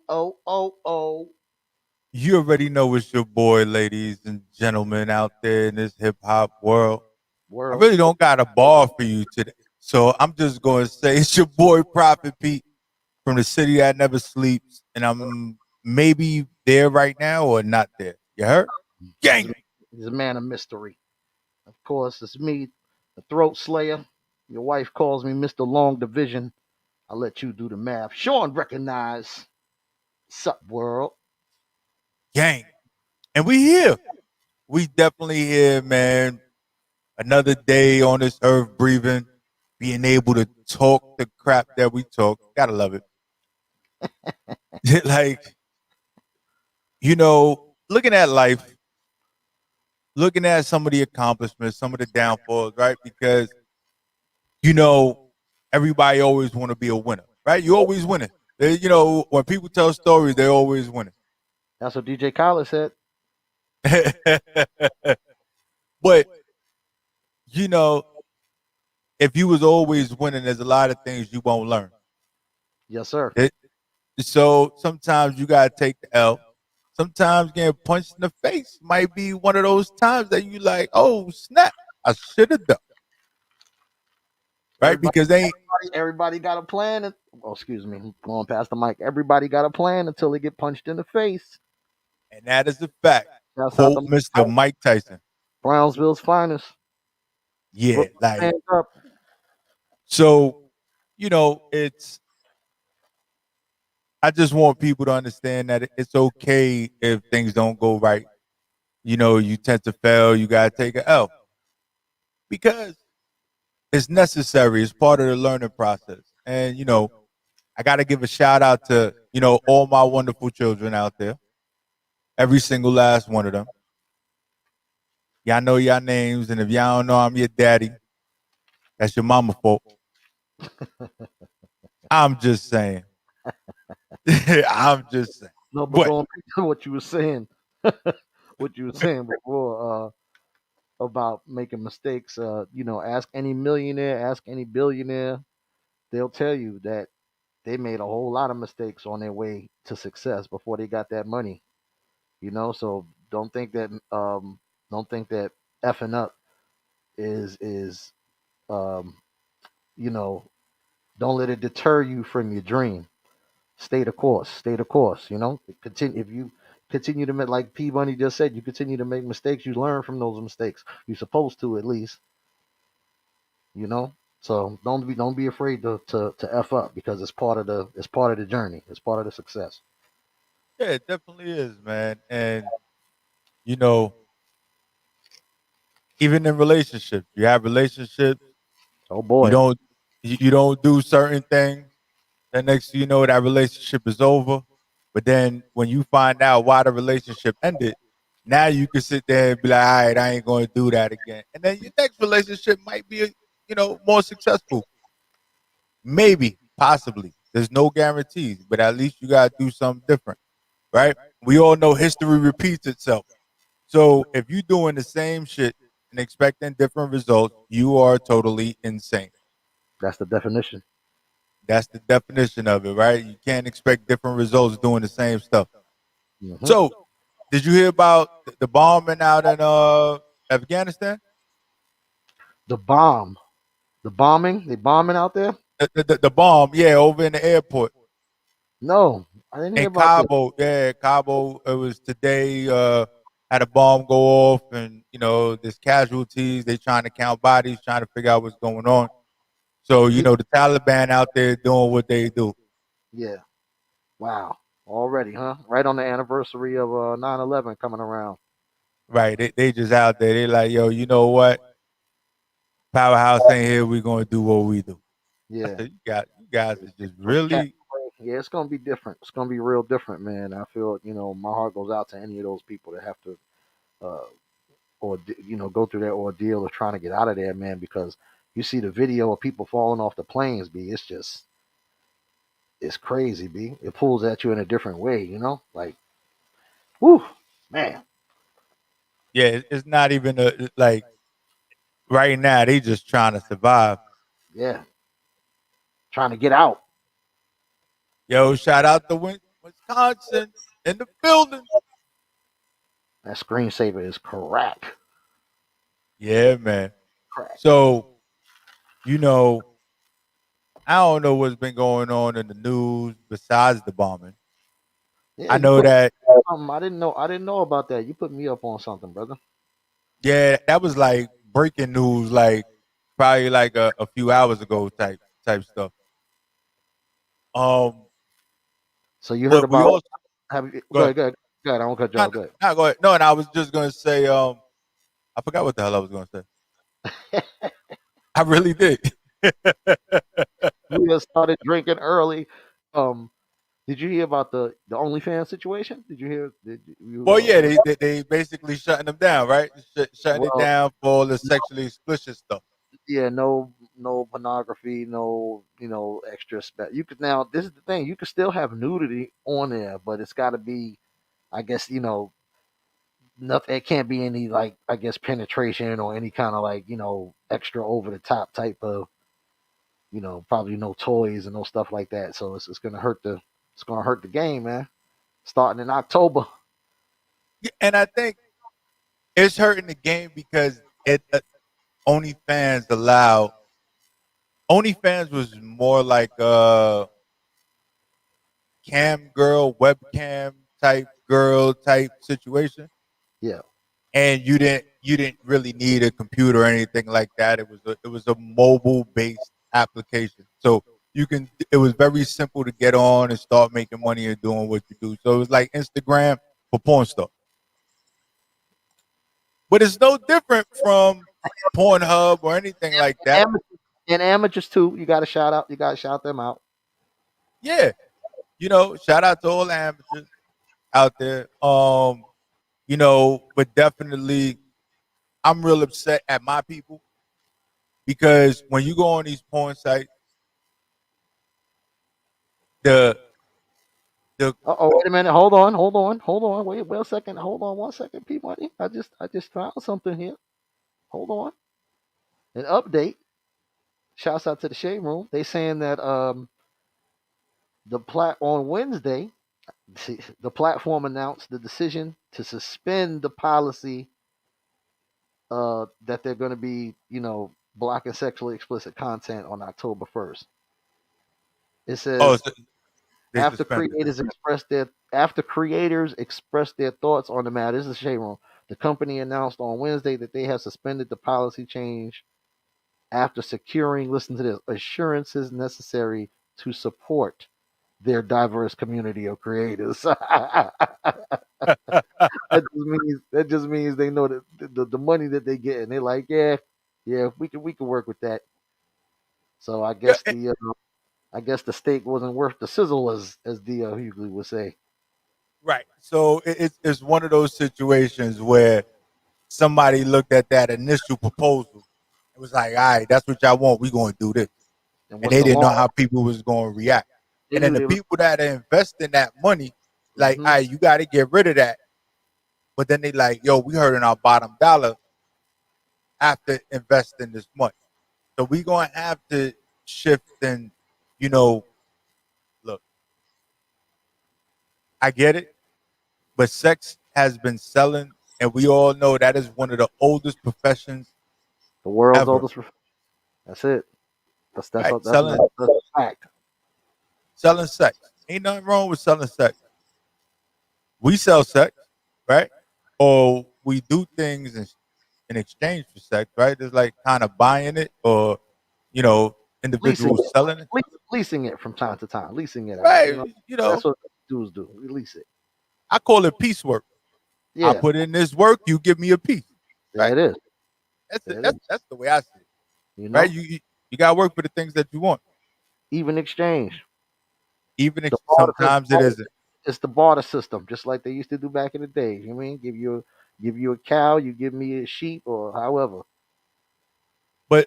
Oh. You already know it's your boy, ladies and gentlemen out there in this hip hop world. I World. really don't got a bar for you today. So I'm just going to say it's your boy, Prophet Pete, from the city that never sleeps. And I'm maybe there right now or not there. You heard? He's Gang. a, he's a man of mystery. Of course, it's me, the throat slayer. Your wife calls me Mr. Long Division. I'll let you do the math. Shawn recognize. Sup, world? Gang. And we here. We definitely here, man. Another day on this earth breathing, being able to talk the crap that we talk. Gotta love it. Like, looking at life, looking at some of the accomplishments, some of the downfalls, right? Because, you know, everybody always want to be a winner, right? You always winning. When people tell stories, they always winning. That's what DJ Khaled said. But, you know, if you was always winning, there's a lot of things you won't learn. Yes, sir. So sometimes you gotta take the L. Sometimes getting punched in the face might be one of those times that you like, oh snap, I should have done, right? Everybody, Because they ain't, everybody got a plan. Oh, excuse me, I'm going past the mic. Everybody got a plan until they get punched in the face. and that is a fact. That's out Quote the Mr. Mike Tyson. Brownsville's finest. Yeah, Brooklyn like stand up. so, it's I just want people to understand that it's okay if things don't go right. You tend to fail, you gotta take an L. Because it's necessary. It's part of the learning process. And I got to give a shout out to all my wonderful children out there. Every single last one of them. Y'all know y'all names, and if y'all don't know I'm your daddy, that's your mama fault. I'm just saying. I'm just saying. No, but But going back to what you were saying, what you were saying before about making mistakes. Ask any millionaire, ask any billionaire. They'll tell you that they made a whole lot of mistakes on their way to success before they got that money. So don't think that effing up is um, you know don't let it deter you from your dream. Stay the course. Stay the course. Continue. If you continue to make, like P Bunny just said, you continue to make mistakes. You learn from those mistakes. You're supposed to, at least. You know. So don't be afraid to f up, because it's part of the journey. It's part of the success. yeah, it definitely is, man. And you know, even in relationships, you have relationships. Oh You boy. don't you don't do certain things. Then next thing you know, that relationship is over. But then when you find out why the relationship ended, now you can sit there and be like, all right, I ain't going to do that again. And then your next relationship might be, more successful. Maybe, possibly. There's no guarantees, but at least you got to do something different, right? We all know history repeats itself. So if you're doing the same shit and expecting different results, you are totally insane. That's the definition. That's the definition of it, right? You can't expect different results doing the same stuff. Hmm. So, did you hear about the bombing out in Afghanistan? The bomb. The bombing. They bombing out there. The bomb, yeah, over in the airport No, I didn't hear in about this. Cabo. Yeah, Cabo. It was today. Had a bomb go off, and there's casualties. They trying to count bodies, trying to figure out what's going on. So the Taliban out there doing what they do. Yeah. Wow. Already, huh? Right on the anniversary of 9/11 coming around. Right? They just out there. They like, yo, you know what? Powerhouse ain't here. We gonna do what we do. I Yeah. said, you guys is just For the cat. really, Yeah, it's gonna be different. It's gonna be real different, man. I feel my heart goes out to any of those people that have to, uh, or go through that ordeal of trying to get out of there, man. Because you see the video of people falling off the planes, b. It's crazy, b. It pulls at you in a different way, like, whew, man. yeah. It's not even like right now. They just trying to survive. Yeah, trying to get out. Yo, shout out to Win. Wisconsin in the building. That screensaver is crack. Yeah, man. Crack. So, you know, I don't know what's been going on in the news besides the bombing. Yeah, I you know put that, I didn't know about that. You put me up on something, brother. yeah, that was like breaking news, like probably like a few hours ago type stuff. Um, So you heard but we about also go go ahead. ahead, go ahead. Go ahead. I won't cut you Not, off. Go not go ahead. No, and I was just gonna say, I forgot what the hell I was gonna say. ahead. I really did. We just started drinking early. Um, did you hear about the OnlyFans situation? Did you hear? Did you? Well, yeah, they basically shutting them down, right? Shutting it Well, down for all the sexually explicit stuff. yeah, no pornography, no extra spec. You could now. This is the thing. You can still have nudity on there, but it's got to be. I guess nothing. It can't be any like I guess penetration or any kind of like extra over the top type of probably no toys and no stuff like that. So it's gonna hurt the game, man. Starting in October. Yeah, and I think it's hurting the game because it OnlyFans was more like a cam girl, webcam type girl type situation, Yeah. and you didn't really need a computer or anything like that. It was a mobile based application, so it was very simple to get on and start making money and doing what you do. So it was like Instagram for porn stuff, but it's no different from Pornhub or anything like that. Amateurs, and amateurs too. You got to shout out. You got to shout them out. Yeah, shout out to all the amateurs out there. But definitely I'm real upset at my people because when you go on these porn sites, the the Oh, wait a minute. Hold on. Hold on. Hold on. Wait a second. Hold on 1 second, P Money. I just found something here. Hold on. An update. Shouts out to the Shade Room. They saying that the on Wednesday, the platform announced the decision to suspend the policy that they're going to be, blocking sexually explicit content on October 1st. It oh says so they suspended it. after creators expressed their thoughts on the matter. This is Shade Room. The company announced on Wednesday that they have suspended the policy change after securing, listen to this, assurances necessary to support their diverse community of creators. That just means they know that the money that they get, and they're like, yeah, we can work with that. So Yeah, I guess the steak wasn't worth the sizzle, as D.L. Hughley would say. right. So it's one of those situations where somebody looked at that initial proposal and was like, "All right, that's what y'all want. We going to do this," And and what's they the didn't know law? how people was going to react. They And then knew the they was. people that are investing that money, like, "All Hmm. right, you got to get rid of that." But then they like, "Yo, we heard in our bottom dollar after investing this much, so we gonna have to shift and you know, look, I get it, but sex has been selling, and we all know that is one of the oldest professions The world's ever, oldest. That's it. That's right? a, that's a, that's a fact. Selling sex. Ain't nothing wrong with selling sex. We sell sex, right? Or we do things in exchange for sex, right? It's like kind of buying it, or you know, Leasing individuals it, selling it, leasing it from time to time, leasing it out. right? That's what dudes do. Release it. I call it piecework. I Yeah, put in this work, you give me a piece, there right? it is. That's it. There it That's is. that's the way I see it, You right? know, You got to work for the things that you want, even exchange. even if The barter, sometimes it isn't. it's the barter system, just like they used to do back in the day. You know what I mean, give you a cow, you give me a sheep, or however. But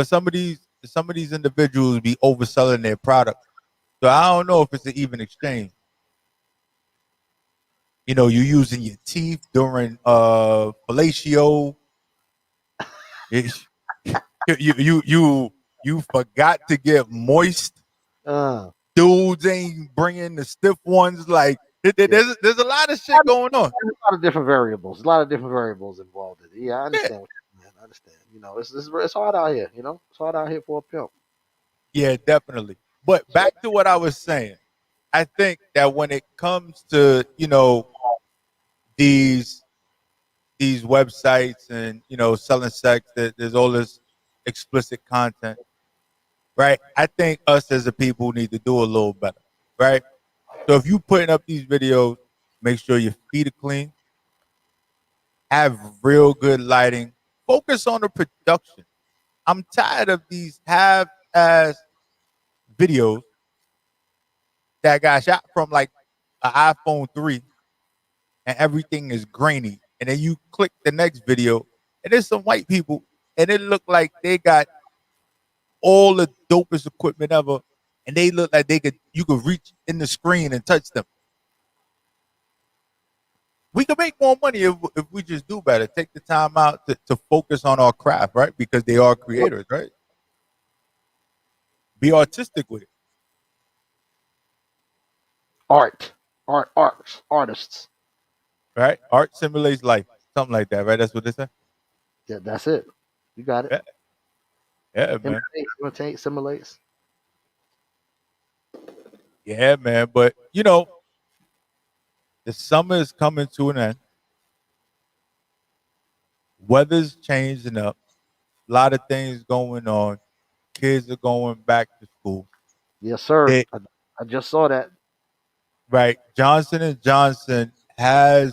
some of these individuals be overselling their product, so I don't know if it's an even exchange. You using your teeth during fellatio. You you you you you forgot to get moist. dudes ain't bringing the stiff ones. Like Yeah. there's a lot of shit going on. There's a lot of different variables. A lot of different variables involved in it. Yeah, I Yeah, understand what you mean. I understand. It's hard out here. It's hard out here for a pimp. yeah, definitely. But back to what I was saying, I think that when it comes to these these websites and selling sex, that there's all this explicit content, right? I think us as a people need to do a little better, right? So if you putting up these videos, make sure your feet are clean, have real good lighting, focus on the production. I'm tired of these half-ass videos that got shot from like an iPhone 3 and everything is grainy. And then you click the next video and there's some white people and it looked like they got all the dopest equipment ever and they look like you could reach in the screen and touch them. We could make more money if we just do better. Take the time out to focus on our craft, right? Because they are creators, right? Be artistic with it, Artists. right? Art simulates life, something like that, right? That's what they say. Yeah, that's it. You got it. Yeah, yeah, man. Imitate, simulates. Yeah, man. But the summer is coming to an end. Weather's changing up. A lot of things going on. Kids are going back to school. Yes, sir. They I just saw that. right. Johnson and Johnson has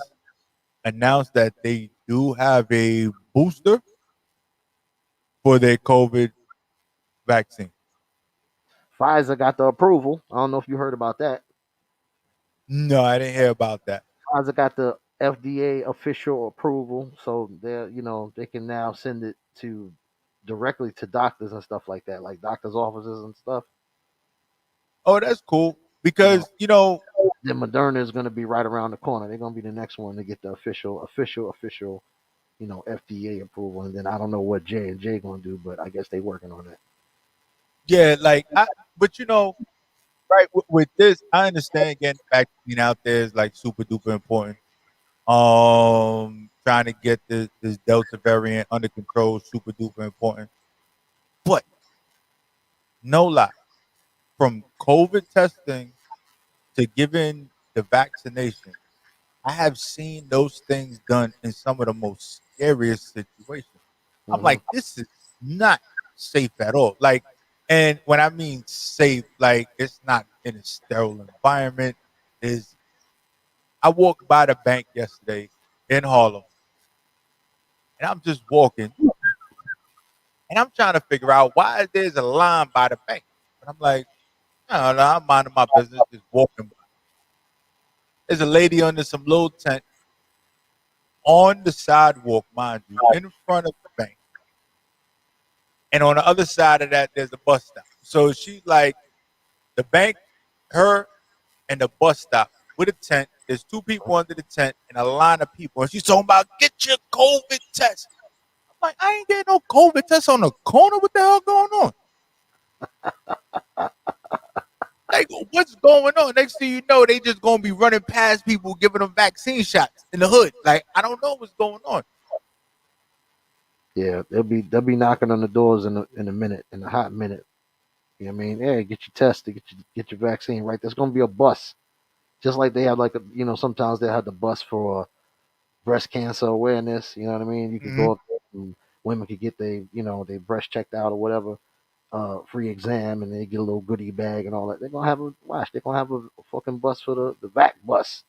announced that they do have a booster for their COVID vaccine. Pfizer got the approval. I don't know if you heard about that. No, I didn't hear about that. Pfizer got the FDA official approval, so they can now send it to directly to doctors and stuff like that, like doctors' offices and stuff. Oh, that's cool You know, because then Moderna is going to be right around the corner. They're going to be the next one to get the official, FDA approval. And then I don't know what J&J going to do, but I guess they're working on that. yeah, but right with this, I understand getting the vaccine out there is like super duper important. Trying to get this Delta variant under control, super duper important. But no lie, from COVID testing to giving the vaccination, I have seen those things done in some of the most scariest situations. I'm Hmm. like, this is not safe at all. Like, and when I mean safe, like it's not in a sterile environment. Is I walked by the bank yesterday in Harlem, and I'm just walking, and I'm trying to figure out why there's a line by the bank. And I'm like, I don't know, I'm minding my business, just walking by. There's a lady under some little tent on the sidewalk, mind you, in front of the bank. And on the other side of that, there's a bus stop. So she's like, the bank, her, and the bus stop with a tent. There's two people under the tent and a line of people. And she's talking about, get your COVID test. I'm like, I ain't getting no COVID test on the corner. What the hell going on? Like, what's going on? Next thing you know, they just gonna be running past people, giving them vaccine shots in the hood. Like, I don't know what's going on. Yeah, they'll be knocking on the doors in a minute, in a hot minute. You know what I mean? Hey, get your test, to get your vaccine. Right? There's gonna be a bus, just like they have sometimes they have the bus for breast cancer awareness. You know what I mean? You could Mm-hmm. go up there and women could get their breast checked out or whatever, free exam, and they get a little goodie bag and all that. They're gonna have a fucking bus for the vac bus.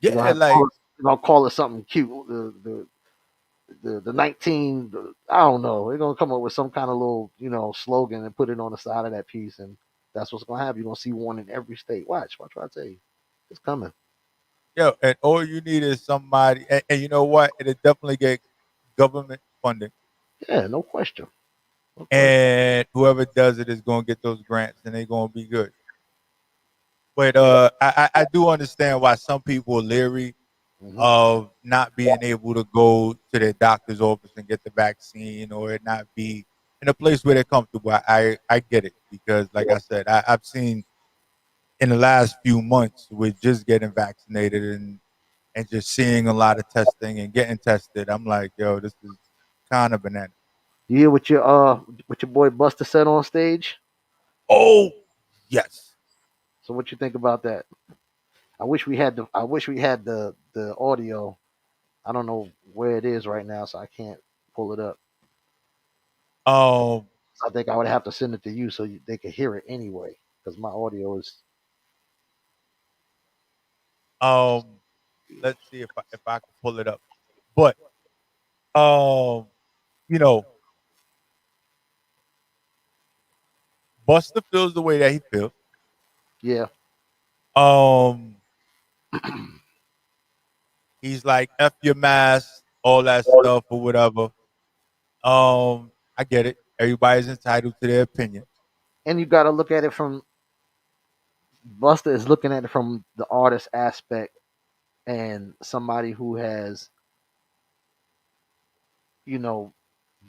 They're gonna Yeah, have like they're gonna call it something cute. The 19, I don't know. They're gonna come up with some kind of little slogan and put it on the side of that piece, and that's what's gonna happen. You're gonna see one in every state. Watch, I tell you, it's coming. yo, and all you need is somebody, and you know what? It'll definitely get government funding, Yeah, no question, no question. and whoever does it is going to get those grants, and they're going to be good. But I do understand why some people are leery Hmm. of not being able to go to their doctor's office and get the vaccine, or it not be in a place where they're comfortable. I get it because, like Yeah. I said, I've seen in the last few months with just getting vaccinated and just seeing a lot of testing and getting tested. I'm like, yo, this is kind of banana. You hear what your boy Buster said on stage? Oh, yes. So what you think about that? I wish we had the audio. I don't know where it is right now, so I can't pull it up. Um, I think I would have to send it to you so they could hear it anyway, because my audio is. um, let's see if I can pull it up. But um, you know, Buster feels the way that he feels. Yeah, Um, he's like F your mask, all that stuff or whatever. I get it. Everybody's entitled to their opinion. and you got to look at it from Buster is looking at it from the artist aspect and somebody who has, you know,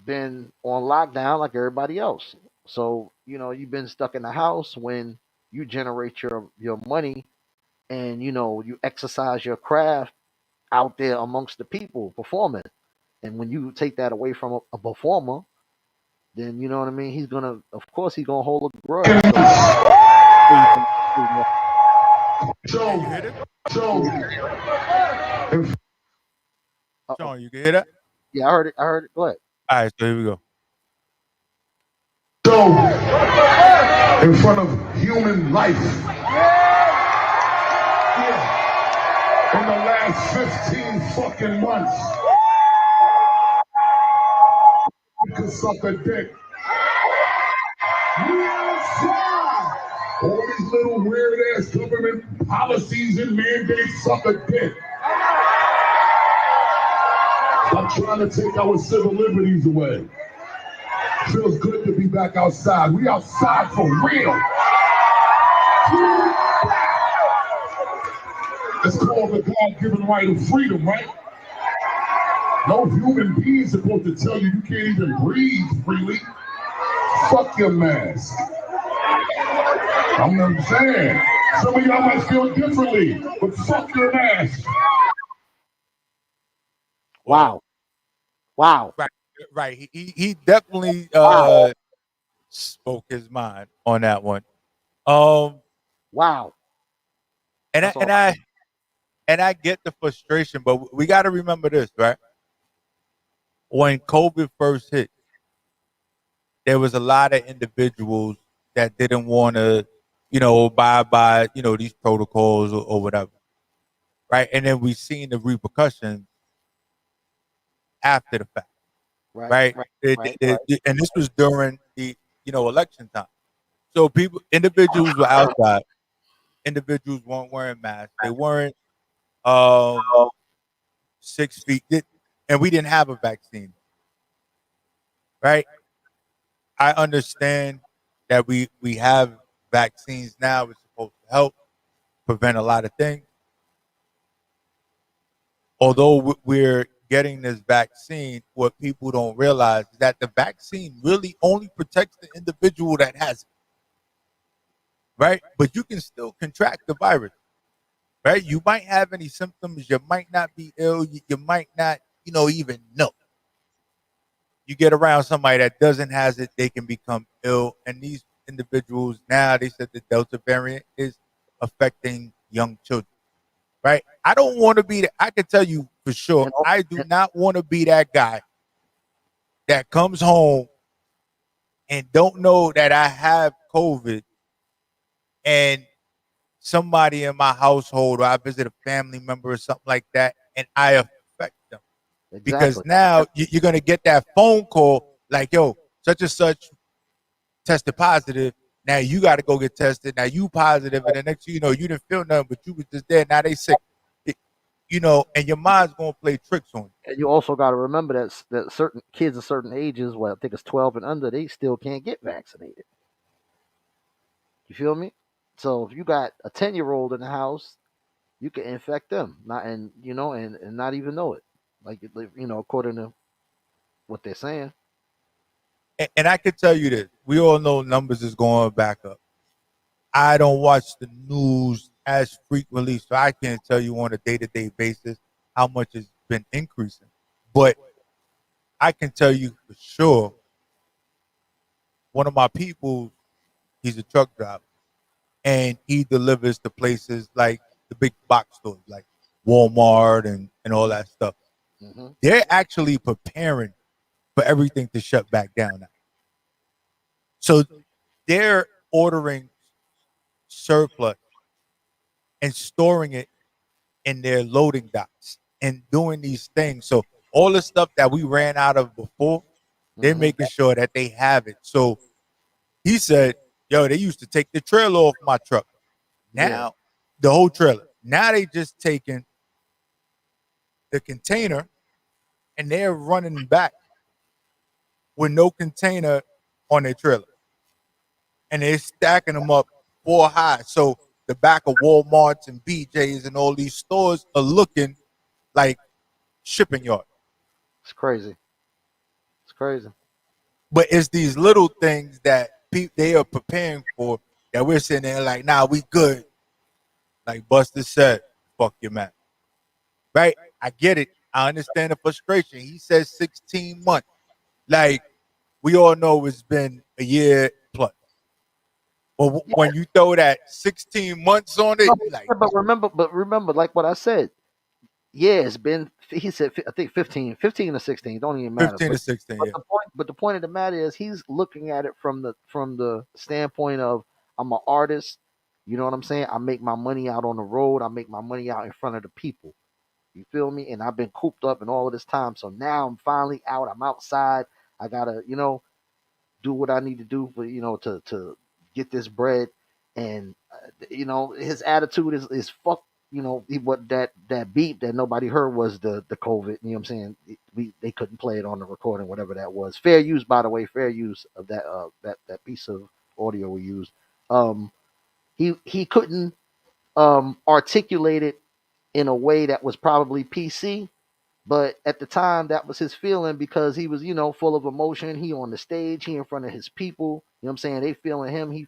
been on lockdown like everybody else. So, you've been stuck in the house when you generate your money and you exercise your craft out there amongst the people performing. And when you take that away from a performer, then you know what I mean. Of course, he's gonna hold a grudge. So, Can you hear this? yeah, uh-oh. Shawn, you can hear that? Yeah, I heard it. I heard it. Go ahead. All right, so here we go. So, in front of human life, in the last 15 fucking months, you could suck a dick. We outside. All these little weird ass government policies and mandates suck a dick. Stop trying to take our civil liberties away. Feels good to be back outside. We outside for real. It's called the God-given right of freedom, right? No human being is supposed to tell you you can't even breathe freely. Fuck your mask. I'm not saying. Some of y'all might feel differently, but fuck your mask. Well, Wow. Wow. right, right. He definitely Wow. spoke his mind on that one. Um, Wow. and I That's all. and I and I get the frustration, but we got to remember this, right? When COVID first hit, there was a lot of individuals that didn't want to, abide by, these protocols or whatever, right? And then we seen the repercussions after the fact, Right. right? Right. Right. And this was during the, election time. So individuals were outside. Individuals weren't wearing masks. They weren't um, 6 feet, and we didn't have a vaccine, right? I understand that we have vaccines now. It's supposed to help prevent a lot of things. Although we're getting this vaccine, what people don't realize is that the vaccine really only protects the individual that has it, right? But you can still contract the virus, right? You might have any symptoms. You might not be ill. You might not, even know. You get around somebody that doesn't has it, they can become ill. And these individuals now, they said the Delta variant is affecting young children, right? I don't want to be that. I can tell you for sure, And, I do and not want to be that guy that comes home and don't know that I have COVID and somebody in my household or I visit a family member or something like that and I affect them. Because exactly. now you're going to get that phone call like, yo, such and such tested positive. Now you got to go get tested. Now you positive, and the next thing you know, you didn't feel nothing, but you was just there. Now they sick, and your mind's gonna play tricks on you. And you also got to remember that certain kids of certain ages, well, I think it's 12 and under, they still can't get vaccinated. You feel me? So if you got a 10-year-old in the house, you can infect them, not and and not even know it. Like according to what they're saying. And I can tell you this: we all know numbers is going back up. I don't watch the news as frequently, so I can't tell you on a day-to-day basis how much it's been increasing. But I can tell you for sure, one of my people, he's a truck driver, and he delivers to places like the big box stores, like Walmart and all that stuff. Mm-hmm. They're actually preparing for everything to shut back down now. So they're ordering surplus and storing it in their loading docks and doing these things. So all the stuff that we ran out of before, they're Mm-hmm. making sure that they have it. So he said, yo, they used to take the trailer off my truck. Yeah, Now, the whole trailer. Now they just taking the container and they're running back with no container on their trailer. And they're stacking them up 4 high. So the back of Walmarts and BJ's and all these stores are looking like shipping yard. it's crazy. It's crazy. But it's these little things that they are preparing for that we're sitting there like, nah, we good. Like Buster said, fuck your man. Right? I get it. I understand the frustration. He says 16 months. Like, we all know it's been a year plus. But when you throw that 16 months on it, No, you like, yeah, but remember, like what I said. Yeah, it's been. He said, I think 15 or 16. Don't even matter. 15 But to 16, but yeah. the point of the matter is, he's looking at it from the standpoint of, I'm an artist. You know what I'm saying? I make my money out on the road. I make my money out in front of the people. You feel me? And I've been cooped up and all of this time. So now I'm finally out. I'm outside. I gotta, do what I need to do for, to get this bread. And his attitude is fuck. What that beat that nobody heard was the COVID. You know what I'm saying? They couldn't play it on the recording, whatever that was. Fair use, by the way, fair use of that piece of audio we used. Um, he couldn't articulate it in a way that was probably PC, but at the time, that was his feeling because he was, full of emotion. He on the stage, he in front of his people. You know what I'm saying? They feeling him.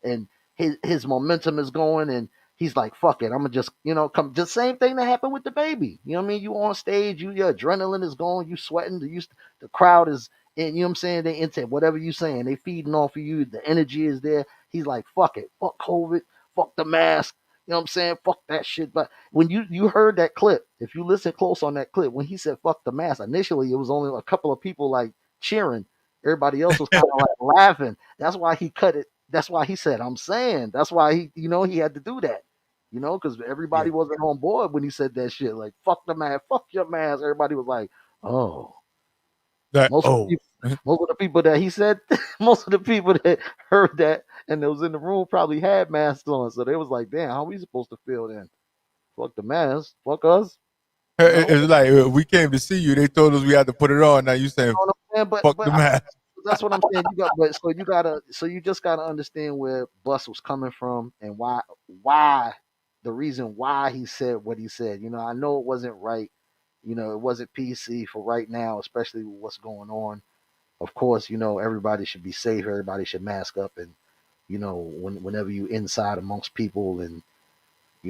And his momentum is going, and he's like, "Fuck it, I'm gonna just, come." Just same thing that happened with the baby. You know what I mean? You on stage, your adrenaline is going, you sweating. The crowd is, and you know what I'm saying? They into whatever you saying. They feeding off of you. The energy is there. He's like, "Fuck it, fuck COVID, fuck the mask." You know what I'm saying? Fuck that shit. But when you heard that clip, if you listen close on that clip, when he said "fuck the mask," initially it was only a couple of people like cheering. Everybody else was kind of like laughing. That's why he cut it. That's why he said, "I'm saying." That's why he had to do that. Because Yeah. everybody wasn't on board when he said that shit. Like "fuck the mask, fuck your mask." Everybody was like, "Oh." That, Most of the oh, people, most of the people that he said, most of the people that heard that and that was in the room probably had masks on. So they was like, "Damn, how we supposed to feel then? Fuck the mask, fuck us." You know, it's like we came to see you. They told us we had to put it on. Now you saying you know what I'm saying? But fuck but the man. that's what I'm saying. So you just gotta understand where Bus was coming from and why the reason why he said what he said. I know it wasn't right. It wasn't PC for right now, especially with what's going on. Of course, everybody should be safe. Everybody should mask up, and whenever you inside amongst people, and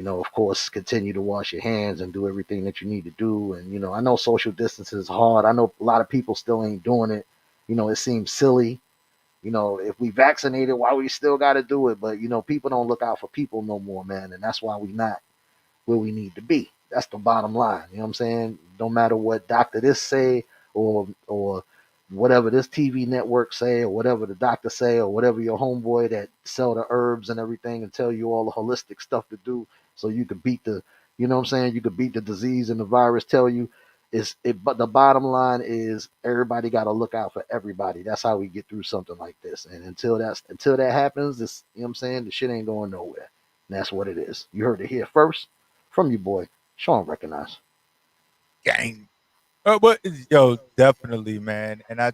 of course, continue to wash your hands and do everything that you need to do. And I know social distance is hard. I know a lot of people still ain't doing it. It seems silly. If we vaccinated, why we still got to do it? But people don't look out for people no more, man, and that's why we not where we need to be. That's the bottom line. You know what I'm saying? No matter what Doctor this say or whatever this TV network say or whatever the doctor say or whatever your homeboy that sell the herbs and everything and tell you all the holistic stuff to do so you can beat the you know what I'm saying, you could beat the disease and the virus tell you but the bottom line is everybody got to look out for everybody. That's how we get through something like this. And until that happens, this you know what I'm saying, the shit ain't going nowhere. And that's what it is. You heard it here first from your boy, Shawn Recognize. Gang. But yo, definitely, man. And I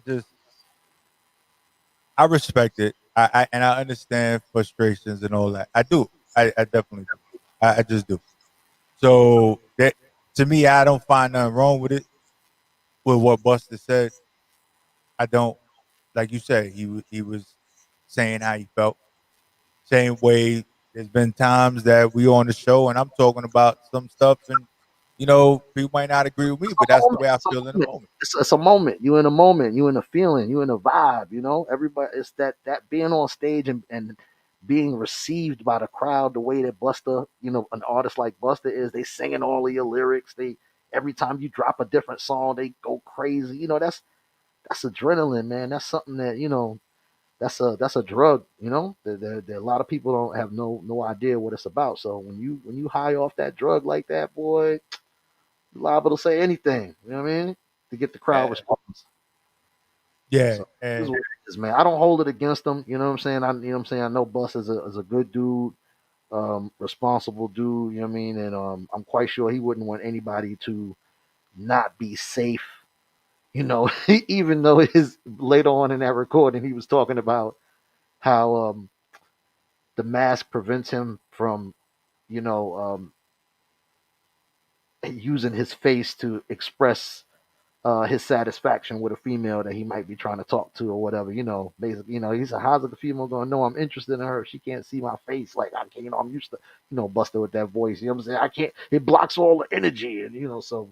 respect it. And I understand frustrations and all that. I do. I definitely do. I just do. So that to me, I don't find nothing wrong with it. With what Buster said, I don't, like you said, he was saying how he felt. Same way there's been times that we on the show and I'm talking about some stuff and people might not agree with me, but that's the way I It's a feel in the moment. moment. It's a moment. You in a moment. You in a feeling. You in a vibe. Everybody. It's that being on stage and being received by the crowd the way that Buster, an artist like Buster is. They singing all of your lyrics. They every time you drop a different song, they go crazy. That's adrenaline, man. That's something that that's a drug. A lot of people don't have no idea what it's about. So when you high off that drug like that, boy, you're liable to say anything. You know what I mean? To get the crowd Yeah. response. Yeah. So this is And what it is, man. I don't hold it against them. You know what I'm saying? I know Bus is a good dude, responsible dude. You know what I mean? And I'm quite sure he wouldn't want anybody to not be safe. Even though his later on in that recording he was talking about how the mask prevents him from, you know, using his face to express his satisfaction with a female that he might be trying to talk to or whatever. Basically, he said, "How's the female going to know I'm interested in her if she can't see my face? Like I can't, I'm used to, Buster with that voice. You know what I'm saying? I can't. It blocks all the energy, and so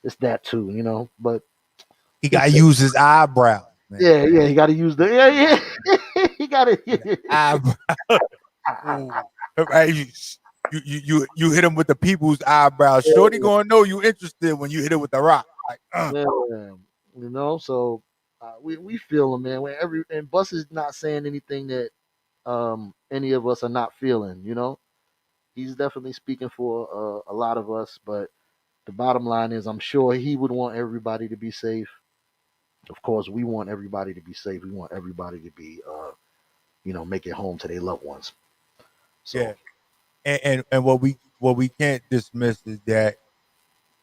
it's that too. But he got he's to safe. use his eyebrows, man. Yeah, yeah. He got to use the he got to. The eyebrow. Ooh. Right? You hit him with the people's eyebrows. Shorty gonna know you interested when you hit it with the rock. Like, Yeah, so we feel him, man. And Bus is not saying anything that any of us are not feeling. He's definitely speaking for a lot of us. But the bottom line is, I'm sure he would want everybody to be safe. Of course, we want everybody to be safe. We want everybody to be, make it home to their loved ones. yeah. So And what we can't dismiss is that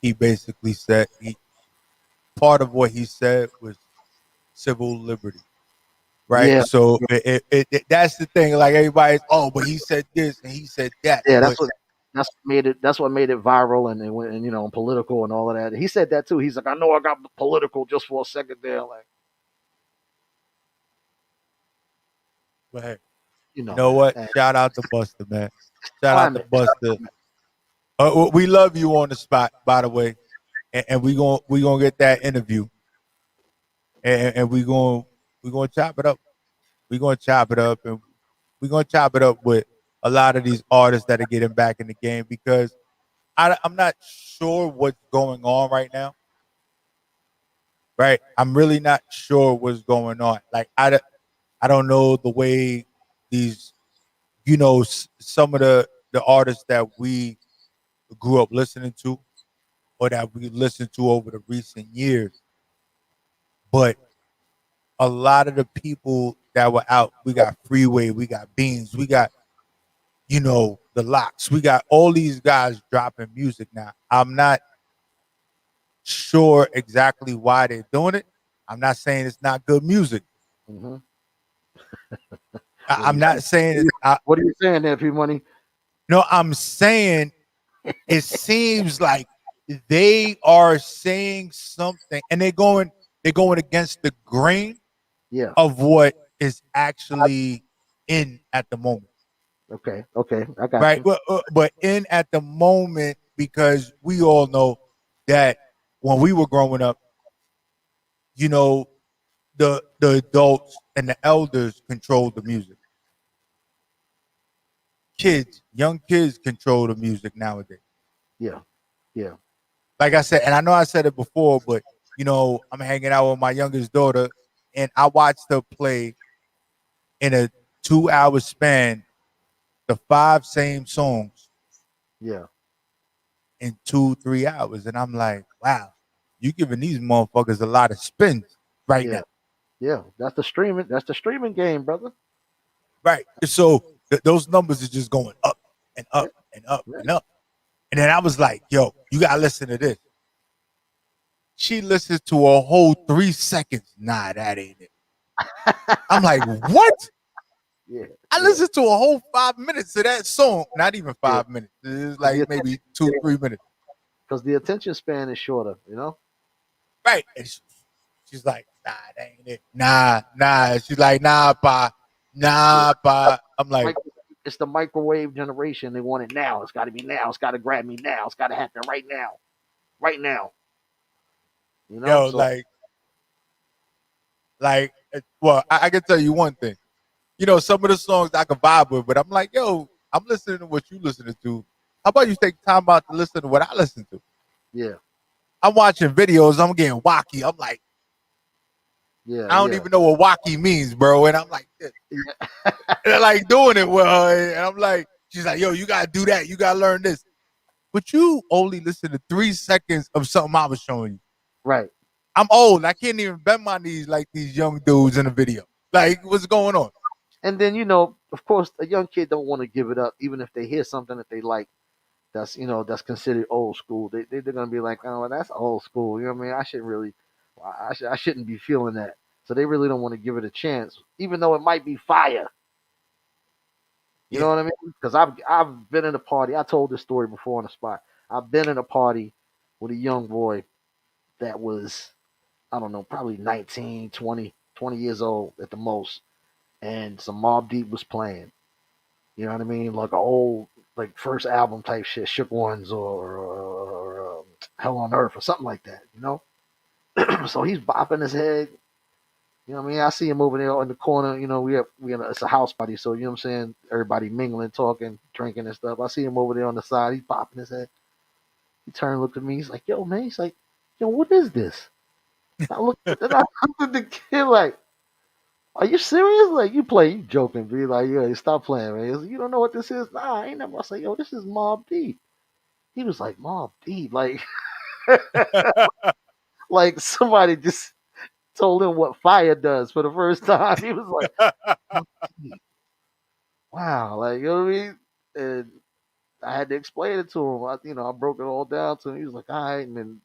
he basically said he part of what he said was civil liberty. Right. yeah, So that's the thing. Like everybody's, oh, but he said this and he said that. yeah, But that's what made it viral and political and all of that. He said that too. He's like, I know I got political just for a second there, like hey, you know man. what? And Shout out to Buster, man. Shout out to climate, it's Buster. climate. We love you on the spot, by the way, and we gonna get that interview, and we gonna chop it up. We gonna chop it up, and we gonna chop it up with a lot of these artists that are getting back in the game because I'm not sure what's going on right now. Right, I'm really not sure what's going on. Like I don't know the way these some of the artists that we grew up listening to or that we listened to over the recent years. But a lot of the people that were out, we got Freeway, we got Beans, we got, the Locks, we got all these guys dropping music now. I'm not sure exactly why they're doing it. I'm not saying it's not good music. Hmm. What are I'm you not saying? saying it. What are you saying there, P Money? No, I'm saying it seems like they are saying something and they're going against the grain Yeah. of what is actually in at the moment, Okay. Okay. I got right? you. But in at the moment because we all know that when we were growing up, you know, the adults and the elders controlled the music. Young kids control the music nowadays. Yeah. Yeah. Like I said, and I know I said it before, but I'm hanging out with my youngest daughter, and I watched her play in a 2 hour span the five same songs Yeah. in 2 3 hours, and I'm like, wow, you giving these motherfuckers a lot of spins right Yeah. now, Yeah. That's the streaming. That's the streaming game, brother. right? So those numbers are just going up and Yeah. up and up Yeah. and up, and then I was like, yo, you gotta listen to this. She listens to a whole 3 seconds. Nah, that ain't it. I'm like, what? Yeah. I Yeah. listened to a whole 5 minutes of that song. Not even Yeah. 5 minutes. It's Because the like maybe two, attention, 3 minutes. because the attention span is shorter. Right. And she's like, that ain't it. Nah. She's like, nah, pa. I'm like, it's the microwave generation. They want it now. It's got to be now. It's got to grab me now. It's got to happen right now. Right now. You know? yo, well, I can tell you one thing. You know, some of the songs I can vibe with, but I'm like, yo, I'm listening to what you listening to. How about you take time out to listen to what I listen to? Yeah. I'm watching videos. I'm getting wacky. I'm like, I don't even know what wacky means, bro. And I'm like, and they're like doing it well. And I'm like, she's like, yo, you got to do that. You got to learn this. But you only listen to 3 seconds of something I was showing you. Right. I'm old. I can't even bend my knees like these young dudes in the video. Like, what's going on? And then, you know, of course, a young kid don't want to give it up, even if they hear something that they like that's, you know, that's considered old school. They're going to be like, oh, that's old school. You know what I mean? I shouldn't be feeling that. So they really don't want to give it a chance, even though it might be fire. You know what I mean? Because I've been in a party. I told this story before on the spot. I've been in a party with a young boy that was, I don't know, probably 19, 20 years old at the most. And some Mobb Deep was playing. You know what I mean? Like an old, like first album type shit, Shook Ones or Hell on Earth or something like that, you know? So he's bopping his head. You know what I mean? I see him over there in the corner. You know, it's a house party, so you know what I'm saying? Everybody mingling, talking, drinking and stuff. I see him over there on the side. He's bopping his head. He turned, looked at me. He's like, yo, man. He's like, yo, what is this? I looked at the kid like, are you serious? Like, you joking, be like, yo, stop playing, man. Like, you don't know what this is? Nah, I ain't never. I say, yo, this is Mobb Deep. He was like, Mobb Deep, like, like somebody just told him what fire does for the first time. He was like, wow, like, you know what I mean? And I had to explain it to him. I broke it all down to him. He was like, all right, and then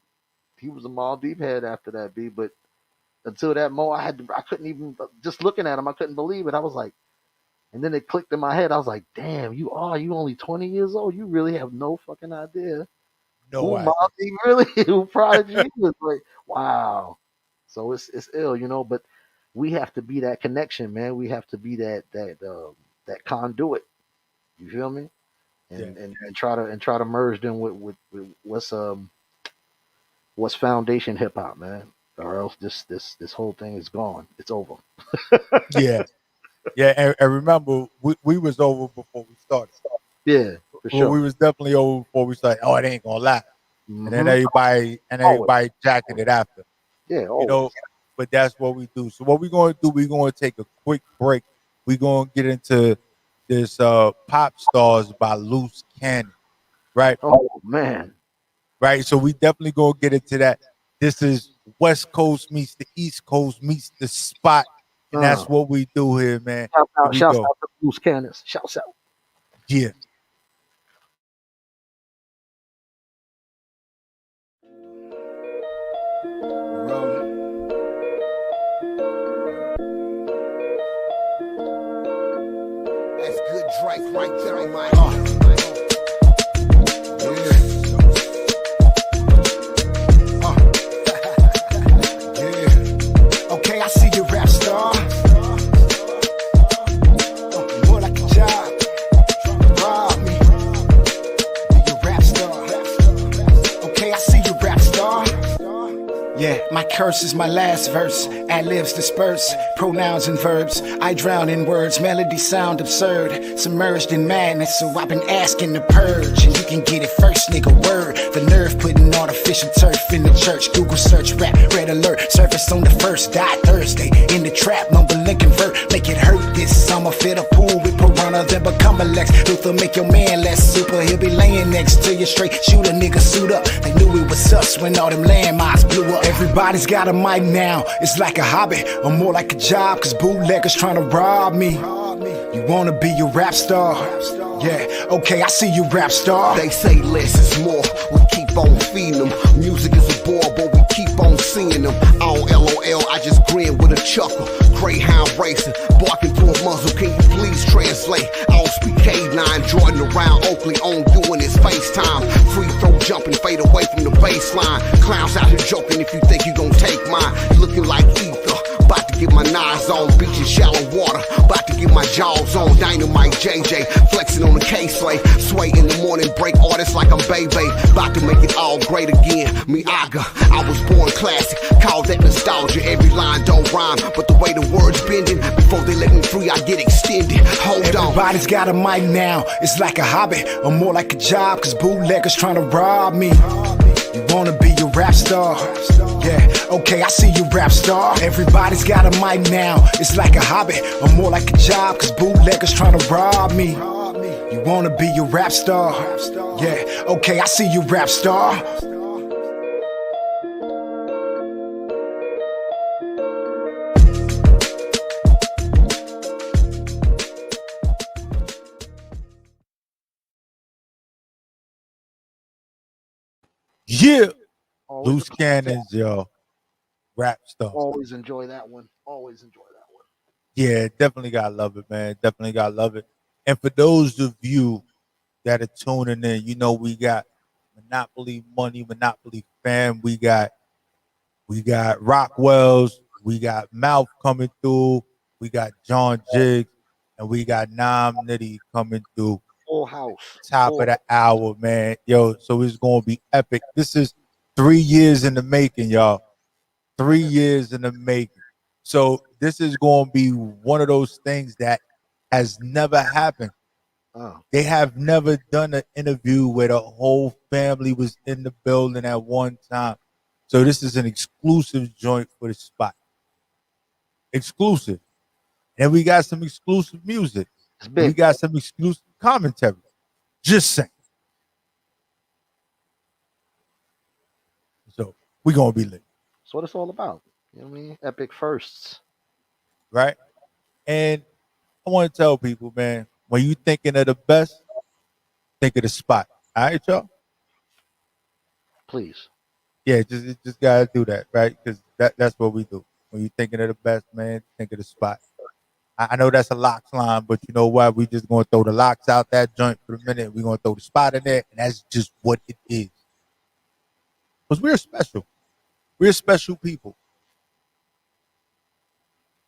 he was a Mobb Deep head after that, B. But until that moment, I couldn't even, just looking at him, I couldn't believe it. I was like, and then it clicked in my head. I was like, damn, you only 20 years old. You really have no fucking idea. No idea. Mobb Deep really, who Prodigy was like, wow. So it's ill, you know, but we have to be that connection, man. We have to be that conduit. You feel me? And try to merge them with what's foundation hip hop, man. Or else this whole thing is gone. It's over. Yeah. And remember, we was over before we started. Yeah, for sure. We was definitely over before we started. Oh, it ain't gonna lie. Mm-hmm. And then everybody jacking it after. Yeah, always. You know, but that's what we do. So what we're going to do, we're going to take a quick break. We're going to get into this Pop Stars by Loose Cannon, right? Oh, man. Right, so we definitely going to get into that. This is West Coast meets the East Coast meets the spot, and that's what we do here, man. Shout out to Loose Cannons. Shouts out. Yeah. Drake right there on my yeah. Okay, I see you, rap star. More like a job. Rob me. Be your rap star. Okay, I see you, rap star. Yeah, my curse is my last verse. Ad-libs disperse, pronouns and verbs. I drown in words, melodies sound absurd. Submerged in madness, so I've been asking to purge. And you can get it first, nigga, word. The nerve putting artificial turf in the church. Google search rap, red alert. Surface on the first, die Thursday. In the trap, mumble and convert. Make it hurt this summer. Fit a pool with piranha, then become a Lex Luthor. Make your man less super. He'll be laying next to you straight. Shoot a nigga suit up. They knew it was us when all them landmines blew up. Everybody's got a mic now. It's like a hobby, or more like a job, cause bootleggers trying to rob me. You wanna be a rap star? Yeah, okay, I see you, rap star. They say less is more, we keep on feeding them. Music is a bore, but we keep on seeing them. I don't LOL, I just grin with a chuckle. Greyhound racing, barking through a muzzle, can you please translate? I don't speak K9, Jordan around Oakley, on doing his FaceTime. Free throw jumping, fade away from the baseline. Clowns out here joking if you think you gon' take mine. Looking like ether, get my knives on, beach in shallow water. About to get my jaws on, Dynamite JJ, flexing on the K-Slay. Sway in the morning, break artists like I'm Bebe. About to make it all great again, me Aga. I was born classic, call that nostalgia. Every line don't rhyme, but the way the words bending, before they let me free, I get extended. Hold on. Everybody's got a mic now, it's like a hobby, or more like a job, cause bootleggers trying to rob me. You wanna be a rap star? Yeah, okay, I see you, rap star. Everybody's got a mic now, it's like a hobby, or more like a job, cause bootleggers trying to rob me. You wanna be a rap star? Yeah, okay, I see you, rap star. Yeah. Always Loose cannons, yo. Rap stuff. Always enjoy that one. Always enjoy that one. Yeah, definitely gotta love it, man. Definitely gotta love it. And for those of you that are tuning in, you know we got Monopoly Money, Monopoly Fam. We got Rockwells, we got Mouth coming through, we got John Jiggs, and we got Nam Nitty coming through. Full house. Top of the hour, man. Yo, so it's gonna be epic. This is 3 years in the making, y'all. 3 years in the making. So this is gonna be one of those things that has never happened. Oh. They have never done an interview where the whole family was in the building at one time. So this is an exclusive joint for the spot. Exclusive. And we got some exclusive music. We got some exclusive commentary. Just saying. So we're gonna be lit. That's what it's all about. You know what I mean? Epic firsts. Right? And I want to tell people, man, when you thinking of the best, think of the spot. All right, y'all? Please. Yeah, just gotta do that, right? Because that's what we do. When you thinking of the best, man, think of the spot. I know that's a locks line, but you know what? We just gonna throw the locks out that joint for a minute. We're gonna throw the spot in there, and that's just what it is. Because we're special. We're special people.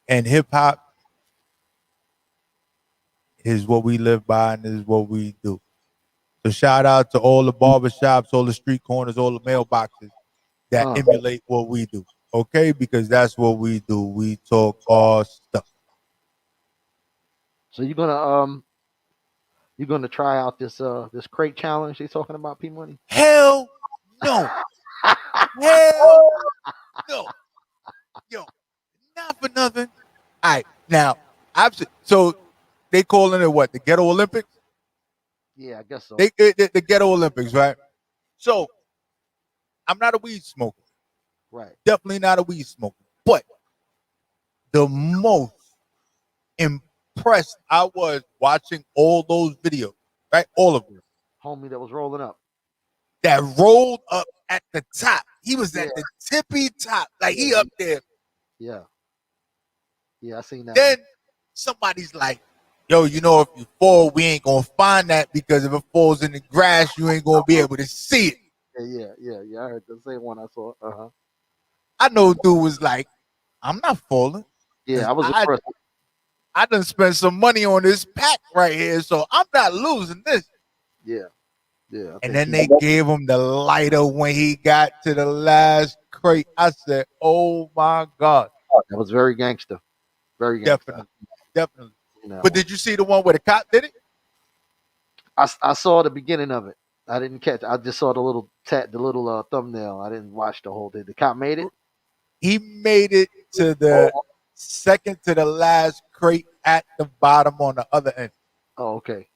And hip hop is what we live by and is what we do. So shout out to all the barbershops, all the street corners, all the mailboxes that emulate what we do. Okay? Because that's what we do. We talk all stuff. So you're gonna try out this crate challenge they talking about, P Money? Hell no. Hell no. Yo, not for nothing. All right, now so they calling it what? The Ghetto Olympics? Yeah, I guess so. The Ghetto Olympics, right? So I'm not a weed smoker. Right. Definitely not a weed smoker. But the most impressed I was watching all those videos, right? All of them. Homie that was rolling up. That rolled up at the top. He was at the tippy top. Like he up there. Yeah. Yeah, I seen that. Then somebody's like, yo, you know, if you fall, we ain't gonna find that because if it falls in the grass, you ain't gonna be able to see it. Yeah. I heard the same one I saw. I know dude was like, I'm not falling. Yeah, I was impressed. I done spent some money on this pack right here, so I'm not losing this. Yeah. And then they gave him the lighter when he got to the last crate. I said, oh my God. That was very gangster. Very gangster. Definitely. But did you see the one where the cop did it? I saw the beginning of it. I didn't catch. I just saw the little thumbnail. I didn't watch the whole thing. The cop made it. He made it to the second to the last crate at the bottom on the other end. Oh, okay.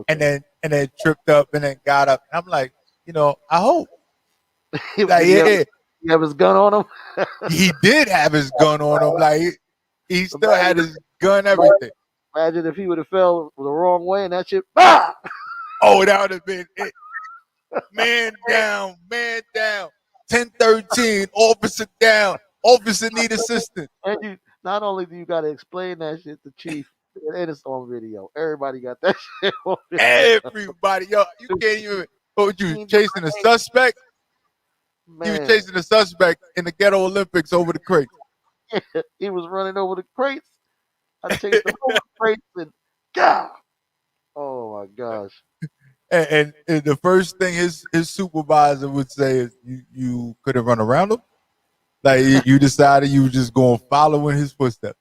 And then tripped up and then got up. And I'm like, you know, I hope. Like, he have his gun on him. He did have his gun on him. Like he still had his gun, everything. Imagine if he would have fell the wrong way and that shit. Ah! Oh, that would have been it. Man down, man down. 1013, officer down. Officer need assistance. And you, not only do you got to explain that shit to Chief, and it's on video. Everybody got that shit on video. Everybody, yo, you can't even. What you chasing a suspect? Man. You was chasing a suspect in the Ghetto Olympics over the crate. He was running over the crates. I chased him over the crates and God. Oh my gosh. And the first thing his supervisor would say is, you could have run around him. Like you decided you were just going to follow in his footsteps.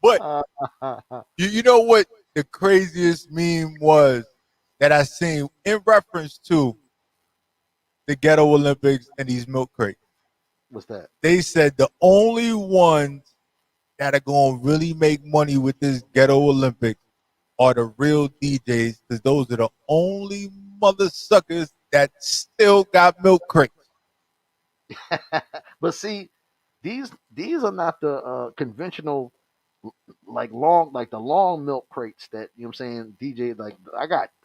But Uh, you know what the craziest meme was that I seen in reference to the Ghetto Olympics and these milk crates. what's that? They said the only ones that are going to really make money with this Ghetto Olympics are the real DJs, because those are the only mother suckers that still got milk crates. But see, these are not the conventional like long like the long milk crates that you know what I'm saying DJ like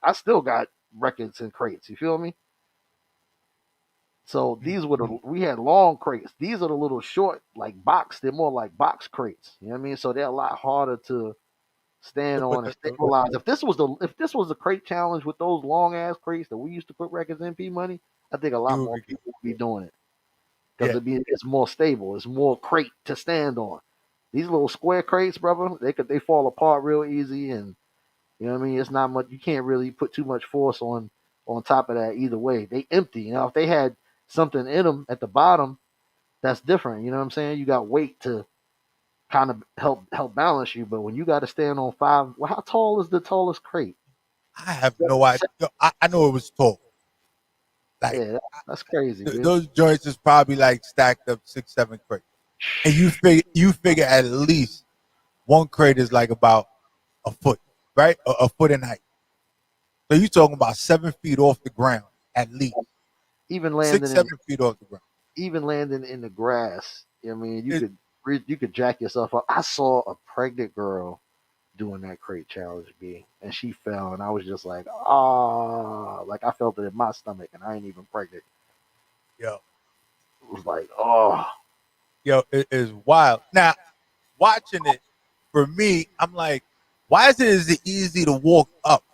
I still got records in crates. You feel me? So these were the we had long crates. These are the little short like box. They're more like box crates. You know what I mean? So they're a lot harder to stand But on and stabilize. If this was the crate challenge with those long ass crates that we used to put records in P money, I think a you lot would more be, people would be doing it because yeah, it's more stable. It's more crate to stand on. These little square crates, brother, they fall apart real easy, and you know what I mean. It's not much. You can't really put too much force on top of that either way. They empty. You know, if they had something in them at the bottom, that's different. You know what I'm saying? You got weight to kind of help balance you, but when you got to stand on five, well, how tall is the tallest crate? I have no idea. I know it was tall. Like Yeah, that's crazy, dude. those joints is probably like stacked up 6, 7 crates, and you figure at least one crate is like about a foot, right? A foot in height. So you talking about 7 feet off the ground at least, Even six, landing in 7 feet off the ground. even landing in the grass, I mean, It, you could jack yourself up. I saw a pregnant girl doing that crate challenge, B, and she fell, and I was just like, ah, like I felt it in my stomach, and I ain't even pregnant. yo, It was like, oh, it is wild. Now watching it, for me, I'm like, why is it easy to walk up?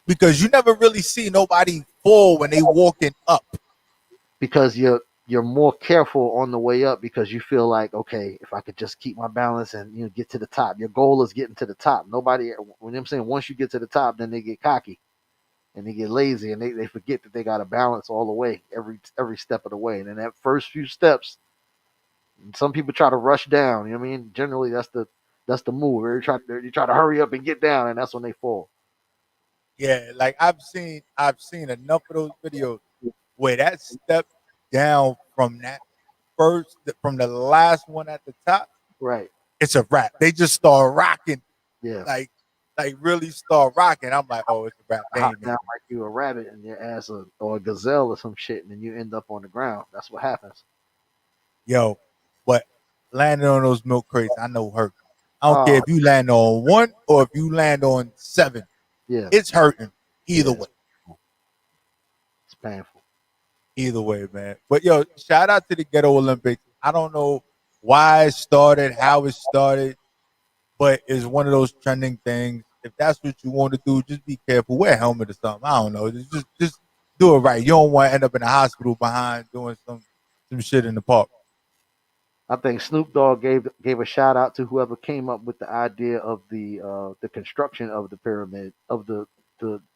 Because you never really see nobody fall when they walking up. because you're more careful on the way up because you feel like, okay, if I could just keep my balance and get to the top. Your goal is getting to the top. Nobody, when I'm saying once you get to the top, then they get cocky and they get lazy and they forget that they got to balance all the way every step of the way. And in that first few steps, some people try to rush down. You know what I mean? Generally, that's the move. You try to hurry up and get down, and that's when they fall. Yeah, like I've seen enough of those videos where that step down from that from the last one at the top, Right? it's a wrap. They just start rocking, Yeah. like like really start rocking. I'm like, oh, it's a wrap. They Hop ain't down making like you a rabbit in your ass or a gazelle or some shit, and then you end up on the ground. That's what happens. it. Yo, but landing on those milk crates, I know hurt. I don't care Oh if you land on one or if you land on 7. yeah, It's hurting either yeah. way. It's painful. Either way, man. But yo, shout out to the Ghetto Olympics. I don't know why it started, how it started, but it's one of those trending things. If that's what you want to do, just be careful. Wear a helmet or something. I don't know. Just do it right. You don't want to end up in a hospital behind doing some shit in the park. I think Snoop Dogg gave a shout out to whoever came up with the idea of the construction of the pyramid of the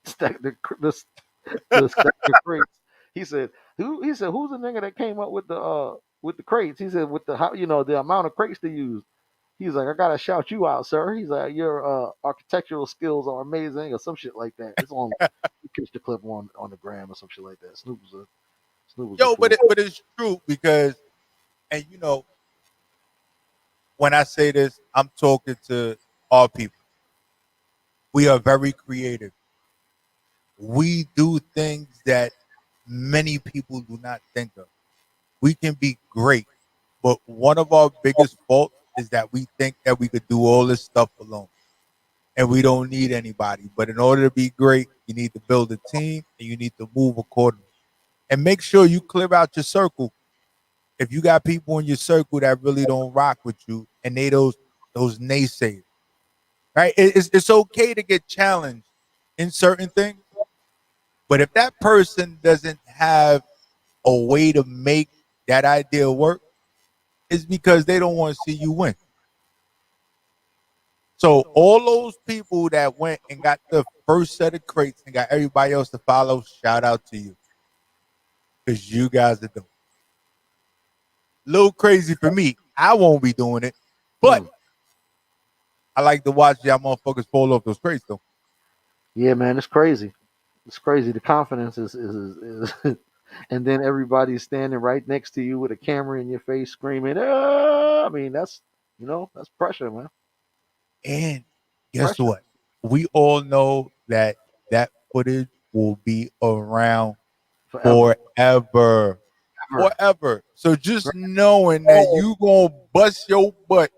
stack the stack of crates. He said who's the nigga that came up with the crates? He said with the how the amount of crates to use. He's like, I gotta shout you out, sir. He's like, your architectural skills are amazing, or some shit like that. It's on. You catch the clip on the gram or some shit like that. Snoop was a Yo, but fool. it's true because, and when I say this, I'm talking to all people. We are very creative. We do things that many people do not think of. We can be great, but one of our biggest faults is that we think that we could do all this stuff alone and we don't need anybody. But in order to be great, you need to build a team and you need to move accordingly. And make sure you clear out your circle. If you got people in your circle that really don't rock with you and they those naysayers, right? It's okay to get challenged in certain things, but if that person doesn't have a way to make that idea work is because they don't want to see you win. So all those people that went and got the first set of crates and got everybody else to follow, shout out to you. Because you guys are doing a little crazy for me. I won't be doing it. But Mm. I like to watch y'all motherfuckers fall off those crates though. Yeah, man, it's crazy. It's crazy. The confidence is and then everybody's standing right next to you with a camera in your face, screaming. I mean, that's that's pressure, man. And guess Pressure. what? We all know that that footage will be around Forever. forever. Ever. Forever. So just knowing that you gonna bust your butt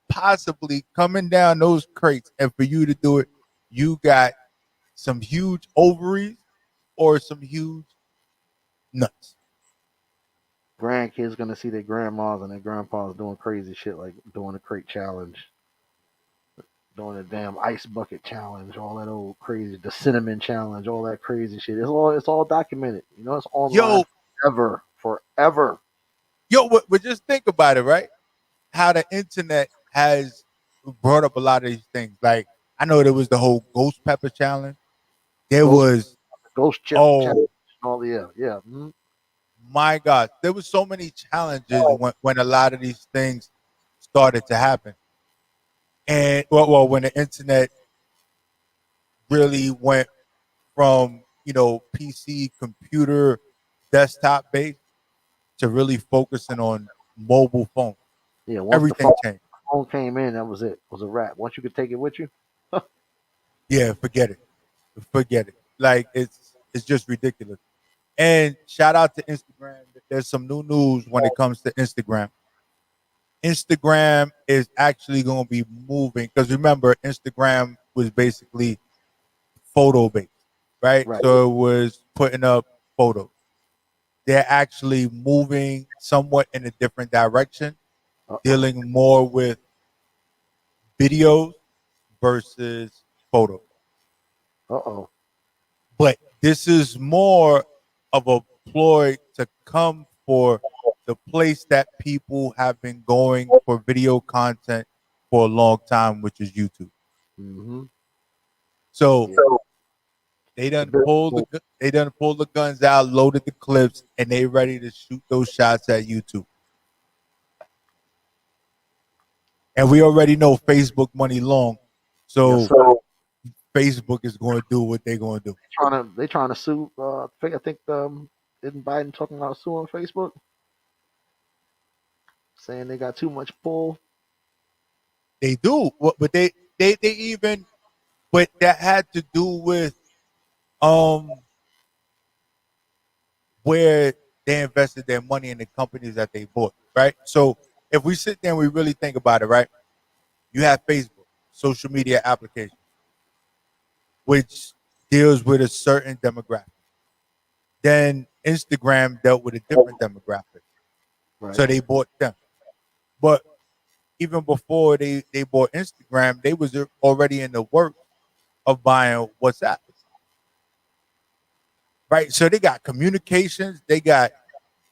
possibly coming down those crates, and for you to do it, you got some huge ovaries or some huge nuts. Grandkids gonna see their grandmas and their grandpas doing crazy shit like doing a crate challenge, doing a damn ice bucket challenge, all that old crazy, the cinnamon challenge, all that crazy shit. It's all documented. It's online Yo, forever, forever. but just think about it, right? How the internet has brought up a lot of these things. Like I know there was the whole ghost pepper challenge. There Ghost was ghost chip challenge, oh all yeah. my God, there was so many challenges when a lot of these things started to happen. And when the internet really went from PC, computer, desktop based to really focusing on mobile phone, Yeah, once the everything changed. phone came in, that was it. It was a wrap. Once you could take it with you, Yeah, forget it. Like it's just ridiculous. And shout out to Instagram. There's some new news when it comes to Instagram. Instagram is actually going to be moving because remember, Instagram was basically photo based, right? right? So it was putting up photos. They're actually moving somewhat in a different direction, Uh oh, dealing more with videos versus photos. uh oh. But this is more of a ploy to come for the place that people have been going for video content for a long time, which is YouTube. Mm-hmm. So Yeah, they it's a done bit. pulled the guns out, loaded the clips, and they ready to shoot those shots at YouTube. And we already know Facebook money long, Yes, so sir. Facebook is going to do what they're going to do. They trying to sue. I think isn't Biden talking about suing Facebook, saying they got too much pull. They do, but they even, but that had to do with um where they invested their money in the companies that they bought, right? So if we sit there and we really think about it, right? You have Facebook, social media application, which deals with a certain demographic. Then Instagram dealt with a different demographic. Right. So they bought them. But even before they bought Instagram, they was already in the works of buying WhatsApp. Right. So they got communications, they got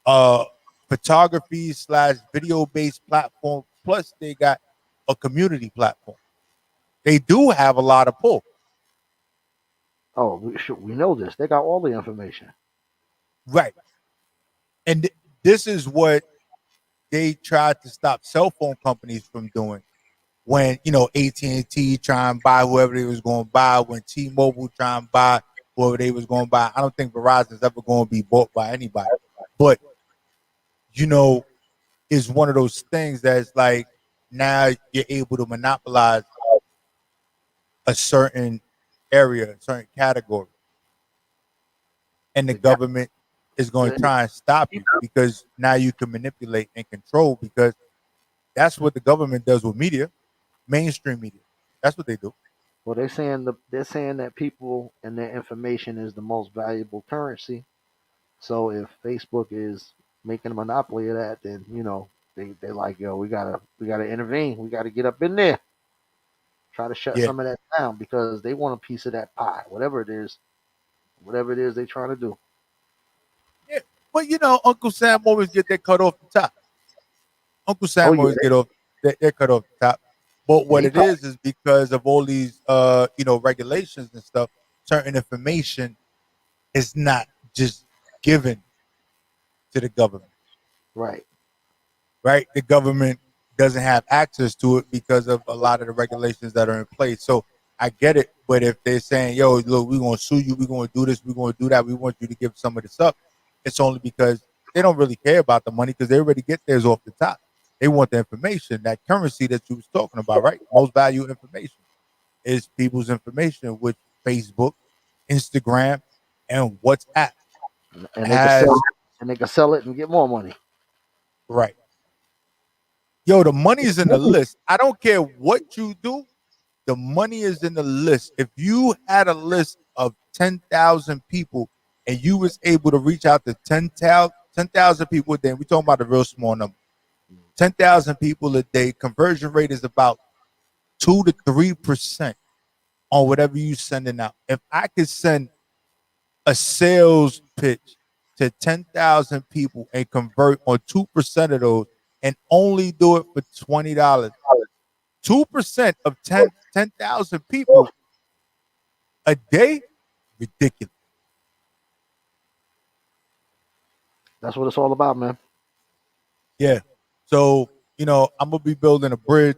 uh photography slash video based platform, plus they got a community platform. They do have a lot of pull. Oh, we know this. They got all the information. Right. And this is what they tried to stop cell phone companies from doing when AT&T try and buy whoever they was going to buy, when T-Mobile try and buy whoever they was going to buy. I don't think Verizon's ever going to be bought by anybody, but you know, is one of those things that's like now you're able to monopolize a certain area, a certain category, and the The guy, government is going to the, try and stop you because now you can manipulate and control because that's what the government does with media, mainstream media. That's what they do. well, they're saying that people and their information is the most valuable currency. So if Facebook is making a monopoly of that, then they like, yo, we gotta intervene. We gotta get up in there, try to shut Yeah. some of that down because they want a piece of that pie, whatever it is they're trying to do. Yeah. But you know, Uncle Sam always get that cut off the top. Uncle Oh Sam yeah, always get off that cut off the top. But what he it is because of all these regulations and stuff, certain information is not just given to the government. right. Right? The government doesn't have access to it because of a lot of the regulations that are in place. So I get it, but if they're saying, yo, look, we're going to sue you, we're going to do this, we're going to do that, we want you to give some of this up, it's only because they don't really care about the money because they already get theirs off the top. They want the information, that currency that you was talking about, right? Most valued information is people's information, which Facebook, Instagram, and WhatsApp And they can has, sell it, and they can sell it and get more money. right. Yo, the money is in the list. I don't care what you do. The money is in the list. If you had a list of 10,000 people and you was able to reach out to 10,000 people a day, we're talking about a real small number. 10,000 people a day, conversion rate is about 2 to 3% on whatever you sending out. If I could send a sales pitch to 10,000 people and convert on 2% of those and only do it for $20, 2% of 10,000 people a day, ridiculous. That's what it's all about, man. Yeah. So, I'm going to be building a bridge.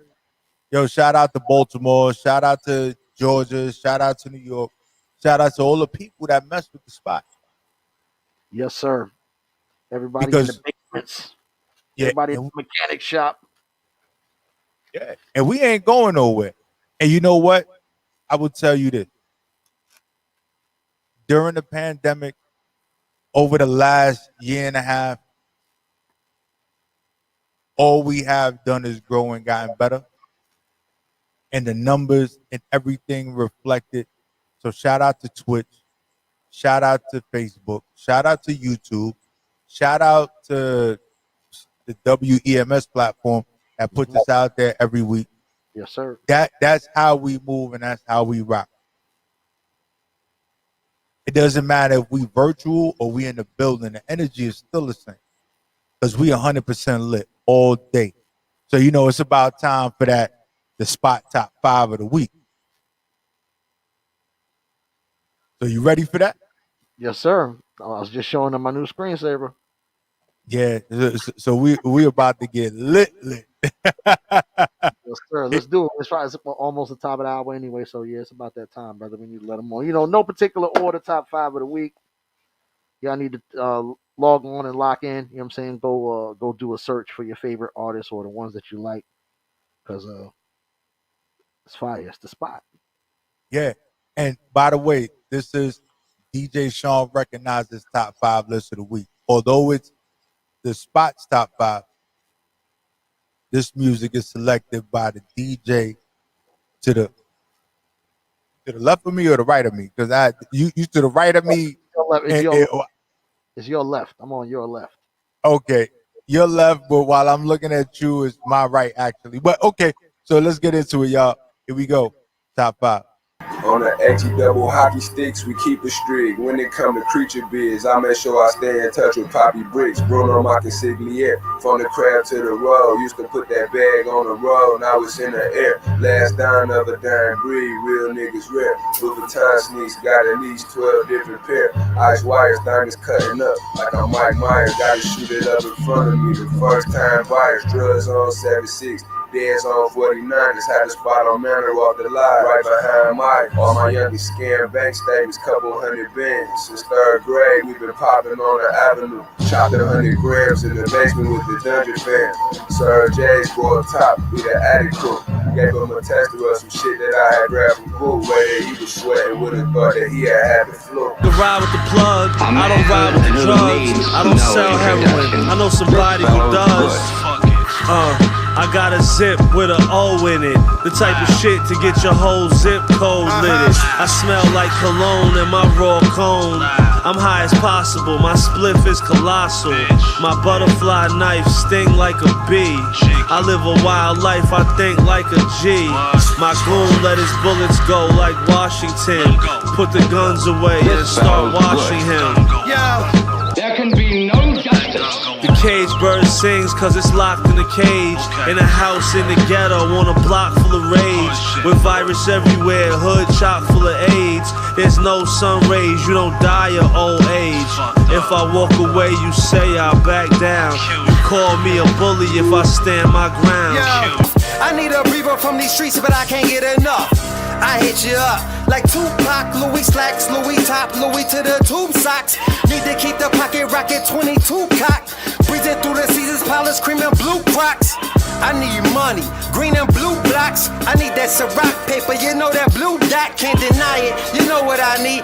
Yo, shout out to Baltimore. Shout out to Georgia. Shout out to New York. Shout out to all the people that mess with the spot. Yes, sir. Everybody Because, in the basements. yeah, Everybody in the mechanic shop. Yeah. And we ain't going nowhere. And you know what? I will tell you this. During the pandemic, over the last year and a half, all we have done is grow and gotten better. And the numbers and everything reflected. So shout out to Twitch. Shout out to Facebook. Shout out to YouTube. Shout out to the WEMS platform that puts us out there every week. Yes, sir. That's how we move and that's how we rock. It doesn't matter if we virtual or we in the building. The energy is still the same because we 100% lit all day. So, it's about time for the spot top 5 of the week. So you ready for that? Yes, sir. I was just showing them my new screensaver. Yeah. So we about to get lit. Yes, sir. Let's do it. It's almost the top of the hour anyway. So, yeah, it's about that time, brother. We need to let them on. No particular order, top 5 of the week. Y'all need to log on and lock in. You know what I'm saying? Go do a search for your favorite artists or the ones that you like. Because it's fire. It's the spot. Yeah. And by the way, this is DJ Shawn recognizes top 5 list of the week. Although it's the spot's top 5, this music is selected by the DJ to the left of me or the right of me? Because you to the right of me. It's your left. I'm on your left. Okay, your left, but while I'm looking at you, is my right actually. But okay, so let's get into it, y'all. Here we go. Top 5. On the edgy double hockey sticks, we keep it strict. When it come to creature biz, I make sure I stay in touch with Poppy Bricks. Bruno Mxnxpxly, from the crab to the road. Used to put that bag on the road, now it's in the air. Last dime of a dime breed, real niggas rare. Vuitton sneaks, got at least 12 different pair. Ice wires, diamonds cutting up, like I'm Mike Myers. Gotta shoot it up in front of me. The first time buyers, drugs on 7-6. Dance on 49, just had a spot on Manor off the line, right behind Mike. All my youngest scam bank statements, couple hundred bands. Since 3rd grade, we've been popping on the avenue. Chopped 100 grams in the basement with the dungeon fam. Sir J's go up top, we the attic crew. Gave him a test of us some shit that I had grabbed from Boo. Where he was sweating, would've thought that he had the flu. The ride with the plug, I don't ride with the drugs. I don't sell heroin, I know somebody who does. I got a zip with an O in it. The type of shit to get your whole zip code lit. I smell like cologne and my raw cone. I'm high as possible, my spliff is colossal. My butterfly knife sting like a bee. I live a wild life, I think like a G. My goon let his bullets go like Washington. Put the guns away and start washing him. There can be no cage bird sings cause it's locked in a cage. In a house in the ghetto on a block full of rage. With virus everywhere, hood chock full of AIDS. There's no sun rays, you don't die of old age. If I walk away, you say I'll back down. You call me a bully if I stand my ground. I need a breather from these streets, but I can't get enough. I hit you up like Tupac, Louis slacks, Louis top, Louis to the tube socks. Need to keep the pocket rocket 22 cock. Breathing through the seasons, polish, cream and blue Crocs. I need money, green and blue blocks. I need that Ciroc paper, you know that blue dot, can't deny it. You know what I need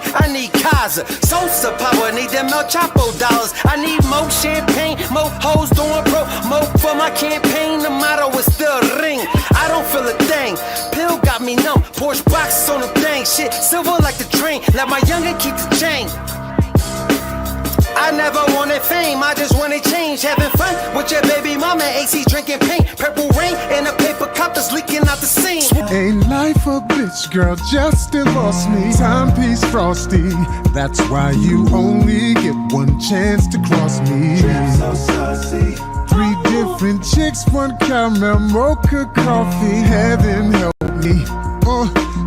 Kaza, Sosa power, need them El Chapo dollars. I need more champagne, more hoes doing more for my campaign. The motto is still ring, I don't feel a thing. Pill got me numb, Porsche boxes on the thing. Shit, silver like the train, let my youngin' keep the chain. I never wanted fame, I just wanted change. Having fun with your baby mama, AC drinking paint. Purple rain and a paper cup that's leaking out the seam. Ain't life a bitch, girl, just divorce me. Timepiece frosty, that's why you only get one chance to cross me. So saucy. 3 different chicks, 1 caramel mocha coffee. Heaven help me,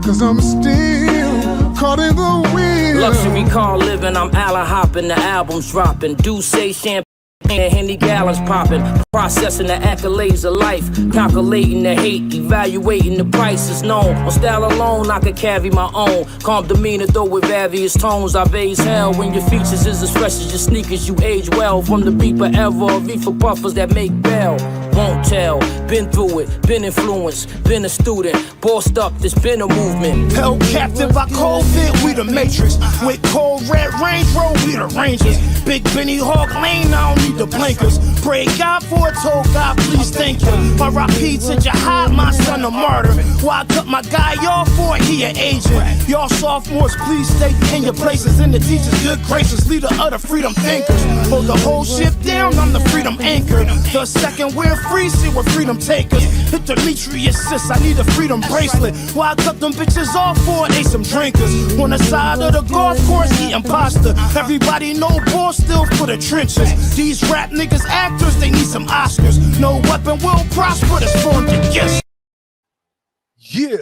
cause I'm still caught in the wheel. Luxury car living, I'm Allen hopping, the album's dropping. Do say champagne and Henny gallons popping. Processing the accolades of life, calculating the hate, evaluating the prices known. On style alone, I could carry my own. Calm demeanor, though with various tones. I raise hell when your features is as fresh as your sneakers. You age well from the beeper ever. Reefer puffers that make bail. Won't tell, been through it, been influenced, been a student, bossed up, there's been a movement. Held captive by COVID, we the Matrix. With cold red Range Rover, we the Rangers. Big Benny Hawk Lane, I don't need the blinkers. Pray God for it, told God, please thank you. R.I.P. to Jaheim, my son a martyr. Why I cut my guy off for it, he an agent. Y'all sophomores, please stay in your places. And the teachers, good gracious, leader of the freedom thinkers. Hold the whole ship down, I'm the freedom anchor. The second we're free, see we're freedom takers. Hit Demetrius, sis, I need a freedom bracelet. Why I cut them bitches off for it, they some drinkers. On the side of the golf course, eating pasta. Everybody know boss still for the trenches. These rap niggas actors, they need some Oscars. No weapon will prosper, the storm to guess. Yeah.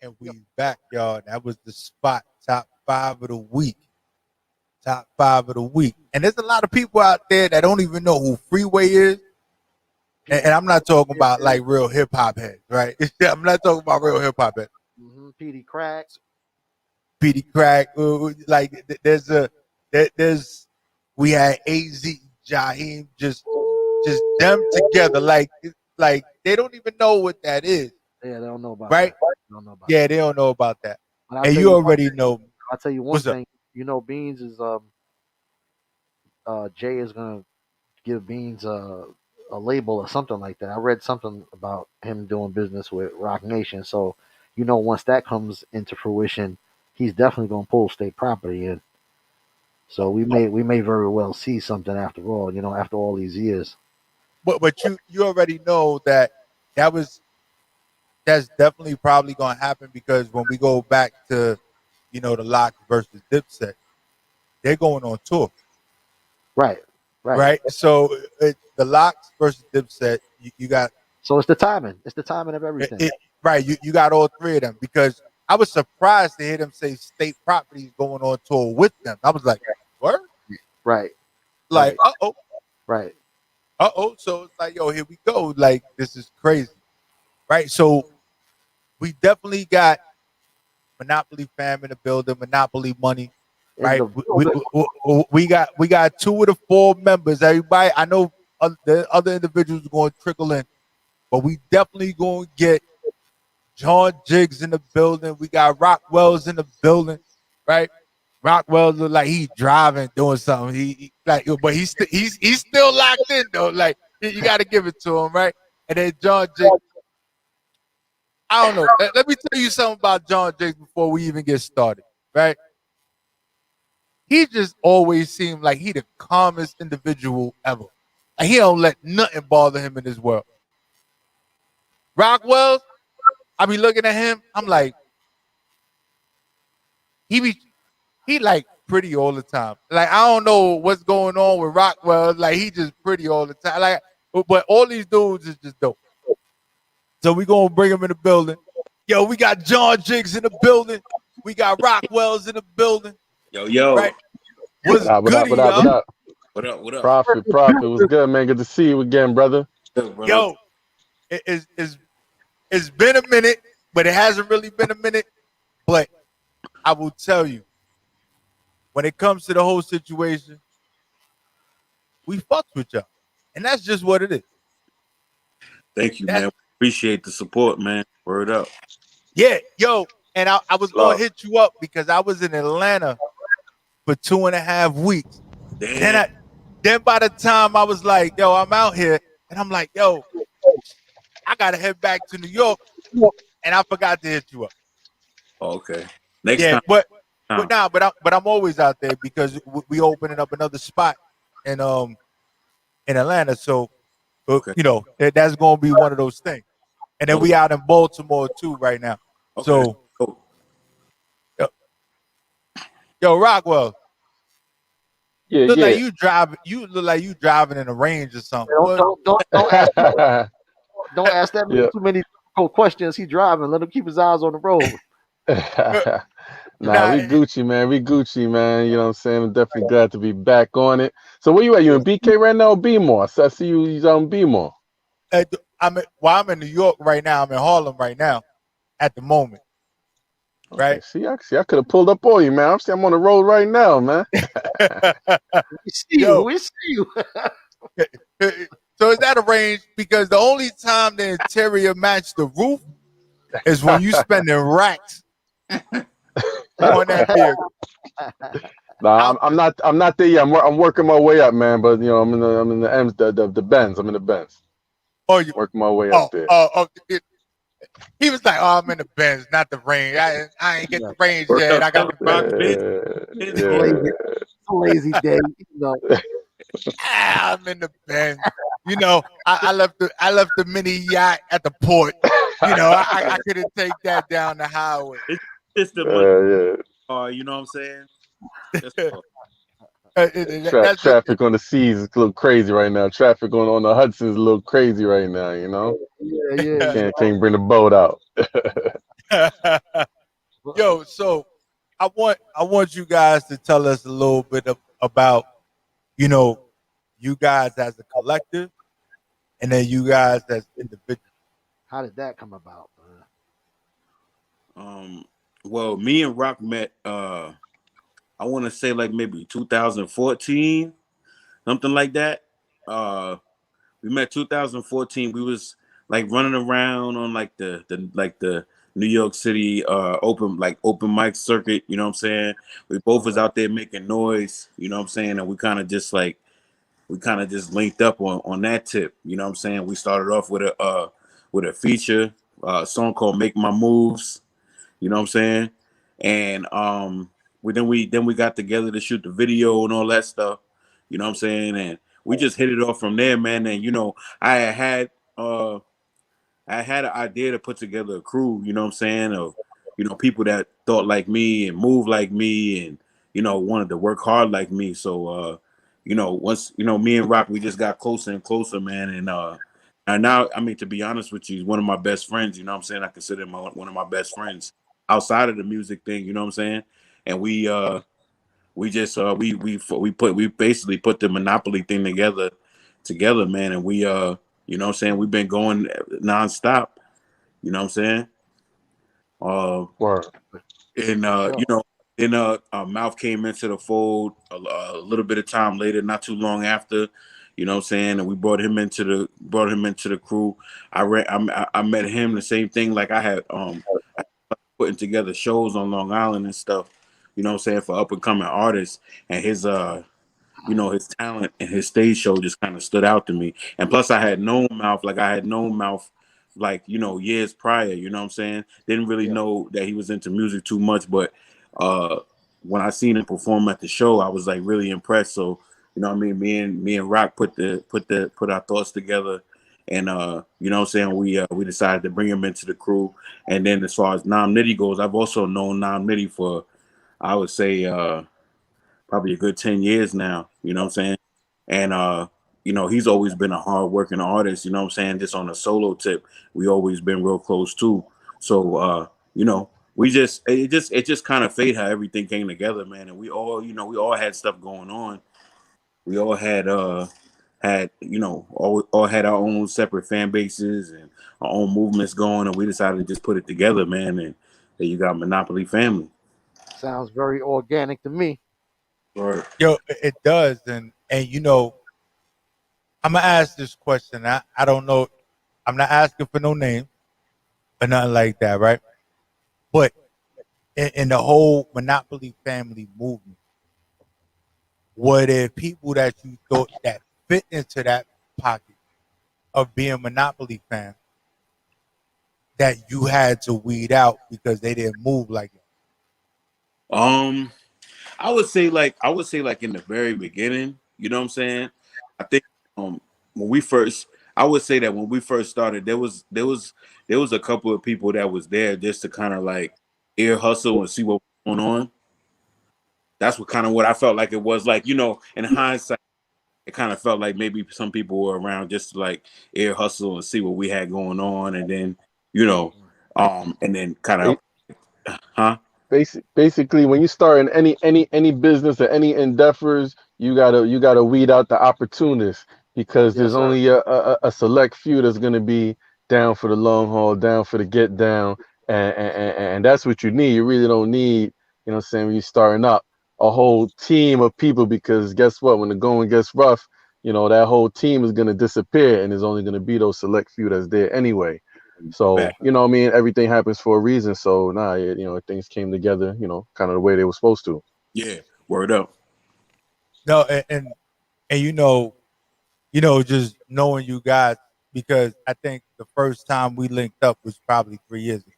And we back, y'all. That was the spot, top 5 of the week. Top 5 of the week. And there's a lot of people out there that don't even know who Freeway is. And I'm not talking about like real hip hop heads, right? I'm not talking about real hip hop heads. Peedi Crakk. Peedi Crakk. Like there's we had AZ, Jaheim, just them together. Like they don't even know what that is. Yeah, they don't know about right? That. They don't know about yeah, they don't know about that. And you already know. I'll tell you one thing. You know, Beans is Jay is gonna give Beans a label or something like that. I read something about him doing business with Rock Nation. So, you know, once that comes into fruition, he's definitely gonna pull state property in. So we may very well see something after all, you know, after all these years. But you already know that's definitely probably gonna happen, because when we go back to, you know, the Lox versus Dipset, they're going on tour. Right. So the Lox versus Dipset, you got. So it's the timing. It's the timing of everything. Right. You got all 3 of them, because I was surprised to hear them say state property is going on tour with them. I was like, what? Right. Like, uh-oh. Right. Uh-oh. So it's like, yo, here we go. Like, this is crazy. Right. So we definitely got Monopoly fam in the building, Monopoly money. Right, we got 2 of the 4 members. Everybody, I know the other individuals are going to trickle in, but we definitely going to get John Jiggs in the building. We got Rockwell's in the building, right? Rockwell look like he's driving, doing something. He like, but he's still locked in though. Like, you got to give it to him, right? And then John Jiggs. I don't know. Let me tell you something about John Jiggs before we even get started, right? He just always seemed like he the calmest individual ever. Like, he don't let nothing bother him in this world. Rockwell, I be looking at him, I'm like, he like pretty all the time. Like I don't know what's going on with Rockwell. Like he just pretty all the time. Like, but all these dudes is just dope. So we gonna bring him in the building. Yo, we got John Jiggs in the building. We got Rockwell's in the building. Yo. Right? What's What up? goody, y'all? What up? Prophet, was good, man. Good to see you again, brother. Yo, it's been a minute, but it hasn't really been a minute. But I will tell you, when it comes to the whole situation, we fucked with y'all. And that's just what it is. Thank you, man. Appreciate the support, man. Word up. Yeah, yo. And I was going to hit you up because I was in Atlanta for 2.5 weeks. Damn. Then by the time I was like, yo, I'm out here. And I'm like, yo, I got to head back to New York. And I forgot to hit you up. Okay. Next time. But I'm always out there because we opening up another spot in Atlanta. So, you know, that's going to be one of those things. And then we out in Baltimore too right now. Okay. So, yo, Rockwell. Yeah, look like you driving. You look like you driving in a range or something. Don't ask that too many questions. He driving. Let him keep his eyes on the road. Nah, we Gucci, man. We Gucci, man. You know what I'm saying? I'm definitely glad to be back on it. So where you at? You in BK right now or B-more? So I see you on B-more. I'm in New York right now. I'm in Harlem right now at the moment. Right? Okay. See, I could have pulled up on you, man. I'm on the road right now, man. We see you. So is that arranged? Because the only time the interior matched the roof is when you spending racks on that vehicle. Nah, I'm not there yet. I'm working my way up, man. But you know, I'm in the Benz. I'm in the Benz. Oh, you working my way up there. He was like, "Oh, I'm in the Benz, not the range. I ain't get the range yet. I got the box lazy day, you know." I'm in the Benz. You know, I left the mini yacht at the port. You know, I couldn't take that down the highway. It's the money. You know what I'm saying? Traffic on the seas is a little crazy right now. Traffic on the Hudson is a little crazy right now. You know. Yeah. Can't bring the boat out. Yo, so I want you guys to tell us a little bit about, you know, you guys as a collective, and then you guys as individuals. How did that come about? Well, me and Rock met. I want to say like maybe 2014, something like that. We met 2014. We was like running around on like the New York City open mic circuit. You know what I'm saying? We both was out there making noise. You know what I'm saying? And we kind of just linked up on that tip. You know what I'm saying? We started off with a feature song called "Make My Moves." You know what I'm saying? And then we got together to shoot the video and all that stuff. You know what I'm saying? And we just hit it off from there, man. And you know, I had an idea to put together a crew. You know what I'm saying? Of, you know, people that thought like me and moved like me, and you know, wanted to work hard like me. So you know, once you know, me and Rock, we just got closer and closer, man. And now, I mean, to be honest with you, he's one of my best friends. You know what I'm saying? I consider him one of my best friends outside of the music thing. You know what I'm saying? And we basically put the Monopoly thing together, man. And we you know what I'm saying, we've been going nonstop. You know what I'm saying? Word. And you know, then Mouth came into the fold a little bit of time later, not too long after. You know what I'm saying? And we brought him into the crew. I met him the same thing, like I had putting together shows on Long Island and stuff. You know what I'm saying, for up and coming artists, and his you know, his talent and his stage show just kind of stood out to me. And plus I had known Mouth like, you know, years prior. You know what I'm saying? Didn't really know that he was into music too much, but when I seen him perform at the show, I was like really impressed. So, you know what I mean, me and Rock put our thoughts together, and you know what I'm saying, we decided to bring him into the crew. And then as far as Nam Nitty goes, I've also known Nam Nitty for, I would say probably a good 10 years now. You know what I'm saying? And he's always been a hard working artist. You know what I'm saying? Just on a solo tip, we always been real close too. So we just kind of fate how everything came together, man. And we all had stuff going on. We all all had our own separate fan bases and our own movements going, and we decided to just put it together, man. And then you got Monopoly Family. Sounds very organic to me. Right. Yo, it does, and I'm gonna ask this question. I don't know. I'm not asking for no name or nothing like that, right? But in the whole Monopoly Family movement, were there people that you thought that fit into that pocket of being Monopoly fan that you had to weed out because they didn't move like it? I would say like in the very beginning, you know what I'm saying? I think when we first I would say that when we first started, there was a couple of people that was there just to kind of like ear hustle and see what was going on. That's what I felt like it was like, in hindsight, it kind of felt like maybe some people were around just to like ear hustle and see what we had going on, and then, and then kind of, huh? Basically, when you start in any business or any endeavors, you gotta weed out the opportunists, because Yes, there's sir. only a select few that's gonna be down for the long haul, down for the get down, and that's what you need. You really don't need, what I'm saying, when you're starting up, a whole team of people, because guess what? When the going gets rough, that whole team is gonna disappear, and there's only gonna be those select few that's there anyway. So, Back. what I mean, everything happens for a reason. So, things came together, kind of the way they were supposed to. Yeah, word up. No, and just knowing you guys, because I think the first time we linked up was probably 3 years ago.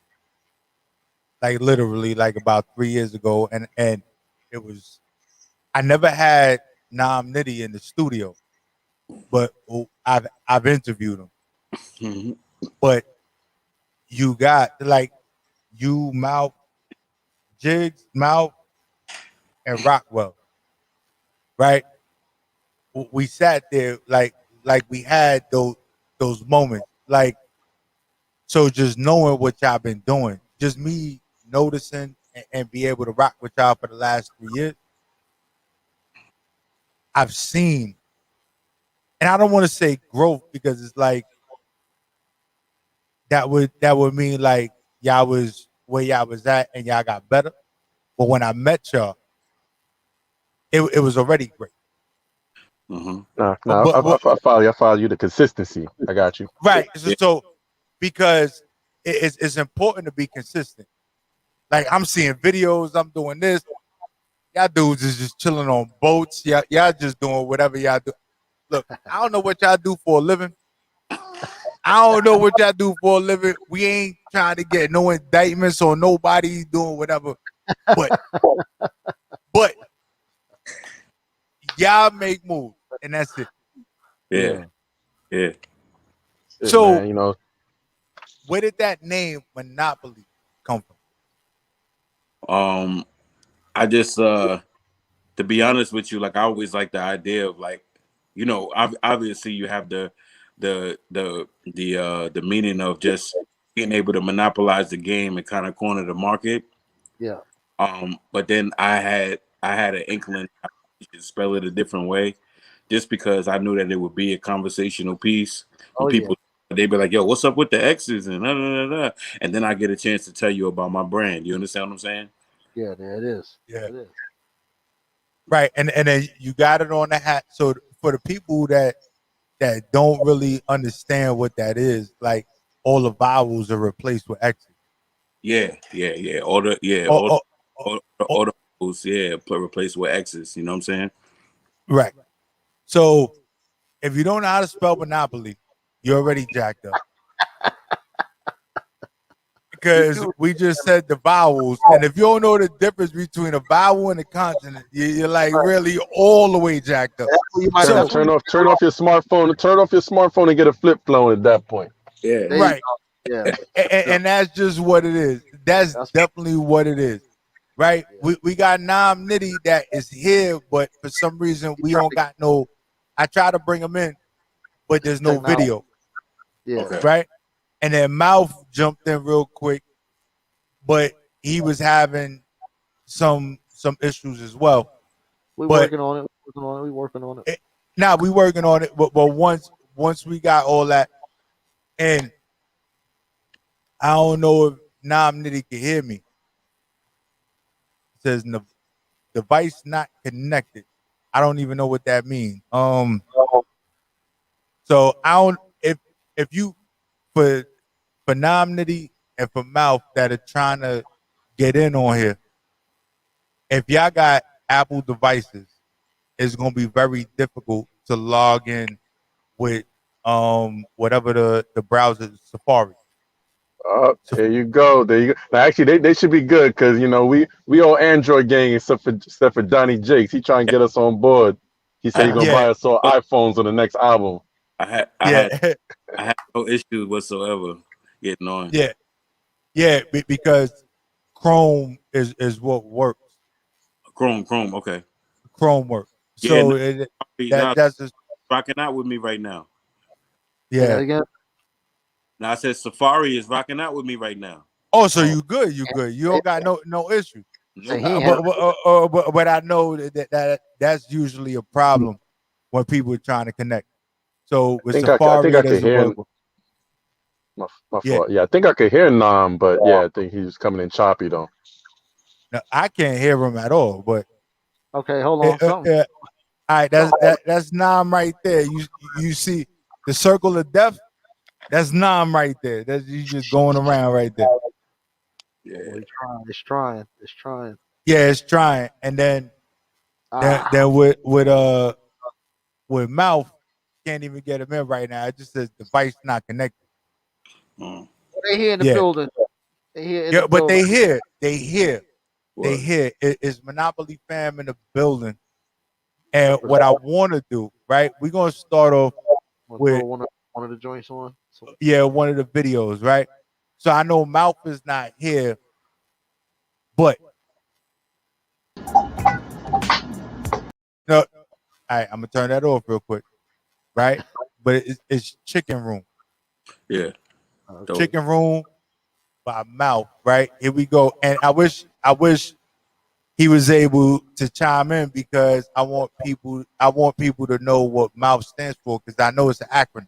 Like literally, like about 3 years ago, and it was, I never had Nam Nitty in the studio, but I've interviewed him. Mm-hmm. But you got like you, Mouth, Jigs, Mouth, and Rockwell, right? We sat there like we had those moments, like, so just knowing what y'all been doing, just me noticing and be able to rock with y'all for the last 3 years, I've seen, and I don't want to say growth because it's like that would mean like y'all was where y'all was at and y'all got better. But when I met y'all, it was already great. Mm-hmm. No, I follow you. I follow you. The consistency. I got you. Right. Yeah. So because it's important to be consistent. Like I'm seeing videos, I'm doing this. Y'all dudes is just chilling on boats. Y'all just doing whatever y'all do. Look, I don't know what y'all do for a living. I don't know what y'all do for a living. We ain't trying to get no indictments or nobody doing whatever. But y'all make moves, and that's it. Yeah. Yeah. So, man, where did that name Monopoly come Um, I just to be honest with you, like I always like the idea of like, obviously you have the meaning of just being able to monopolize the game and kind of corner the market. Yeah. But then I had an inkling I should spell it a different way, just because I knew that it would be a conversational piece and Oh yeah. people they'd be like, "Yo, what's up with the X's?" and da, da, da, da. And then I get a chance to tell you about my brand. You understand what I'm saying? Yeah. There it is. Yeah. It is. Right, and then you got it on the hat. So for the people that don't really understand what that is, like all the vowels are replaced with X's. Yeah. All the Oh, all the vowels, replaced with X's. You know what I'm saying? right. So if you don't know how to spell Monopoly, you're already jacked up. Because we just said the vowels, and if you don't know the difference between a vowel and a consonant, you're like really all the way jacked up. So turn off your smartphone. Turn off your smartphone and get a flip phone at that point. Yeah. Right. Yeah. And that's just what it is. That's definitely what it is. right? We got Nam Nitty that is here, but for some reason we don't got no. I try to bring him in, but there's no video. Yeah. Okay. Right? And then Mouth jumped in real quick, but he was having some issues as well. We working on it. We working on it. Now we working on it, but once we got all that, and I don't know if Nam Nitty can hear me. It says device not connected. I don't even know what that means. So I don't if you for Nam Nitty and for Mouth that are trying to get in on here, if y'all got Apple devices, it's gonna be very difficult to log in with whatever the browser Safari. Oh, there you go. There you go. Now, actually, they should be good because we all Android gang except for Donnie Jakes. He trying to get us on board. He said he's gonna buy us all iPhones on the next album. I had no issues whatsoever getting on. Yeah, because Chrome is what works. Chrome, okay. Chrome works. Yeah, So that's just rocking out with me right now. Yeah. Now I said Safari is rocking out with me right now. Oh, so you good? You good? You don't got no issue. But I know that's usually a problem when people are trying to connect. So with Safari, I could hear. My fault. Yeah, I think I could hear Nam, but I think he's coming in choppy though. No, I can't hear him at all. But okay, hold on. All right, that's Nam right there. You see the circle of death? That's Nam right there. That's you just going around right there. Yeah, it's trying. Yeah, it's trying. And then with Mouth, can't even get him in right now. It just says device not connected. They here in the building. They here in the but building. they here. It's Monopoly fam in the building. And what I want to do, right? We're gonna start off with one of the joints on. One of the videos, right? So I know Mouth is not here, but no. All right, I'm gonna turn that off real quick, right? But it's Chicken Room. Yeah, Chicken Room by Mouth, right? Here we go. And I wish he was able to chime in because I want people to know what Mouth stands for because I know it's an acronym.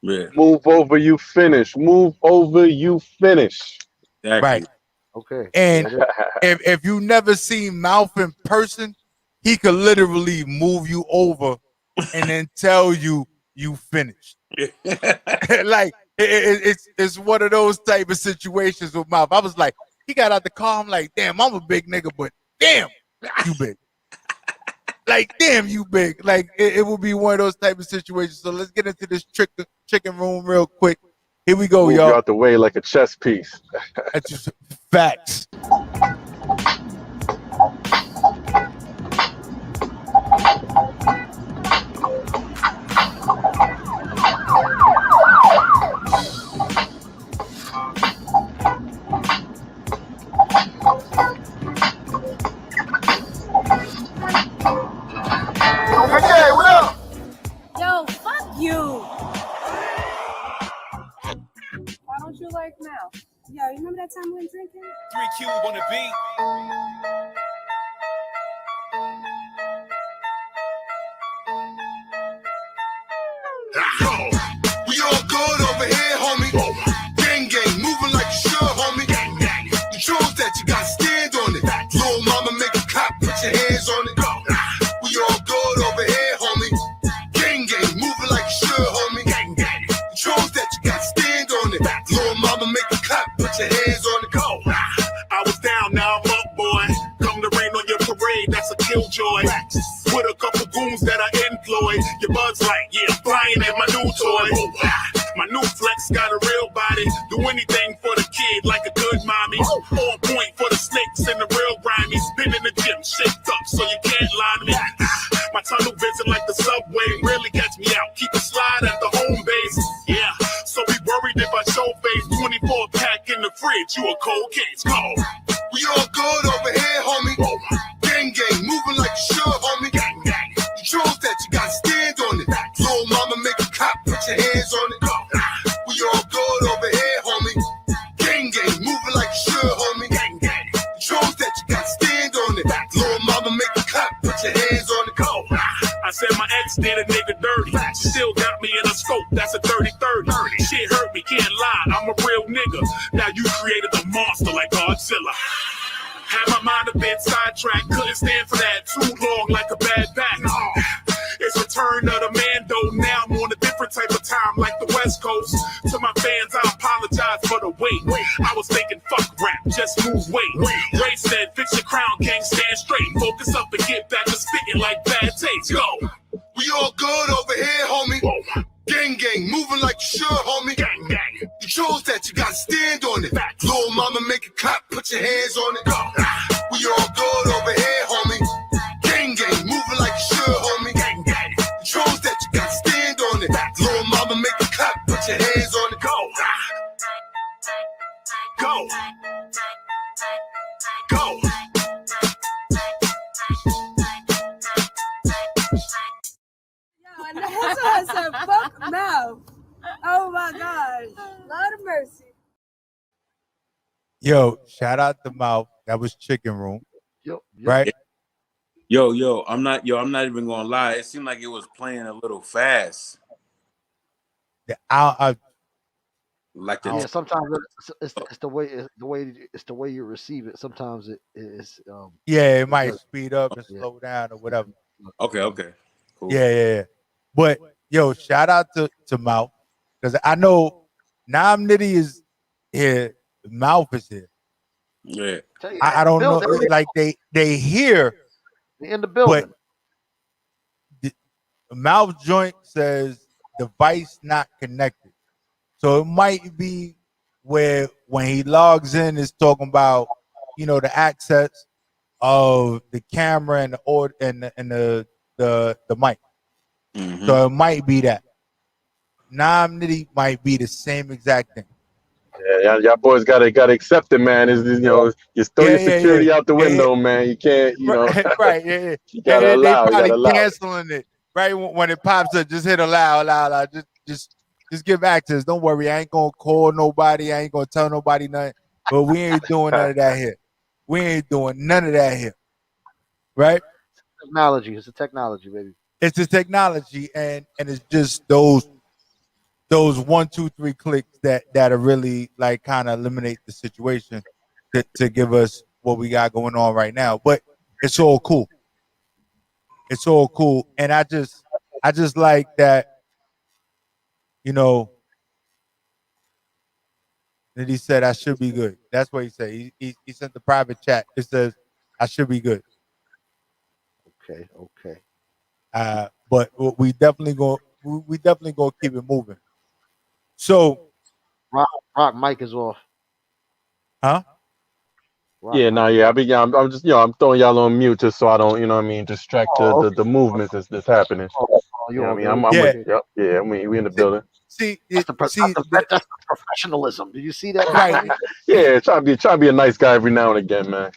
Yeah. Move over, you finish. Move over, you finish. Exactly. Right. Okay. And if you never seen Mouth in person, he could literally move you over and then tell you finished. Like it's one of those type of situations with Mouth. I was like, he got out the car. I'm like, damn, I'm a big nigga, but damn, you big. Like, damn, you big. Like, it will be one of those type of situations. So let's get into this chicken room real quick. Here we go, Move y'all. you out the way like a chess piece. That's just facts. Okay, what up? Yo, fuck you. Why don't you like now? Yo, you remember that time we went drinking? 3 Cube on the beat. Yo, we all good over here, homie. Gang gang, moving like you should, homie. You chose that, you gotta stand on it. Little mama make a cop, put your hands on it. We all good over here, homie. Gang gang, moving like you should, homie. You chose that, you gotta stand on it. Little mama make a cop, put your hands on it. Go. I was down, now I'm up, boy. Come to rain on your parade, that's a killjoy. With a couple goons that I employ. Your buzz like, yeah, flying at my new toy. My new flex got a real body. Do anything for the kid like a good mommy. On point for the snakes and the real grimy. Been in the gym, shaped up so you can't lie to me. My tunnel vision like the subway. Really catch me out. Keep a slide at the home base. Yeah, so be worried if I show face. 24 pack in the fridge. You a cold case. Go. We all good over real nigga. Now you created a monster like Godzilla. Had my mind a bit sidetracked, couldn't stand for that too long like a bad back. It's return of the Mando. Now I'm on a different type of time like the West Coast. To my fans, I apologize for the wait. I was thinking fuck rap, just move weight. Ray said, fix your crown, can't stand straight. Focus up and get back to spitting like bad taste. Go. We all good over here, homie. Gang, gang, moving like you should, homie. Gang, gang. You chose that, you gotta stand on it. Little mama, make it clap, put your hands on it. We all good over here, homie. Gang, gang, moving like you should, homie. Gang, gang. You chose that, you gotta stand on it. Little mama, make it clap, put your hands on it. Go. Go. Go. That's why I said, fuck no. Oh my gosh. Lord of mercy. Yo, shout out to Mouth. That was Chicken Room. Right? Yo, I'm not even gonna lie. It seemed like it was playing a little fast. Like Yeah, sometimes it's the way you receive it. Sometimes it is. It might speed up and slow down or whatever. Okay. Cool. Yeah. But yo, shout out to Mouth, because I know Nam Nitty is here, Mouth is here. Yeah. I don't know, like they here in the building. But the Mouth joint says device not connected. So it might be where when he logs in, it's talking about, the access of the camera and the mic. Mm-hmm. So it might be that. Nam Nitty might be the same exact thing. Yeah, y'all boys gotta accept it, man. Is you just throw your security out the window, man. You can't, right. Yeah. You gotta allow. They probably you gotta allow. canceling it right when it pops up. Just hit allow. Just give access. Don't worry. I ain't gonna call nobody. I ain't gonna tell nobody nothing. But we ain't doing none of that here. We ain't doing none of that here. Right? Technology. It's a technology, baby. It's a technology, and it's just those 1, 2, 3 clicks that are really like kind of eliminate the situation to give us what we got going on right now. But it's all cool. It's all cool, and I just like that. That he said I should be good. That's what he said. He sent the private chat. It says I should be good. Okay. But we definitely gonna keep it moving. So, Rock mic is off. Huh? Rock Yeah, I'm just, I'm throwing y'all on mute just so I don't, distract the movement that's happening. I'm with, we in the building. See, that's the professionalism. Did you see that? Right. Yeah, try to be a nice guy every now and again, man.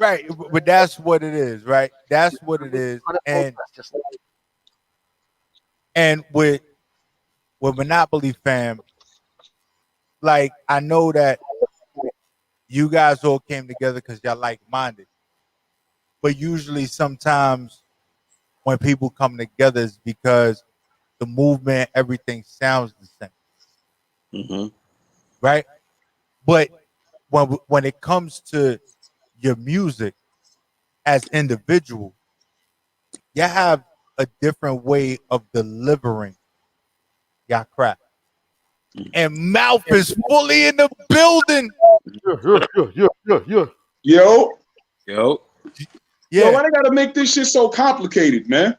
Right, but that's what it is, right? That's what it is, and with Monopoly fam, like I know that you guys all came together because y'all like-minded, but usually sometimes when people come together is because the movement, everything sounds the same. Mm-hmm. Right? But when it comes to your music as individual, you have a different way of delivering your craft. And Mouth is fully in the building. Yeah. Yo. Yo, why they gotta make this shit so complicated, man?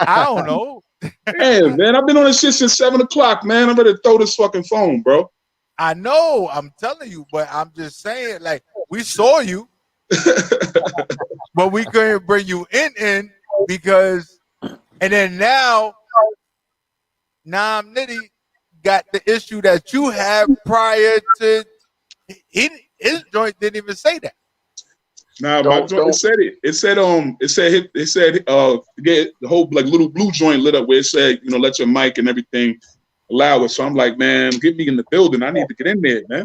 I don't know. Damn, man, I've been on this shit since 7 o'clock, man. I'm ready to throw this fucking phone, bro. I know, I'm telling you, but I'm just saying, like, we saw you, but we couldn't bring you in because, and then now, Nam Nitty got the issue that you had prior to his joint didn't even say that. Nah, my joint said it. It said get the whole like little blue joint lit up where it said, let your mic and everything allow it. So I'm like, man, get me in the building. I need to get in there, man.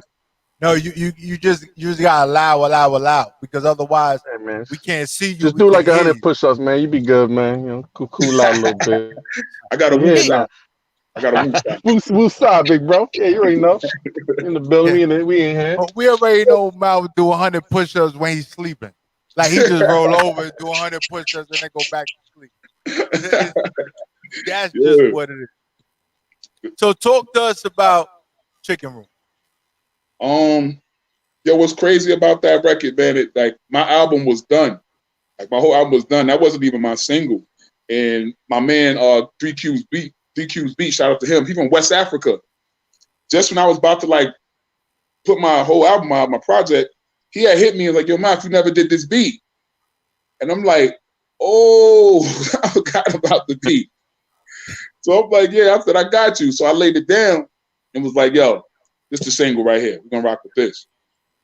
No, you just gotta allow because otherwise we can't see you. Just do like 100 push-ups, man. You be good, man. Cool out a little bit. I gotta move now. I got a woosah. Woosah, big bro. Yeah, you already know. In the building, we in here. Oh, we already know Mal do 100 push-ups when he's sleeping. Like he just roll over and do 100 push-ups and then go back to sleep. That's just what it is. So talk to us about Chicken Room. Yo, what's crazy about that record, man? Like my album was done. Like my whole album was done. That wasn't even my single. And my man, 3Q's Beat, shout out to him. He from West Africa. Just when I was about to like put my whole album out, my project, he had hit me and like, yo, Mac, you never did this beat. And I'm like, oh, I forgot about the beat. So I'm like, yeah, I said, I got you. So I laid it down and was like, yo, this is the single right here. We're gonna rock with this.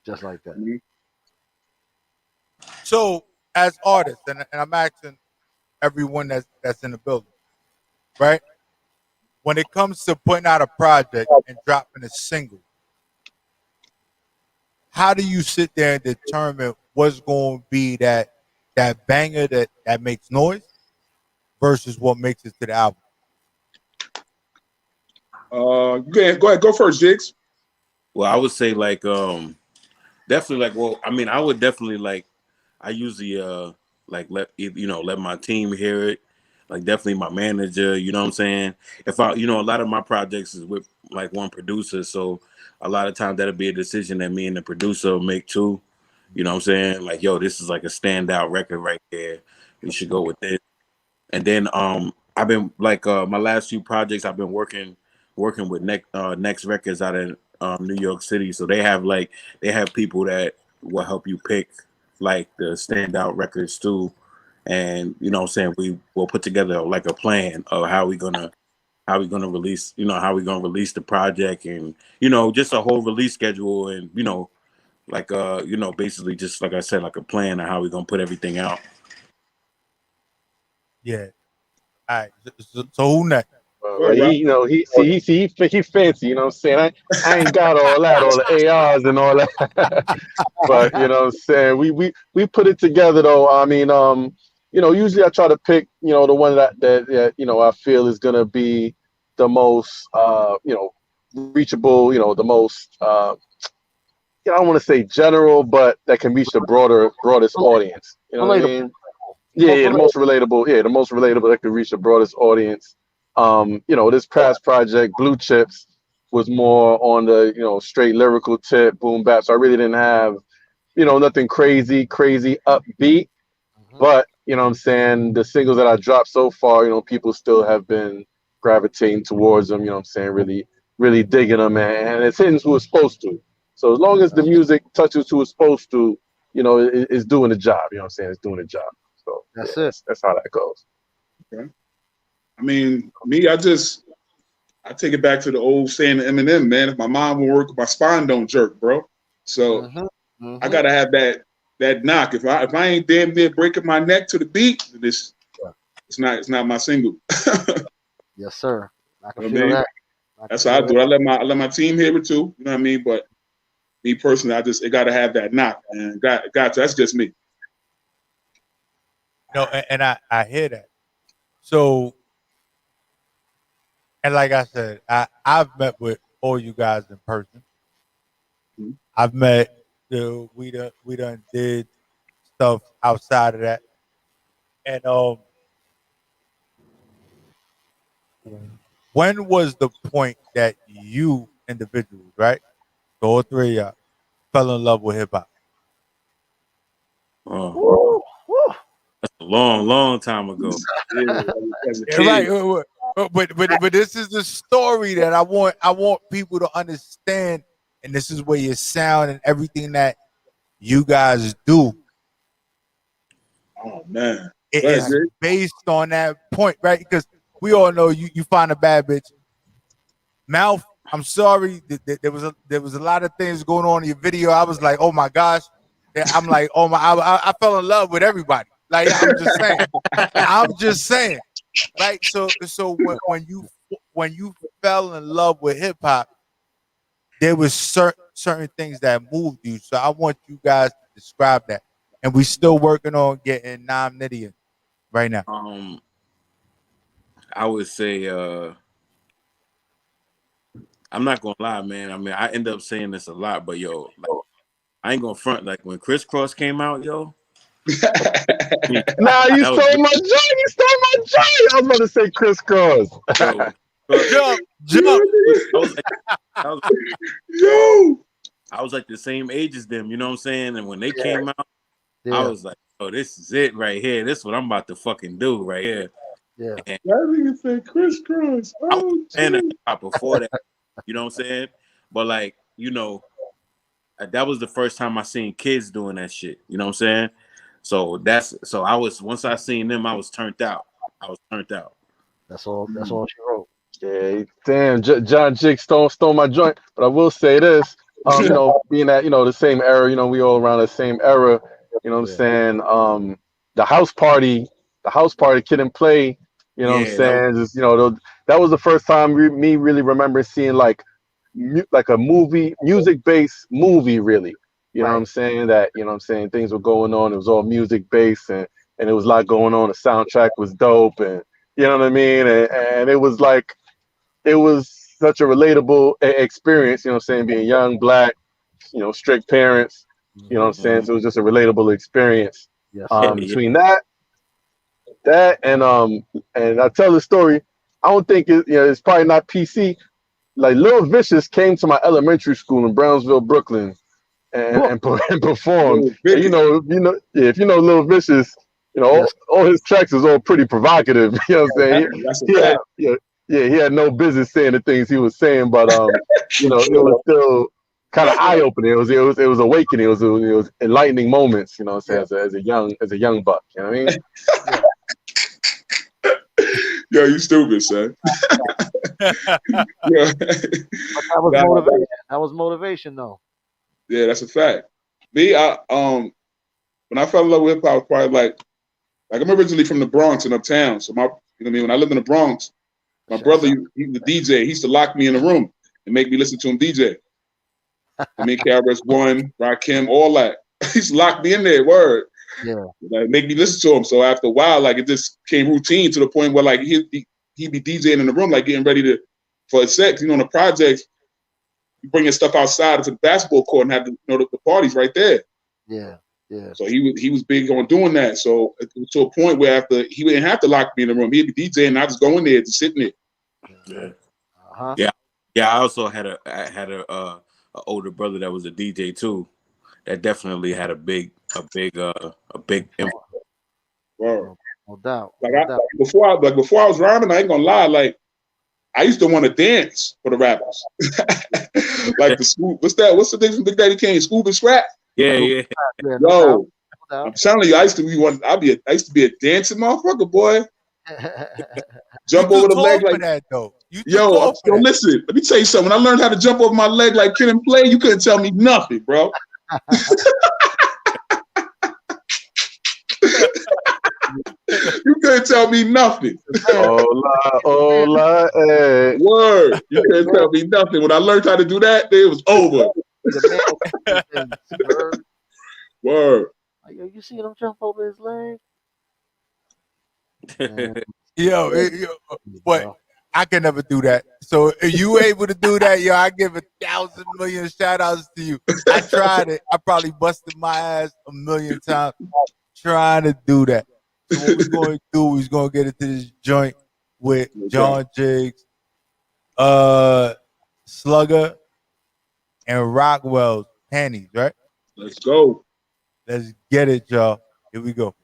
Just like that. Mm-hmm. So as artists, and I'm asking everyone that's in the building, right? When it comes to putting out a project and dropping a single, how do you sit there and determine what's going to be that banger that makes noise versus what makes it to the album? Go ahead, go first, Jigs. Well, I would say like definitely like, well, I mean, I would definitely like, I usually like let my team hear it, like definitely my manager, you know what I'm saying? If I, a lot of my projects is with like one producer, so a lot of times that'll be a decision that me and the producer will make too. You know what I'm saying? Like, yo, this is like a standout record right there. You should go with this. And then I've been like my last few projects I've been working with Next Records out in New York City. So they have people that will help you pick like the standout records too. And you know what I'm saying, we will put together like a plan of how we gonna release, how we gonna release the project, and just a whole release schedule, and like basically just like I said, like a plan of how we gonna put everything out. Yeah. All right. So who next? He fancy, you know what I'm saying? I ain't got all the ARs and all that. But you know what I'm saying? We put it together though. I mean, usually I try to pick, the one that I feel is gonna be the most reachable, the most I don't want to say general, but that can reach the broadest audience. You know what I mean? Yeah, the most relatable. Yeah, the most relatable that could reach the broadest audience. This past project, Blue Chips, was more on the straight lyrical tip, boom bap. So I really didn't have nothing crazy upbeat. But you know what I'm saying, the singles that I dropped so far, people still have been gravitating towards them. You know what I'm saying, really digging them, and it's hitting who it's supposed to. So as long as the music touches who it's supposed to, it's doing the job. You know what I'm saying, it's doing the job. So that's it. That's how that goes. Okay. I mean, me, I take it back to the old saying of Eminem, man. If my mind won't work, my spine don't jerk, bro. So I gotta have that knock. If I ain't damn near breaking my neck to the beat, it's not my single. Yes, sir. I can feel that. That's how I do it. I let my team hear it too. You know what I mean? But me personally, it gotta have that knock, man. Got to. That's just me. No, and I hear that. So, and like I said, I've met with all you guys in person. Mm-hmm. I've met we done did stuff outside of that, and when was the point that you individuals, right, the all three of y'all, fell in love with hip hop? Oh, that's a long time ago. Right. But this is the story that I want people to understand, and this is where your sound and everything that you guys do. Oh man, it is based on that point, right? Because we all know you find a bad bitch. Mouth, I'm sorry, there was a lot of things going on in your video. I was like, oh my gosh. I'm like, oh my, I fell in love with everybody. Like, I'm just saying, right? So when you fell in love with hip hop, there was certain things that moved you. So I want you guys to describe that. And we still working on getting Nidian right now. I would say I'm not gonna lie, man. I mean, I end up saying this a lot, but yo, like, I ain't gonna front. Like when Crisscross came out, yo. Nah, you That was stole my joint. You stole my joint. I was about to say crisscross. yo, jump. Yo, I was like the same age as them. You know what I'm saying? And when they came out, I Yeah. was like, oh, this is it right here. This is what I'm about to fucking do right here. Yeah. And that nigga said crisscross. I was Oh, a fan of shit. hip hop before that. You know what I'm saying? But like, you know, that was the first time I seen kids doing that shit. You know what I'm saying? So I was once I seen them, I was turned out. That's all. That's all she wrote. Yeah, damn, John Jig stole my joint. But I will say this, you know, being that, you know, the same era, you know, we all around the same era, you know what I'm saying? The house party, Kid and Play, you know what I'm Yeah, that was saying? Just, you know, that was the first time me really remember seeing like a music-based movie, really. You know what I'm saying? That, you know what I'm saying, things were going on. It was all music-based, and there was a lot going on. The soundtrack was dope, and you know what I mean? And it was like, it was such a relatable experience, you know what I'm saying, being young, black, you know, strict parents, you know what I'm saying? So it was just a relatable experience. Yes, Between that and I tell the story, I don't think it's probably not PC. Like Lil Vicious came to my elementary school in Brownsville, Brooklyn, and performed. And if you know Lil Vicious, you know all his tracks is all pretty provocative. You know what I'm saying? That's a He had, fact. he had no business saying the things he was saying, but you know, it was still kind of eye opening. It was awakening. It was enlightening moments. You know what I'm saying? As a young buck. You know what I mean? Yo, you stupid, son. That was motivation. That was motivation, though. Yeah, that's a fact. Me, when I fell in love with hip hop, I was probably like I'm originally from the Bronx and uptown. So you know what I mean? When I lived in the Bronx, my brother, he was a DJ. He used to lock me in a room and make me listen to him DJ. I mean, KRS One, Rakim, all that. He used to lock me in there. Word. Yeah. Like, make me listen to him. So after a while, like it just came routine to the point where like he'd be DJing in the room, like getting ready for a sex. You know, on the projects, you bring your stuff outside to the basketball court and have the parties right there. Yeah. Yeah. So he was big on doing that. So to a point where after he didn't have to lock me in the room, he'd be DJing, and I just go in there, just sitting there. Yeah. I also had a older brother that was a DJ too. That definitely had a big influence. Wow. No doubt. Before I was rhyming, I ain't gonna lie, like I used to want to dance for the rappers. Like the Scoop, what's the thing from Big Daddy Kane? Scoop and Scrap? Yeah. Yo, I'm telling you, I used to be a dancing motherfucker, boy. Jump over the leg like that though. Listen, let me tell you something. When I learned how to jump over my leg like Kid and Play, you couldn't tell me nothing, bro. You couldn't tell me nothing. Hola, hey. Word. You couldn't tell me nothing. When I learned how to do that, it was over. Word. Yo, you see him jump over his leg? Yo, but I can never do that. So if you able to do that, yo, I give 1,000 million shout outs to you. I tried it. I probably busted my ass 1,000,000 times trying to do that. So what we're going to do, we're going to get into this joint with John Jiggs, Slugger, and Rockwell's Panties, right? Let's go. Let's get it, y'all. Here we go.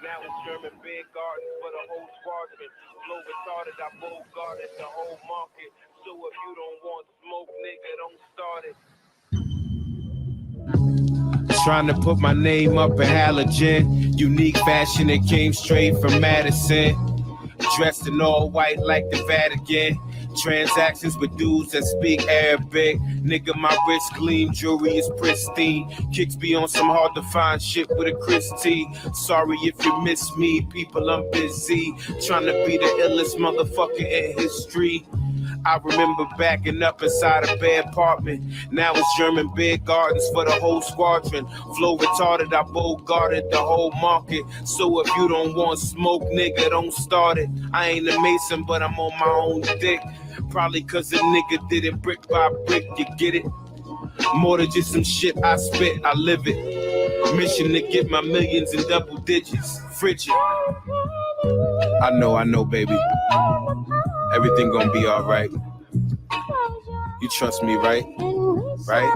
Now it's German big gardens for the whole Spartan. Flow retarded, I both guarded the whole market. So if you don't want smoke, nigga, don't start it. Trying to put my name up in halogen. Unique fashion that came straight from Madison. Dressed in all white like the Vatican. Transactions with dudes that speak Arabic. Nigga, my wrist gleam, jewelry is pristine. Kicks be on some hard to find shit with a Christie. Sorry if you miss me, people, I'm busy. Trying to be the illest motherfucker in history. I remember backing up inside a bad apartment. Now it's German beer gardens for the whole squadron. Flow retarded, I guarded the whole market. So if you don't want smoke, nigga, don't start it. I ain't a mason, but I'm on my own dick. Probably cause a nigga did it brick by brick, you get it? More than just some shit I spit, I live it. Mission to get my millions in double digits. Frigid. I know, baby. Everything gonna be alright. You trust me, right? Right?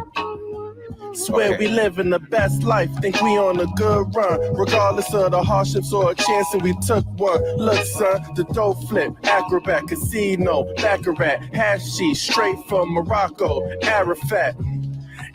Swear we living the best life, think we on a good run. Regardless of the hardships or a chance, and we took one. Look, son, the dough flip, acrobat, casino, baccarat, hashish, straight from Morocco, Arafat.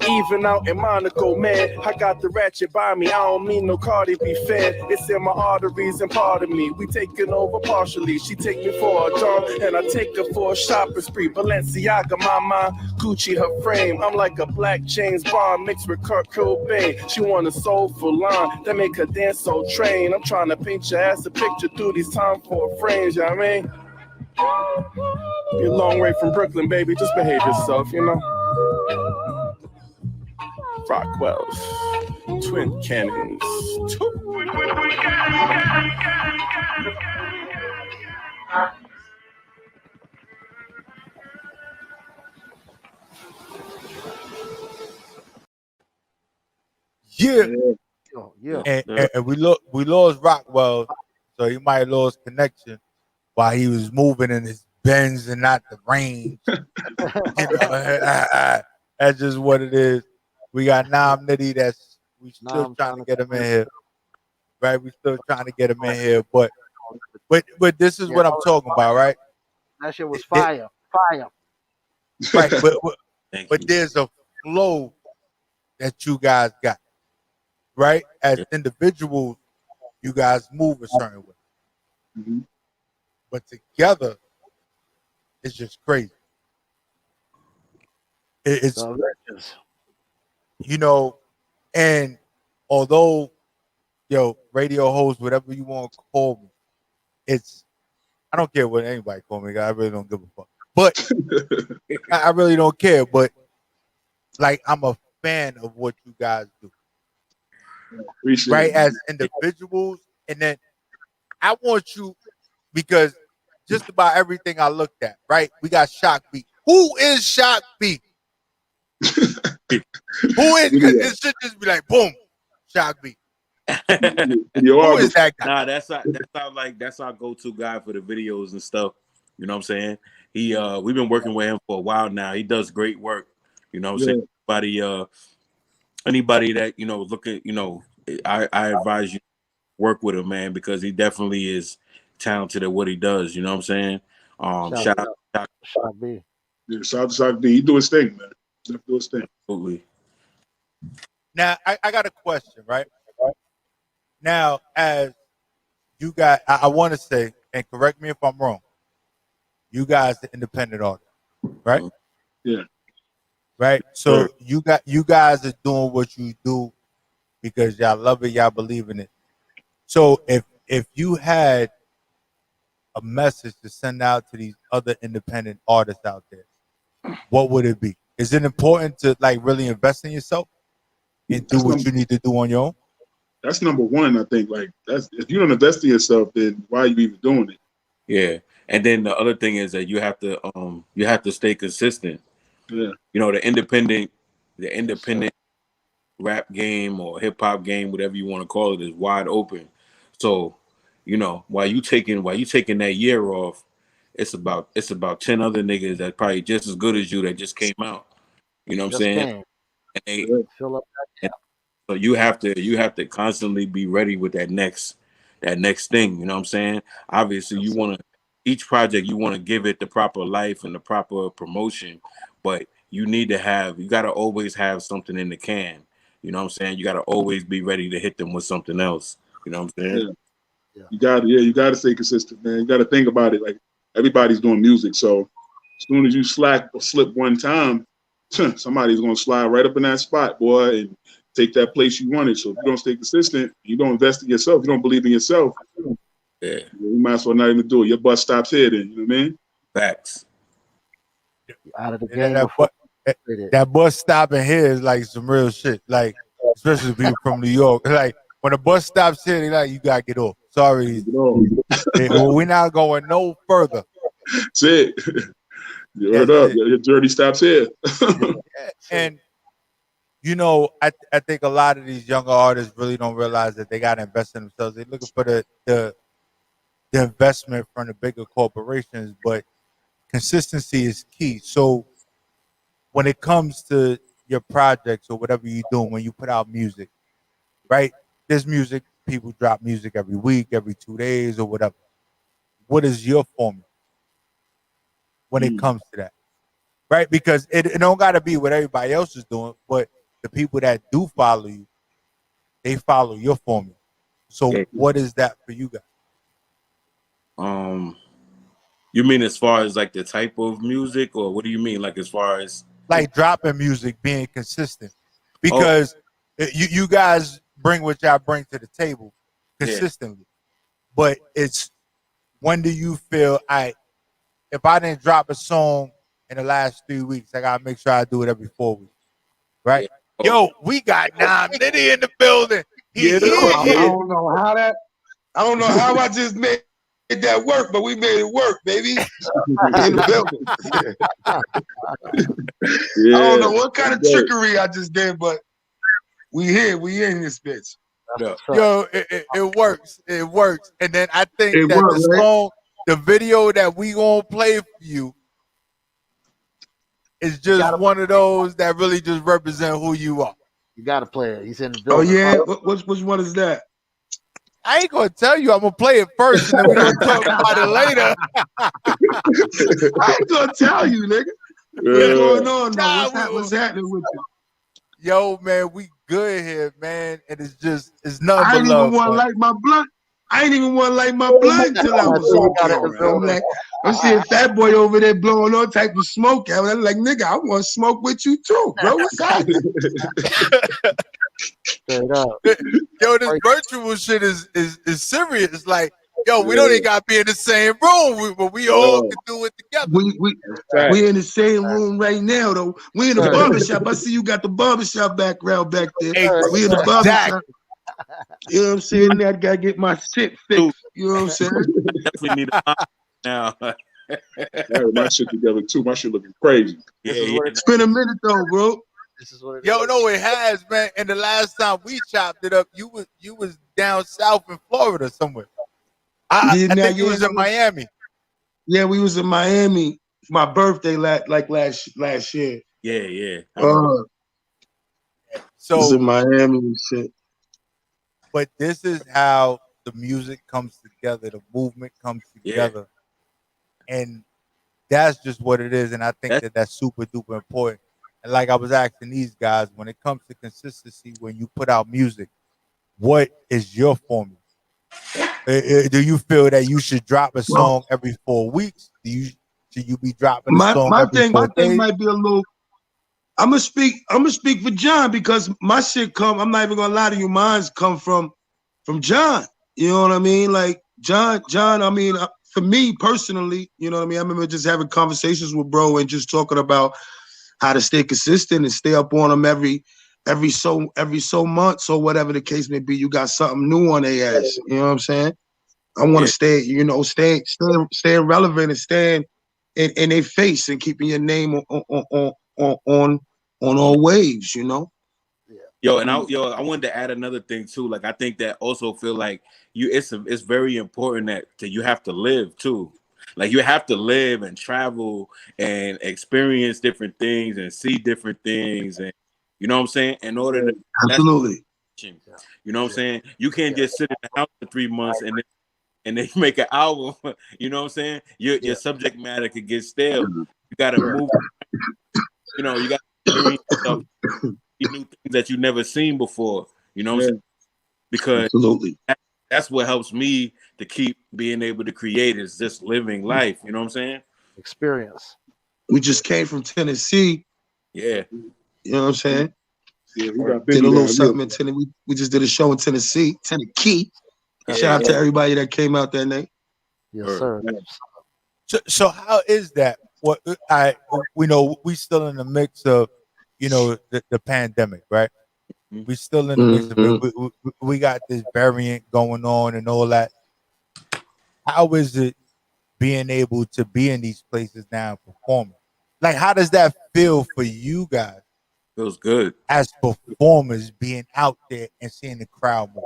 Even out in Monaco, man, I got the ratchet by me. I don't mean no Cardi B fan. It's in my arteries and part of me. We taking over partially. She take me for a jaunt, and I take her for a shopping spree. Balenciaga, my mind, Gucci, her frame. I'm like a black James Bond mixed with Kurt Cobain. She want a soulful line that make her dance so trained. I'm trying to paint your ass a picture through these time for frames, you know what I mean? You're a long way from Brooklyn, baby. Just behave yourself, you know? Rockwell's Twin Cannons. Yeah. Yeah. And we lost Rockwell, so he might have lost connection while he was moving in his Benz and not the range. That's just what it is. We got Nam Nitty we still trying to get him in here. Right? We still trying to get him in here. But this is what I'm talking about, right? That shit was fire. Fire. Right, but there's a flow that you guys got. Right? As individuals, you guys move a certain way. Mm-hmm. But together, it's just crazy. It's you know, and although radio host, whatever you want to call me, I don't care what anybody call me. I really don't give a fuck. But I really don't care. But like, I'm a fan of what you guys do. Appreciate right? it. As individuals. And then I want you, because just about everything I looked at, right? We got Shock B. Who is Shock B? Who is? Because this should just be like, boom, Shock B. Who is that guy? Nah, that's our go-to guy for the videos and stuff. You know what I'm saying? We've been working with him for a while now. He does great work. You know what I'm saying? Anybody that, looking, I advise you work with him, man, because he definitely is talented at what he does. You know what I'm saying? Shout out Shock B. Yeah, shout out to Shock B. He do his thing, man. He do his thing. Absolutely. Now, I got a question, right? Now, as you guys, I want to say, and correct me if I'm wrong, you guys the independent artists, right? Yeah. Right? So you guys are doing what you do because y'all love it, y'all believe in it. So if you had a message to send out to these other independent artists out there, what would it be? Is it important to really invest in yourself and do what you need to do on your own? That's number one, I think. That's if you don't invest in yourself, then why are you even doing it? Yeah. And then the other thing is that you have to stay consistent. Yeah. The independent rap game or hip hop game, whatever you want to call it, is wide open. So, while you taking that year off, it's about 10 other niggas that probably just as good as you that just came out. You know what I'm saying? And fill up that gap. So you have to constantly be ready with that next thing. You know what I'm saying? Obviously, each project you want to give it the proper life and the proper promotion, but you got to always have something in the can You know what I'm saying? You got to always be ready to hit them with something else. You know what I'm saying? Yeah. You got to stay consistent, man. You got to think about it. Like everybody's doing music, so as soon as you slack or slip one time, somebody's gonna slide right up in that spot, boy, and take that place you wanted. So if you don't stay consistent, you don't invest in yourself, you don't believe in yourself. Yeah, you might as well not even do it. Your bus stops here, then. You know what I mean? Facts. Out of the And game before. that bus stopping here is like some real shit. Like, especially people from New York. Like, when the bus stops here, they like, you gotta get off. Sorry. We're not going no further. That's it. You heard up. Your journey stops here. And you know, I think a lot of these younger artists really don't realize that they gotta invest in themselves. They're looking for the investment from the bigger corporations, but consistency is key. So when it comes to your projects or whatever you're doing, when you put out music, right? There's music, people drop music every week, every 2 days, or whatever. What is your formula when it comes to that? Right? Because it don't got to be what everybody else is doing, but the people that do follow you, they follow your formula. So what is that for you guys? You mean as far as like the type of music, or what do you mean? Like as far as like dropping music, being consistent, because you guys bring what y'all bring to the table consistently. But it's when do you feel if I didn't drop a song in the last 3 weeks, I gotta make sure I do it every 4 weeks, right? Yo, we got Nam Nitty in the building. I don't know how that. I don't know how I just made that work, but we made it work, baby. In the building. I don't know what kind of trickery I just did, but we here. We in this bitch. Yo, it works. It works. And then I think that the song, the video that we gonna play for you is just one of those that really just represent who you are. You gotta play it. He's in the Oh building. yeah, which one is that? I ain't gonna tell you. I'm gonna play it first, and then we're gonna talk about it later. I ain't gonna tell you, nigga. What's going on now? What's happening with you? Yo, man, we good here, man, and it's nothing I but ain't love. even want to light my blunt. I ain't even want to light my blunt until I was on camera. I'm like, I'm seeing Fat Boy over there blowing all type of smoke out. I'm like, nigga, I want to smoke with you too, bro. What's happening? Yo, this virtual shit is serious. Like, yo, we don't even gotta be in the same room, but we all can do it together. We in the same room right now, though. We in the barbershop. I see you got the barbershop background back there. We in the barbershop. You know what I'm saying? That gotta get my shit fixed. You know what I'm saying? Definitely need a now. My shit together too. My shit looking crazy. It's been a minute though, bro. This is what Yo, no, it has, man. And the last time we chopped it up, you was down south in Florida somewhere. I think you was in Miami. Yeah, we was in Miami. My birthday last year. Yeah. So was in Miami and shit. But this is how the music comes together, the movement comes together, and that's just what it is. And I think that's super duper important. And like I was asking these guys, when it comes to consistency, when you put out music, what is your formula? Do you feel that you should drop a song every 4 weeks? Should you be dropping a song every 4 days? My thing might be a little. I'm gonna speak for John because my shit come. I'm not even gonna lie to you. Mine's come from John. You know what I mean? Like John. I mean, for me personally, you know what I mean. I remember just having conversations with bro and just talking about how to stay consistent and stay up on them every so months or whatever the case may be. You got something new on their ass. You know what I'm saying? I want to stay, stay relevant and staying in their face and keeping your name on all waves, you know. Yo, and I wanted to add another thing too. Like I think that also feel like it's very important that you have to live too. Like you have to live and travel and experience different things and see different things, and you know what I'm saying. In order to absolutely, you know what I'm saying. You can't just sit in the house for 3 months and then make an album. You know what I'm saying. Your subject matter could get stale. You got to move. You know, you got to experience stuff. new things that you never seen before. You know what I'm saying? Because absolutely, that's what helps me to keep being able to create is just living life. You know what I'm saying? Experience. we just came from Tennessee. Yeah. You know what I'm saying? Yeah, we got Did Benny a little down something here. in Tennessee. We just did a show in Tennessee. Yeah, Shout out to everybody that came out that night. Yes, sir. So how is that? What we know we still in the mix of, the pandemic, right? We still in the mix of it. We got this variant going on and all that. How is it being able to be in these places now and performing? Like, how does that feel for you guys? Feels good as performers being out there and seeing the crowd move.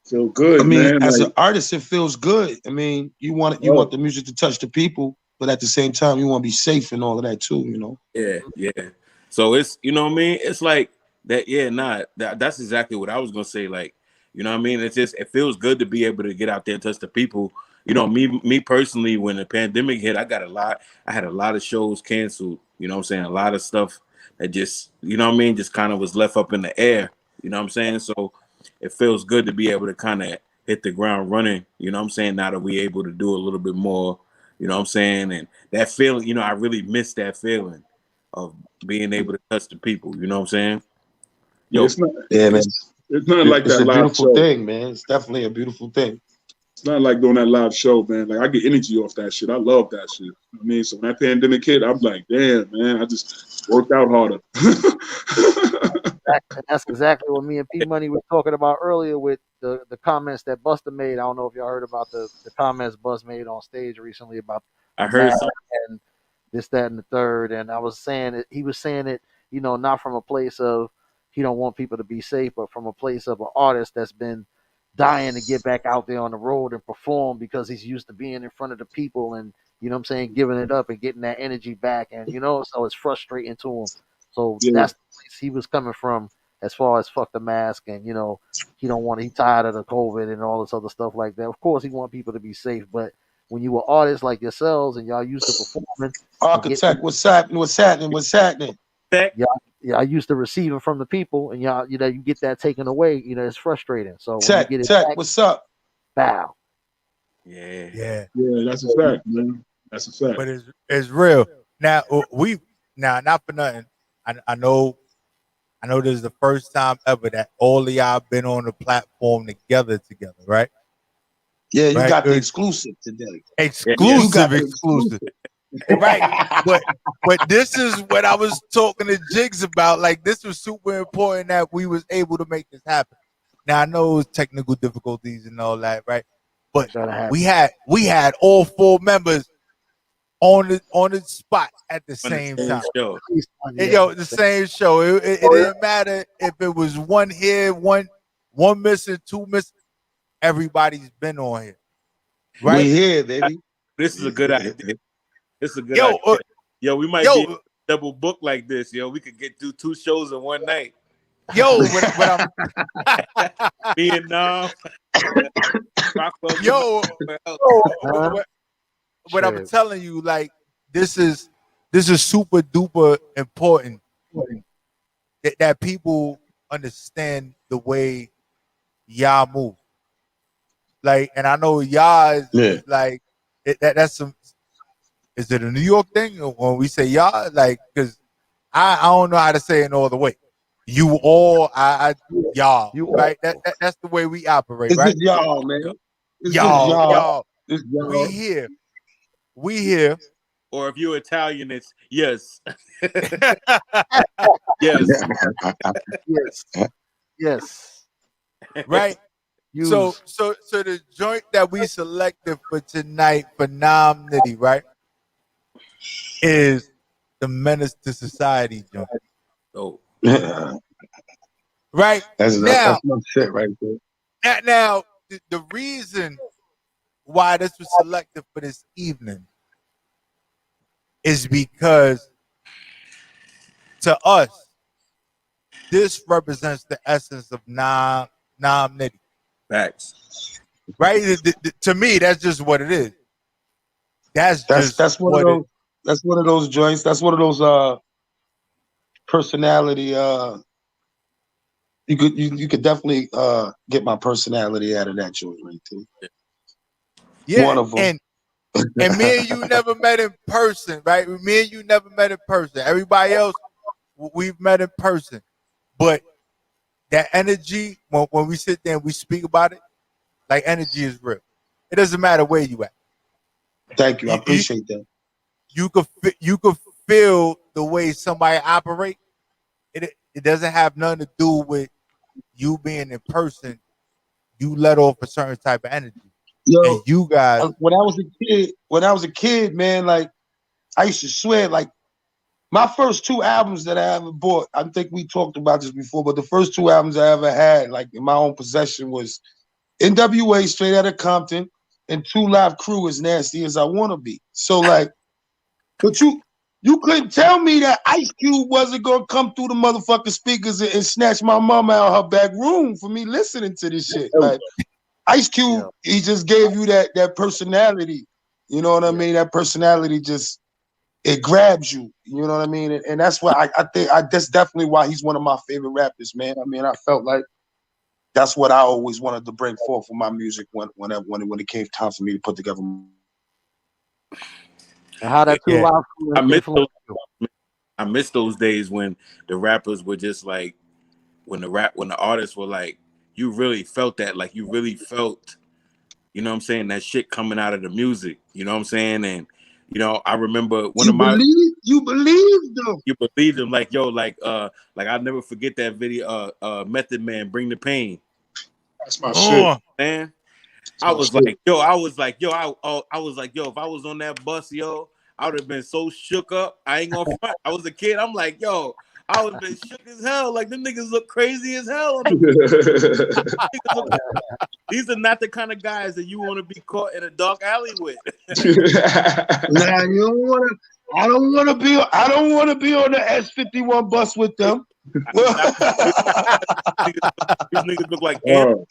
Feel good, I mean, man. as Like, an artist, it feels good. I mean, you want the music to touch the people, but at the same time, you want to be safe and all of that too. You know. Yeah. So it's, you know what I mean? It's like that. Yeah, that's exactly what I was gonna say. Like, you know what I mean? It's just, it feels good to be able to get out there and touch the people. You know, me personally, when the pandemic hit, I had a lot of shows canceled. You know what I'm saying? A lot of stuff that just, you know what I mean, just kind of was left up in the air. You know what I'm saying? So it feels good to be able to kind of hit the ground running. You know what I'm saying? Now that we're able to do a little bit more. You know what I'm saying? And that feeling, you know, I really miss that feeling of being able to touch the people. You know what I'm saying? Yo, it's not. Yeah, man. It's not like It's that a live beautiful show. thing, man. It's definitely a beautiful thing. It's not like doing that live show, man. Like I get energy off that shit. I love that shit. You know what I mean, so when that pandemic hit, I'm like, damn, man, I just worked out harder. That's exactly what me and P Money was talking about earlier with the comments that Buster made. I don't know if y'all heard about the comments Bus made on stage recently about I the heard mask some. and this, that, and the third. And I was saying it. He was saying it, not from a place of he don't want people to be safe, but from a place of an artist that's been dying to get back out there on the road and perform because he's used to being in front of the people and what I'm saying, giving it up and getting that energy back. And so it's frustrating to him. So that's the place he was coming from as far as fuck the mask and he don't want he tired of the COVID and all this other stuff like that. Of course he want people to be safe, but when you were artists like yourselves and y'all used to performing, Architect, what's happening? What's happening? What's happening? Yeah, I used to receiving from the people, and y'all, you get that taken away. It's frustrating. So when Tech, you get it Tech, back, what's up? bow. Yeah. That's a fact, man. That's a fact. But it's real. Now not for nothing. I know this is the first time ever that all of y'all been on the platform together, right? Yeah, you right? got the exclusive today. Exclusive, You got the exclusive. Right. But this is what I was talking to Jigs about. Like, this was super important that we was able to make this happen. Now I know it was technical difficulties and all that, right? But we had all four members on the spot at the same time. Show. The same show. It didn't matter if it was one here, one missing, two missing. Everybody's been on here, right? We here, baby. This is a good idea. This is a good idea. Yo, we might be double booked like this. Yo, we could get through 2 shows in one night. Yo, when I'm me and Nam. But I'm telling you, like, this is super duper important that people understand the way y'all move. Like, and I know y'all is like that's some. Is it a New York thing when we say y'all? Like, because I don't know how to say it no other way. You all, y'all, right? That's the way we operate, It's right? just y'all, man. It's Y'all. It's y'all. We here. Or if you're Italian, it's yes. Yes. Yes. Right. So the joint that we selected for tonight for Nam Nitty, right, is the Menace to Society joint. Oh. Right. That's my shit right there. Now the reason why this was selected for this evening is because to us, this represents the essence of Nam Nitty. Facts. Right? To me, that's just what it is. That's one of those. That's one of those joints. That's one of those personality. You could definitely get my personality out of that joint right there. Yeah, One of them. and me and you never met in person, right? Me and you never met in person. Everybody else, we've met in person. But that energy, when we sit there and we speak about it, like energy is real. It doesn't matter where you at. Thank you. I appreciate that. You could feel the way somebody operate. It doesn't have nothing to do with you being in person. You let off a certain type of energy. Yo, and you guys, when I was a kid, man, like I used to swear, like my first two albums that I ever bought, I think we talked about this before, but the first two albums I ever had, like in my own possession, was NWA, Straight Outta Compton, and Two Live Crew, As Nasty As I Wanna Be. So like, but you couldn't tell me that Ice Cube wasn't gonna come through the motherfucking speakers and snatch my mom out of her back room for me listening to this shit. Like Ice Cube, he just gave you that personality. You know what I mean? That personality just, it grabs you. You know what I mean? And that's why I think that's definitely why he's one of my favorite rappers, man. I mean, I felt like that's what I always wanted to bring forth for my music when it came time for me to put together. And how that Two Live Crew I miss those days when the rappers were just like, when the artists were like, you really felt that, like you really felt, you know what I'm saying, that shit coming out of the music, you know what I'm saying? And you know, I remember you believed them. You believed them, like like I'll never forget that video, Method Man, Bring the Pain. That's my shit, man. I was like, yo, I was like, yo, if I was on that bus, yo, I would have been so shook up. I ain't gonna front. I was a kid. I'm like, yo, I would have been shook as hell. Like, them niggas look crazy as hell. These are not the kind of guys that you want to be caught in a dark alley with. Nah, you don't want to. I don't want to be on the S51 bus with them. These niggas look like animals.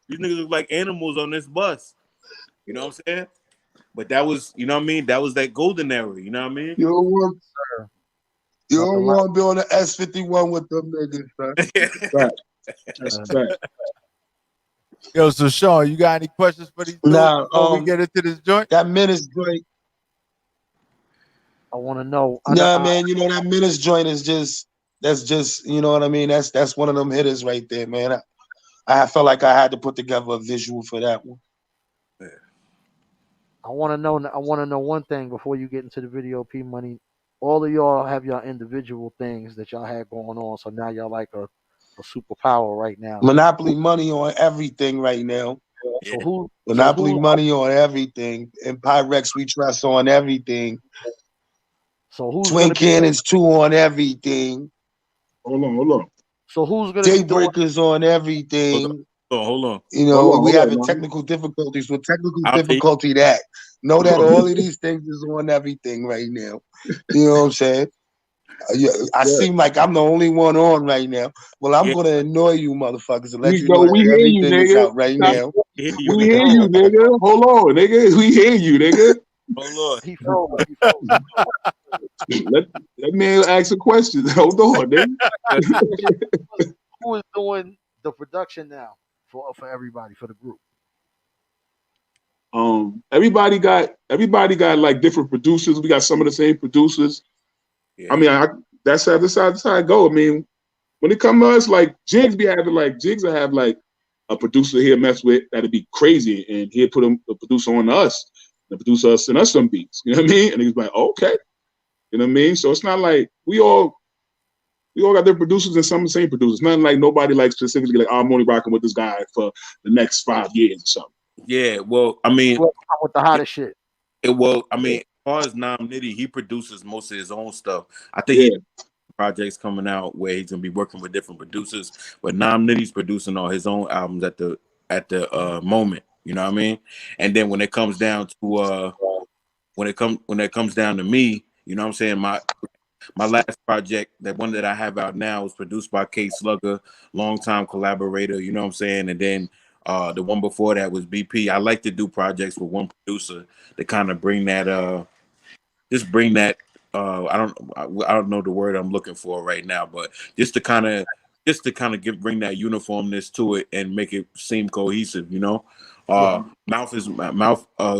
These niggas look like animals on this bus. You know what I'm saying? But that was, you know what I mean? That was that golden era. You know what I mean? You don't want to be on the S51 with them niggas, son. That's right. Yo, so Shawn, you got any questions for these dudes before we get into this joint? That Menace joint. I want to know. Man, you know that Menace joint is that's just, you know what I mean? That's one of them hitters right there, man. I felt like I had to put together a visual for that one. I want to know one thing before you get into the video, P Money. All of y'all have your individual things that y'all had going on, so now y'all like a superpower right now. Monopoly money on everything right now. So Monopoly money on everything. And Pyrex we trust on everything. So who's Twin Cannons 2 on everything. Hold on. So who's gonna Daybreakers on everything? Hold on. You know, we having technical difficulties. With technical difficulty, that know that all of these things is on everything right now. You know what I'm saying? I seem like I'm the only one on right now. Well, I'm gonna annoy you, motherfuckers, and let you know that everything is out right now. We hear you, nigga. Hold on, nigga. We hear you, nigga. Hold on. He froze. Let me ask a question. Hold on, nigga. Who is doing the production now for everybody, for the group? Everybody got like different producers. We got some of the same producers. Yeah. I mean, that's how I go. I mean, when it comes to us, like Jigs will have like a producer he'll mess with that'd be crazy, and he'll put a producer on us. The producer send us some beats. You know what I mean? And he's like, okay. You know what I mean? So it's not like we all got their producers and some of the same producers. Nothing like nobody like specifically like, oh, I'm only rocking with this guy for the next 5 years or something. Yeah, well, I mean, with the hottest shit. I mean, as far as Nam Nitty, he produces most of his own stuff. I think he projects coming out where he's gonna be working with different producers, but Nam Nitty's producing all his own albums at the moment. You know what I mean? And then when it comes down to when it comes down to me, you know what I'm saying? My last project, that one that I have out now, was produced by K Slugger, longtime collaborator. You know what I'm saying? And then the one before that was BP. I like to do projects with one producer to kind of bring that I don't know the word I'm looking for right now, but just to kind of bring that uniformness to it and make it seem cohesive, you know. Mouth is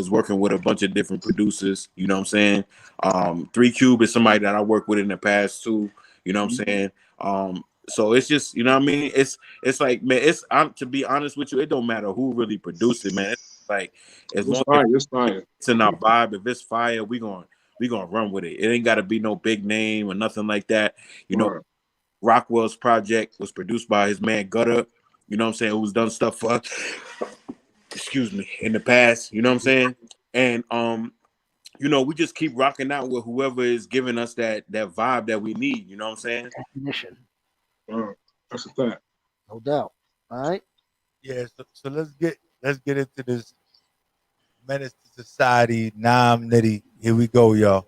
working with a bunch of different producers, you know what I'm saying. 3Cube is somebody that I worked with in the past too, you know what I'm saying. So it's just, you know what I mean. It's like, man, to be honest with you, it don't matter who really produced it, man. It's like as long as it's in our vibe, if it's fire, we gonna run with it. It ain't got to be no big name or nothing like that. You know, Rockwell's project was produced by his man Gutter, you know what I'm saying, who's done stuff for us, excuse me, in the past, you know what I'm saying? And you know, we just keep rocking out with whoever is giving us that vibe that we need, you know what I'm saying? Definition. That's a fact. No doubt. All right. Yeah, so let's get into this menace to society, Nam Nitty. Here we go, y'all.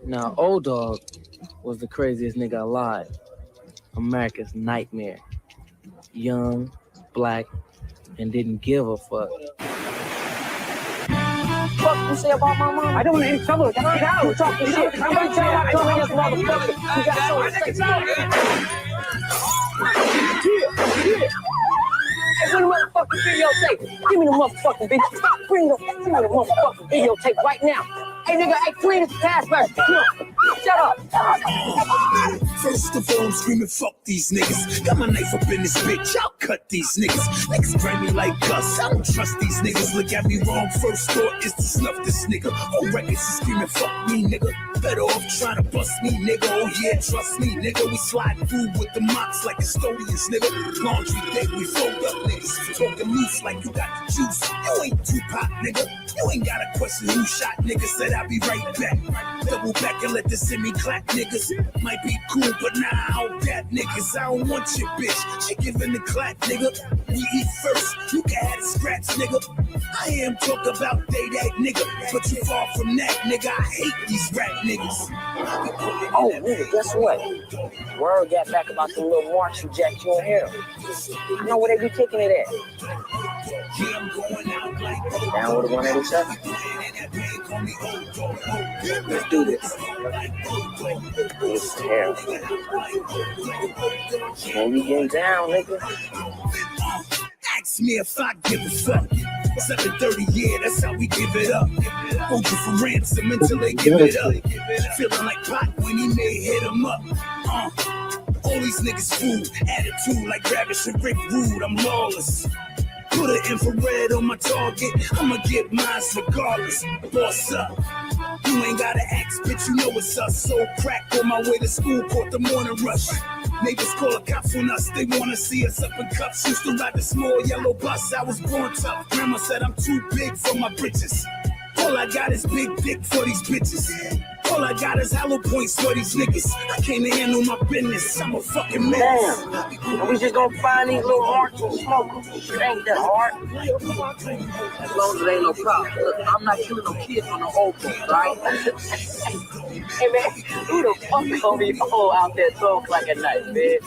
Now, Old Dog was the craziest nigga alive. America's nightmare. Young, black, and didn't give a fuck. Fuck you say about my mom? I don't want any trouble. Get out. You talking shit. I'm gonna tell you I come in this motherfucker. You got so to say. Yeah. Hey, bring the motherfucking videotape. Give me the motherfucking video. Stop bringing give me the motherfucking videotape right now. Hey, nigga, hey, clean this task back. Shut up. First of all, I'm screaming, fuck these niggas. Got my knife up in this bitch, I'll cut these niggas. Niggas grind me like Gus, I don't trust these niggas. Look at me wrong, first thought is to snuff this nigga. On records, is screaming, fuck me, nigga. Better off trying to bust me, nigga. Oh yeah, trust me, nigga. We slide through with the mops like custodians, nigga. Laundry day, we fold up niggas. Talking loose like you got the juice. You ain't Tupac, nigga. You ain't got a question who shot, nigga. Said I'll be right back. Double back and let the semi clap, niggas. Might be cool, but nah, I don't that niggas. I don't want your bitch. She giving the clap, nigga. We eat first. You can have the scratch, nigga. I am talk about they that nigga, but you far from that, nigga. I hate these rap niggas. Oh, nigga, guess what? Word got back about the little march you jacked your hair. I know where they be taking it at. Down with the 187. Let's do this. This is hair. When we get down, nigga. Ask me if I give a fuck. 7:30, yeah, that's how we give it up. Hold you for ransom until they give it up. Feeling like Pac when he may hit him up. All these niggas fool, attitude like Ravish and Rick Rude. I'm lawless. Put an infrared on my target, I'ma get mine regardless. Boss up. You ain't gotta ask, bitch, you know it's us. So crack on my way to school, caught the morning rush. Neighbors call the cops on us, they wanna see us up in cups. Used to ride the small yellow bus, I was born tough. Grandma said I'm too big for my britches. All I got is big dick for these bitches. All I got is hollow points for these niggas. I came to handle my business, I'm a fucking man. Damn, are we just gonna find these little hearts and smoke them? It ain't that hard. As long as it ain't no problem. Look, I'm not killing no kids on the whole thing, right? Hey man, who the fuck gonna be all out there throwing like a knife, man?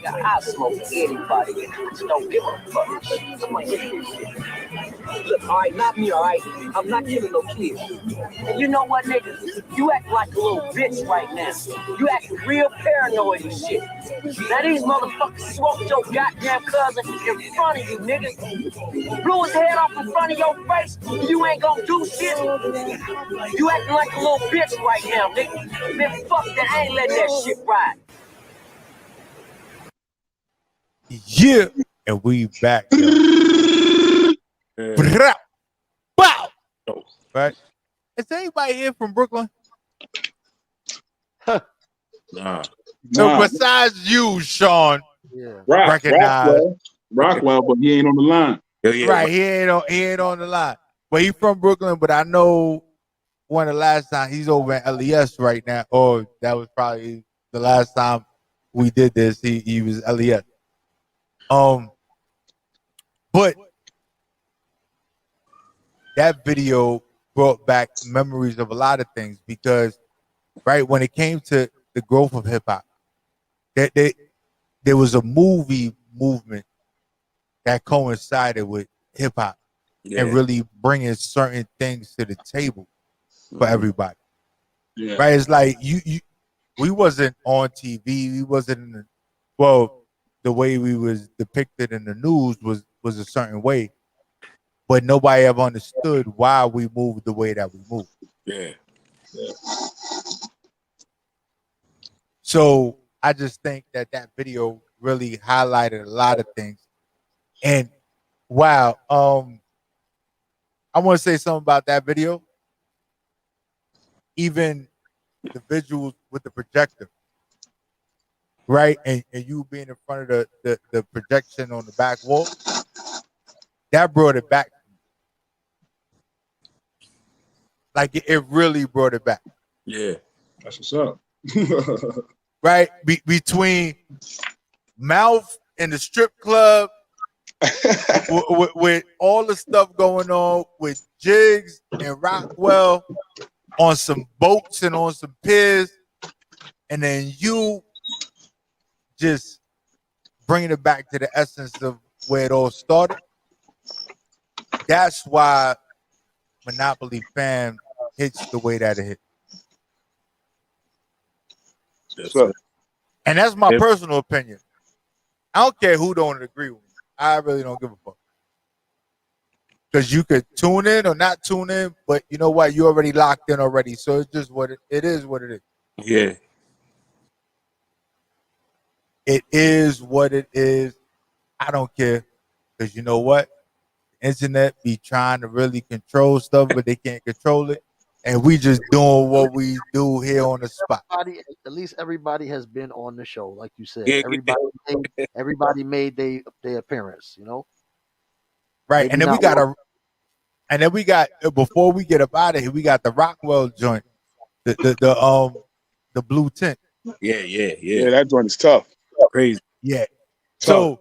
I smoke anybody. Don't give a fuck. Come on, hit this shit. Look, alright, not me, alright? I'm not killing no kids. And you know what, nigga? You act like a little bitch right now. You act real paranoid and shit. Now these motherfuckers smoked your goddamn cousin in front of you, nigga. Blew his head off in front of your face. You ain't gonna do shit. You acting like a little bitch right now, nigga. Man, fuck that. I ain't letting that shit ride. Yeah, and we back. Bow. Right? Is anybody here from Brooklyn? Nah. So besides you, Shawn, Rockwell, but he ain't on the line. Right, he ain't on the line. But he from Brooklyn, but I know one of the last time he's over at LES right now, or that was probably the last time we did this. He was LES. But that video brought back memories of a lot of things because, right, when it came to the growth of hip hop, there was a movement that coincided with hip hop and really bringing certain things to the table for everybody. Right? It's like we wasn't on TV. We wasn't in the way we was depicted in the news was a certain way, but nobody ever understood why we moved the way that we moved. Yeah. So I just think that video really highlighted a lot of things. And wow, I want to say something about that video. Even the visuals with the projector, right? And you being in front of the projection on the back wall, that brought it back. Like it really brought it back. Yeah. That's what's up. Right? Between Mouth and the strip club, with all the stuff going on with Jigs and Rockwell on some boats and on some piers, and then you just bringing it back to the essence of where it all started. That's why Monopoly Fam hits the way that it hits. And that's my personal opinion. I don't care who don't agree with me. I really don't give a fuck. Because you could tune in or not tune in, but you know what? You already locked in already. So it's just what it is what it is. Yeah. It is what it is. I don't care. Because you know what? The internet be trying to really control stuff, but they can't control it. And we just doing what we do here on the spot. At least everybody has been on the show, like you said. Yeah. Everybody made their appearance, you know? Right. Maybe And then we got before we get up out of here, we got the Rockwell joint. The blue tint. Yeah. That joint is tough. Crazy. Yeah. So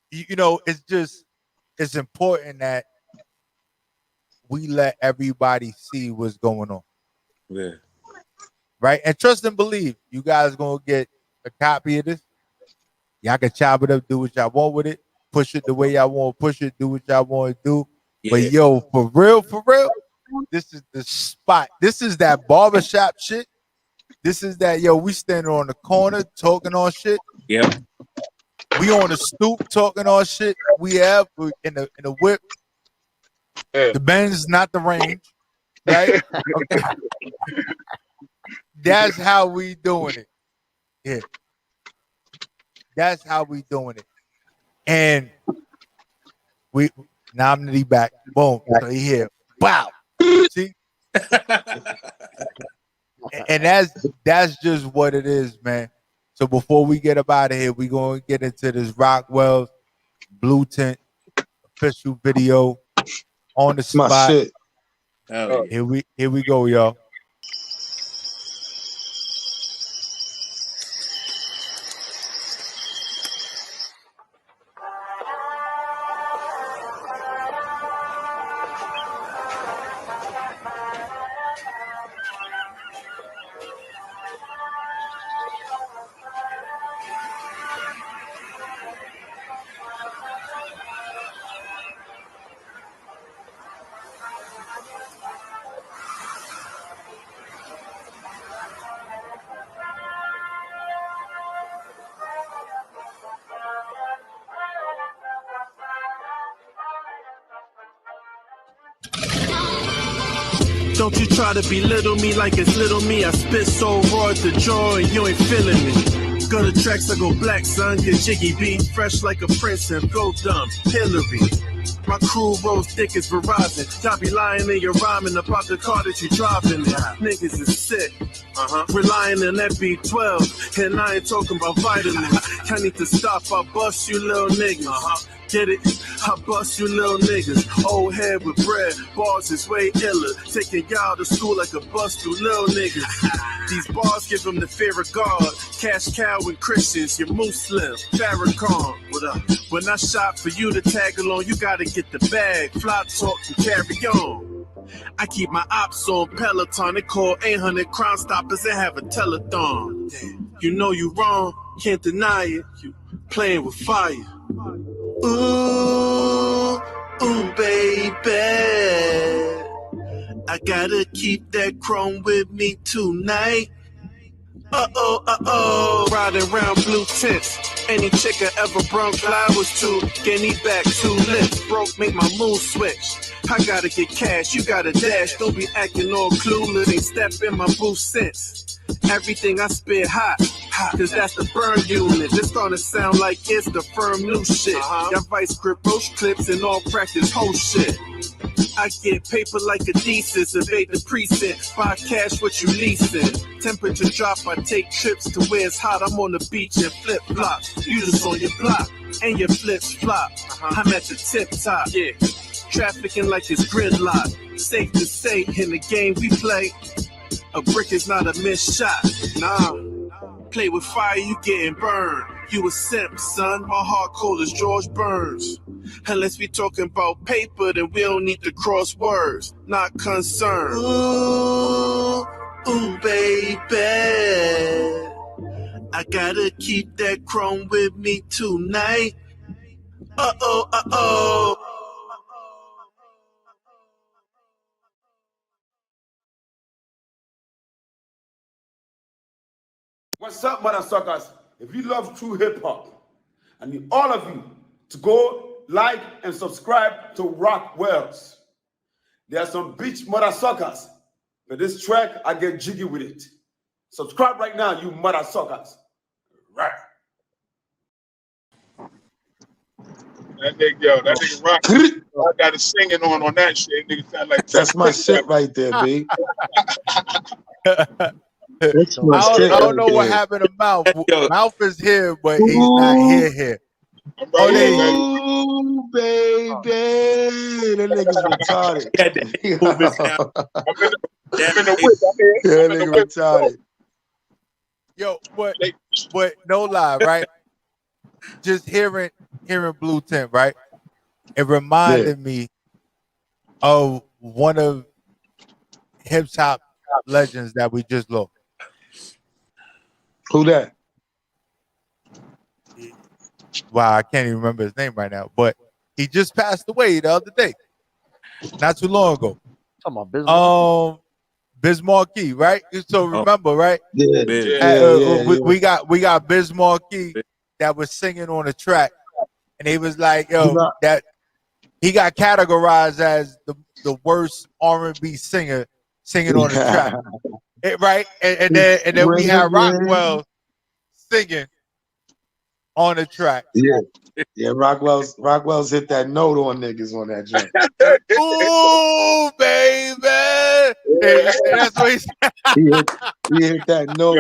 you know, it's important that we let everybody see what's going on. Yeah. Right? And trust and believe, you guys gonna get a copy of this. Y'all can chop it up, do what y'all want with it, push it the way y'all want to push it, do what y'all want to do. Yeah. But yo, for real, this is the spot. This is that barbershop shit. This is that, yo, we standing on the corner talking on shit. Yep. We on the stoop talking on shit. We have in the whip. The Benz, not the Range, right? Okay. That's how we doing it. Yeah. That's how we doing it. And we nominee back. Boom. So he here. Wow. See? And that's just what it is, man. So before we get up out of here, we're going to get into this Rockwell Blue Tint official video on the spot. My shit. Here we go, y'all. Don't you try to belittle me like it's little me. I spit so raw at the jaw and you ain't feeling me. Go to tracks, I go black, son, get jiggy, be fresh like a prince and go dumb, Hillary. My crew rolls thick as Verizon. Y'all be lying in your rhyming about the car that you driving. Niggas is sick. Relying on that B12, and I ain't talking about vitamins. I need to stop, I bust you little niggas. Get it? I bust you little niggas. Old head with bread, bars is way iller. Taking y'all to school like a bus through little niggas. These bars give them the fear of God. Cash cow and Christians, you're Muslim. Farrakhan, what up? When I shot for you to tag along, you gotta get the bag. Fly talk and carry on. I keep my ops on Peloton. They call 800 Crime Stoppers and have a telethon. You know you wrong, can't deny it. You playing with fire. Ooh, ooh, baby. I gotta keep that chrome with me tonight. Riding round blue tints. Any chick I ever brung flowers to, gave me back 2 lips. Broke, make my mood switch. I gotta get cash, you gotta dash. Don't be acting all clueless. Ain't step in my booth since. Everything I spit hot, cause that's the burn unit. It's starting to sound like it's the firm new shit. Y'all vice grip roach clips and all practice whole shit. I get paper like a thesis, evade the precinct, buy cash what you leasing. Temperature drop, I take trips to where it's hot. I'm on the beach and flip flops. You just on your block and your flips flop. I'm at the tip top, yeah. Trafficking like it's gridlock. Safe to say, in the game we play, a brick is not a missed shot. Nah, play with fire, you getting burned. You a simp, son. My heart cold as George Burns. Unless we talking about paper, then we don't need to cross words. Not concerned. Ooh, baby. I gotta keep that chrome with me tonight. What's up, mother suckers? If you love true hip hop, I need all of you to go like and subscribe to Rock Wells. There are some beach mother suckers. For this track, I get jiggy with it. Subscribe right now, you mother suckers. Right. That nigga Rock. I got a singing on that shit. Nigga sound like That's my shit right there, B. I don't know what happened to Mouth. Mouth is here, but he's not here. Ooh, baby. That nigga's retarded. I'm in the whip. That nigga retarded. Yo, but no lie, right? Just hearing Blue Tint, right? It reminded me of one of hip hop legends that we just lost. Who that? Wow, I can't even remember his name right now, but he just passed away the other day, not too long ago. Talking about Bismarck. Bismarcky, right? So remember, right? Yeah. We got Bismarcky that was singing on the track, and he was like, "Yo, that he got categorized as the worst R&B singer singing on the track." Right, and then we had Rockwell singing on the track. Yeah, Rockwell's hit that note on niggas on that joint. Ooh, baby. That's what he said. He hit that note.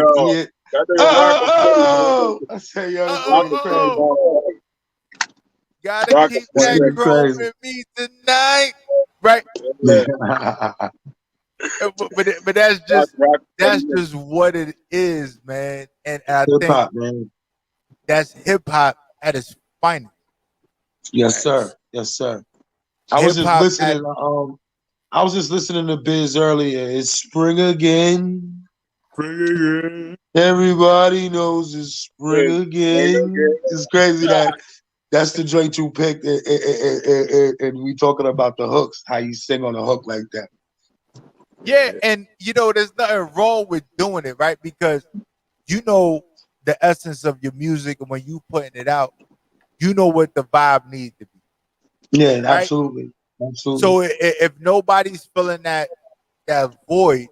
Yo, I say, yo, this nigga crazy. Gotta keep that growing with me tonight. Right? But that's just what it is, man. And I hip-hop, think man. That's hip hop at its finest. Yes, sir. Yes, sir. I was just listening. I was just listening to Biz earlier. It's spring again. Spring again. Everybody knows it's spring again. It's crazy that's the joint you picked, and we talking about the hooks. How you sing on a hook like that. Yeah, and there's nothing wrong with doing it, right? Because the essence of your music, and when you putting it out, you know what the vibe needs to be. Yeah, right? absolutely. So if nobody's filling that void,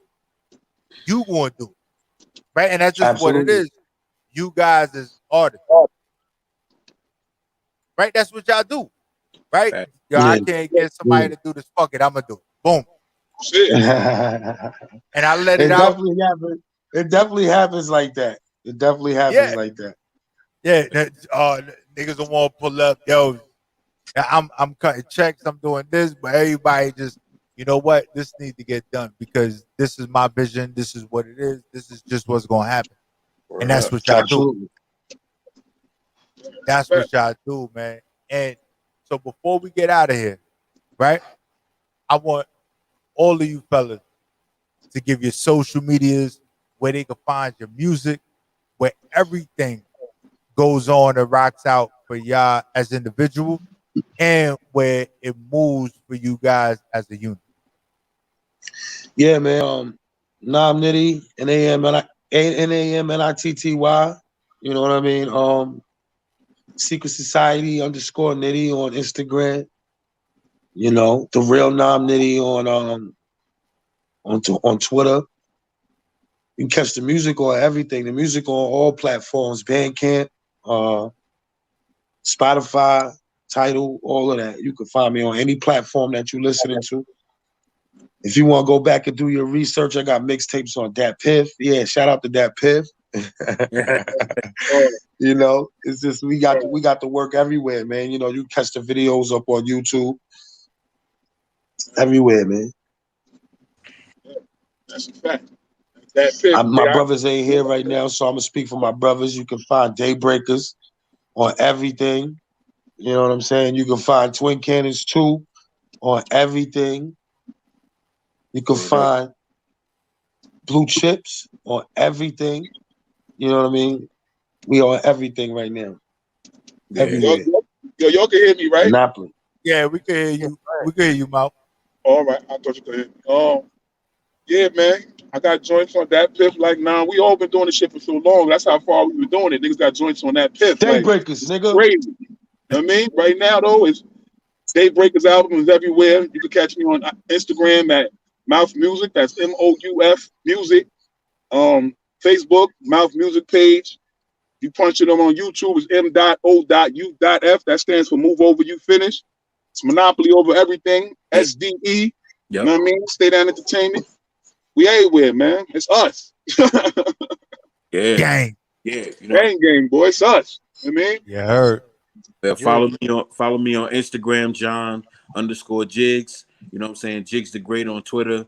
you gonna do it, right? And that's just what it is. You guys as artists, right? That's what y'all do, right? Yo, I can't get somebody to do this. Fuck it, I'm gonna do it. Boom. And I let it out. It definitely happens like that. It definitely happens like that. Yeah, niggas don't want to pull up. Yo, I'm cutting checks. I'm doing this, but everybody just, you know what? This needs to get done because this is my vision. This is what it is. This is just what's gonna happen, and that's what y'all do. That's what y'all do, man. And so before we get out of here, right? I want all of you fellas to give your social medias where they can find your music, where everything goes on and rocks out for y'all as individuals, and where it moves for you guys as a unit. Yeah, man. Nam Nitty, NAMNITTY. You know what I mean? Secret Society _Nitty on Instagram. You know, the real Nam Nitty on Twitter. You can catch the music on everything. The music on all platforms, Bandcamp, Spotify, Tidal, all of that. You can find me on any platform that you're listening to. If you want to go back and do your research, I got mixtapes on Dat Piff. Yeah, shout out to Dat Piff. You know, it's just we got the work everywhere, man. You know, you catch the videos up on YouTube. Everywhere, man. That's a fact. That Piff, My brothers ain't here right now, so I'm gonna speak for my brothers. You can find Daybreakers on everything. You know what I'm saying? You can find Twin Cannons 2 on everything. You can find Blue Chips on everything. You know what I mean? We on everything right now. Everywhere. Y'all can hear me, right? Monopoly. Yeah, we can hear you. We can hear you, Mouth. All right, I thought you could hear me. Yeah, man. I got joints on that Piff. Like, nah, we all been doing this shit for so long. That's how far we were doing it. Niggas got joints on that Piff. Daybreakers, nigga. Crazy. You know what I mean? Right now, though, it's Daybreakers album is everywhere. You can catch me on Instagram at Mouth Music. That's MOUF Music. Facebook, Mouth Music page. You punch it on YouTube, it's M.O.U.F. That stands for Move Over, You Finish. It's Monopoly over everything. SDE. You know what I mean? Stay Down Entertainment. We everywhere, man. It's us. Yeah. Gang. Yeah. You know, gang, boy. It's us. You know what I mean? Yeah, heard. Yeah, follow me on Instagram, John_Jigs. You know what I'm saying? Jigs the Great on Twitter.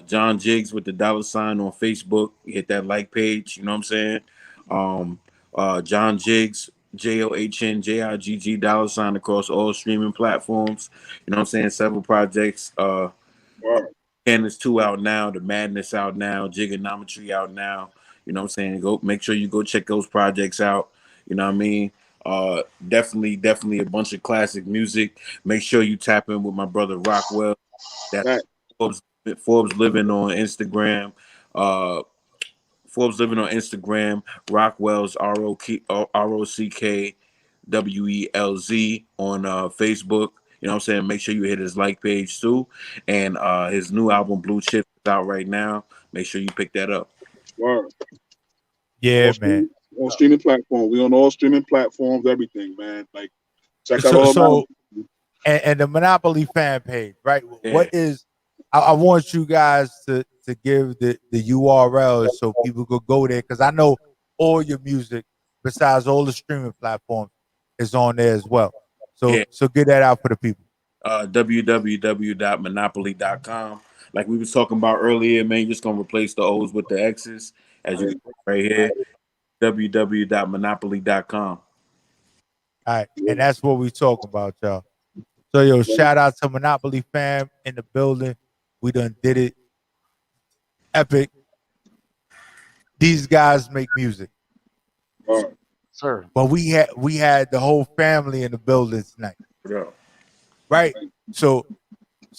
John Jigs with the $sign on Facebook. Hit that like page. You know what I'm saying? John Jigs, JOHNJIGG $sign across all streaming platforms. You know what I'm saying? Several projects. Candace 2 out now, The Madness out now, Jigonometry out now. You know what I'm saying? Go make sure you go check those projects out. You know what I mean? Definitely a bunch of classic music. Make sure you tap in with my brother Rockwell. That's Forbes Living on Instagram. Forbes Living on Instagram. Rockwell's ROCKWELZ on Facebook. You know what I'm saying? Make sure you hit his like page too. And his new album Blue Chip is out right now. Make sure you pick that up. Word. Yeah, man. On streaming platforms. We on all streaming platforms, everything, man. Like, check out all and the Monopoly fan page, right? Yeah. What is I want you guys to give the URL so people could go there, because I know all your music, besides all the streaming platforms, is on there as well. So so get that out for the people. www.monopoly.com. Like we was talking about earlier, man, you're just gonna replace the O's with the X's, as you can see right here. www.monopoly.com. All right, and that's what we talking about, y'all. So yo, shout out to Monopoly fam in the building. We done did it. Epic. These guys make music. Sir. But we had the whole family in the building tonight. Yeah. Right? So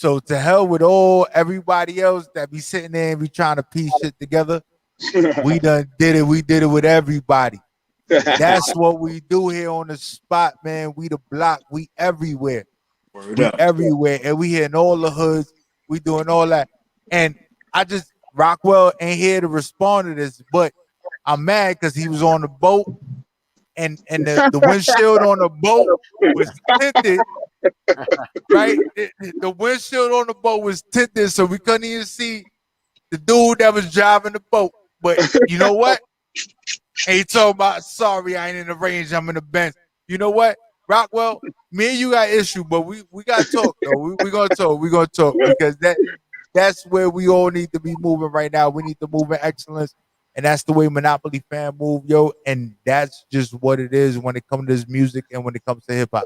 to hell with everybody else that be sitting there and be trying to piece shit together. We done did it. We did it with everybody. That's what we do here on the spot, man. We the block. We everywhere. Everywhere. And we here in all the hoods. We doing all that. And Rockwell ain't here to respond to this, but I'm mad because he was on the boat and the windshield on the boat was tinted. Right? The windshield on the boat was tinted, so we couldn't even see the dude that was driving the boat. But you know what? And he told me, sorry, I ain't in the range, I'm in the Benz. You know what? Rockwell, me and you got issue, but we got to talk, though. We gonna talk. We gonna talk, because that's where we all need to be moving right now. We need to move in excellence, and that's the way Monopoly fan move, yo. And that's just what it is when it comes to this music and when it comes to hip hop.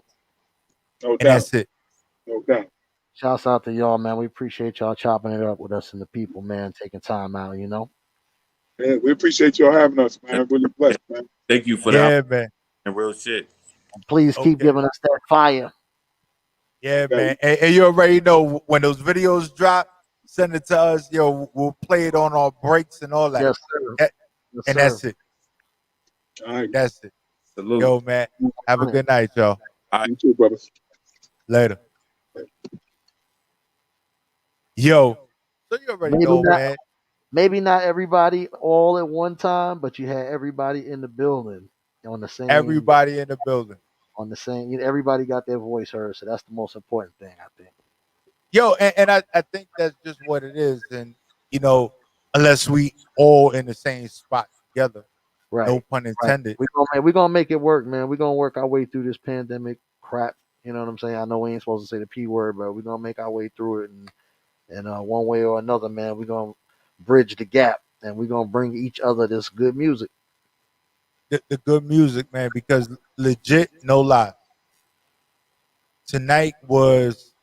And that's it. Okay. Shouts out to y'all, man. We appreciate y'all chopping it up with us and the people, man, taking time out, you know. Yeah, we appreciate y'all having us, man. Really blessed, man. Thank you for that. Yeah, man. And real shit. Please keep giving us that fire. Yeah, man. And you already know when those videos drop, send it to us. Yo, we'll play it on our breaks and all that. Yes, sir. That- Yes, and sir. that's it. All right. That's it. Salute. Yo, man. Have a good night, y'all. You too, brother. Later. Yo. So you already know, man. Maybe not everybody all at one time, but you had everybody in the building on the same. Everybody in the building. On the same. Everybody got their voice heard, so that's the most important thing, I think. Yo, and I think that's just what it is. And, you know, unless we all in the same spot together, Right. no pun intended. We're gonna make it work, man. We're gonna work our way through this pandemic crap. You know what I'm saying? I know we ain't supposed to say the P word, but we're gonna make our way through it, and one way or another, man, we're gonna bridge the gap, and we're gonna bring each other this good music. The good music, man, because legit, no lie. Tonight was,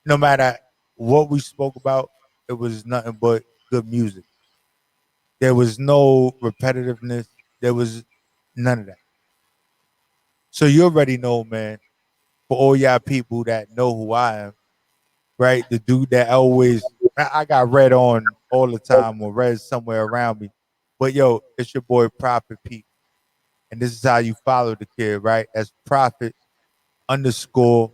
no matter what we spoke about, it was nothing but good music. There was no repetitiveness. There was none of that. So you already know, man, for all y'all people that know who I am, right? The dude that always, I got Red on all the time, or Red's somewhere around me. But yo, it's your boy Prophet Pete. And this is how you follow the kid, right? As Prophet _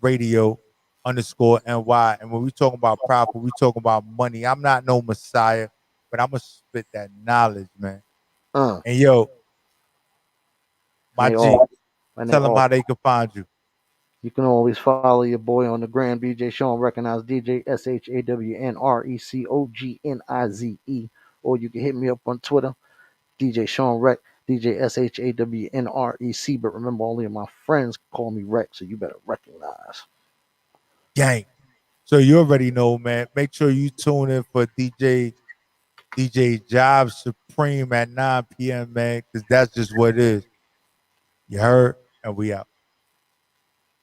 radio _ NY. And when we talking about Prophet, we talking about money. I'm not no Messiah, but I'm going to spit that knowledge, man. And yo, my G, tell them how they can find you. You can always follow your boy on the gram, DJ Shawn, recognize DJ SHAWNRECOGNIZE, or you can hit me up on Twitter, DJ Shawn Rec, DJ SHAWNREC. But remember, only my friends call me Rec, so you better recognize. Gang. So you already know, man. Make sure you tune in for DJ Job Supreme at 9 p.m., man, because that's just what it is. You heard? And we out.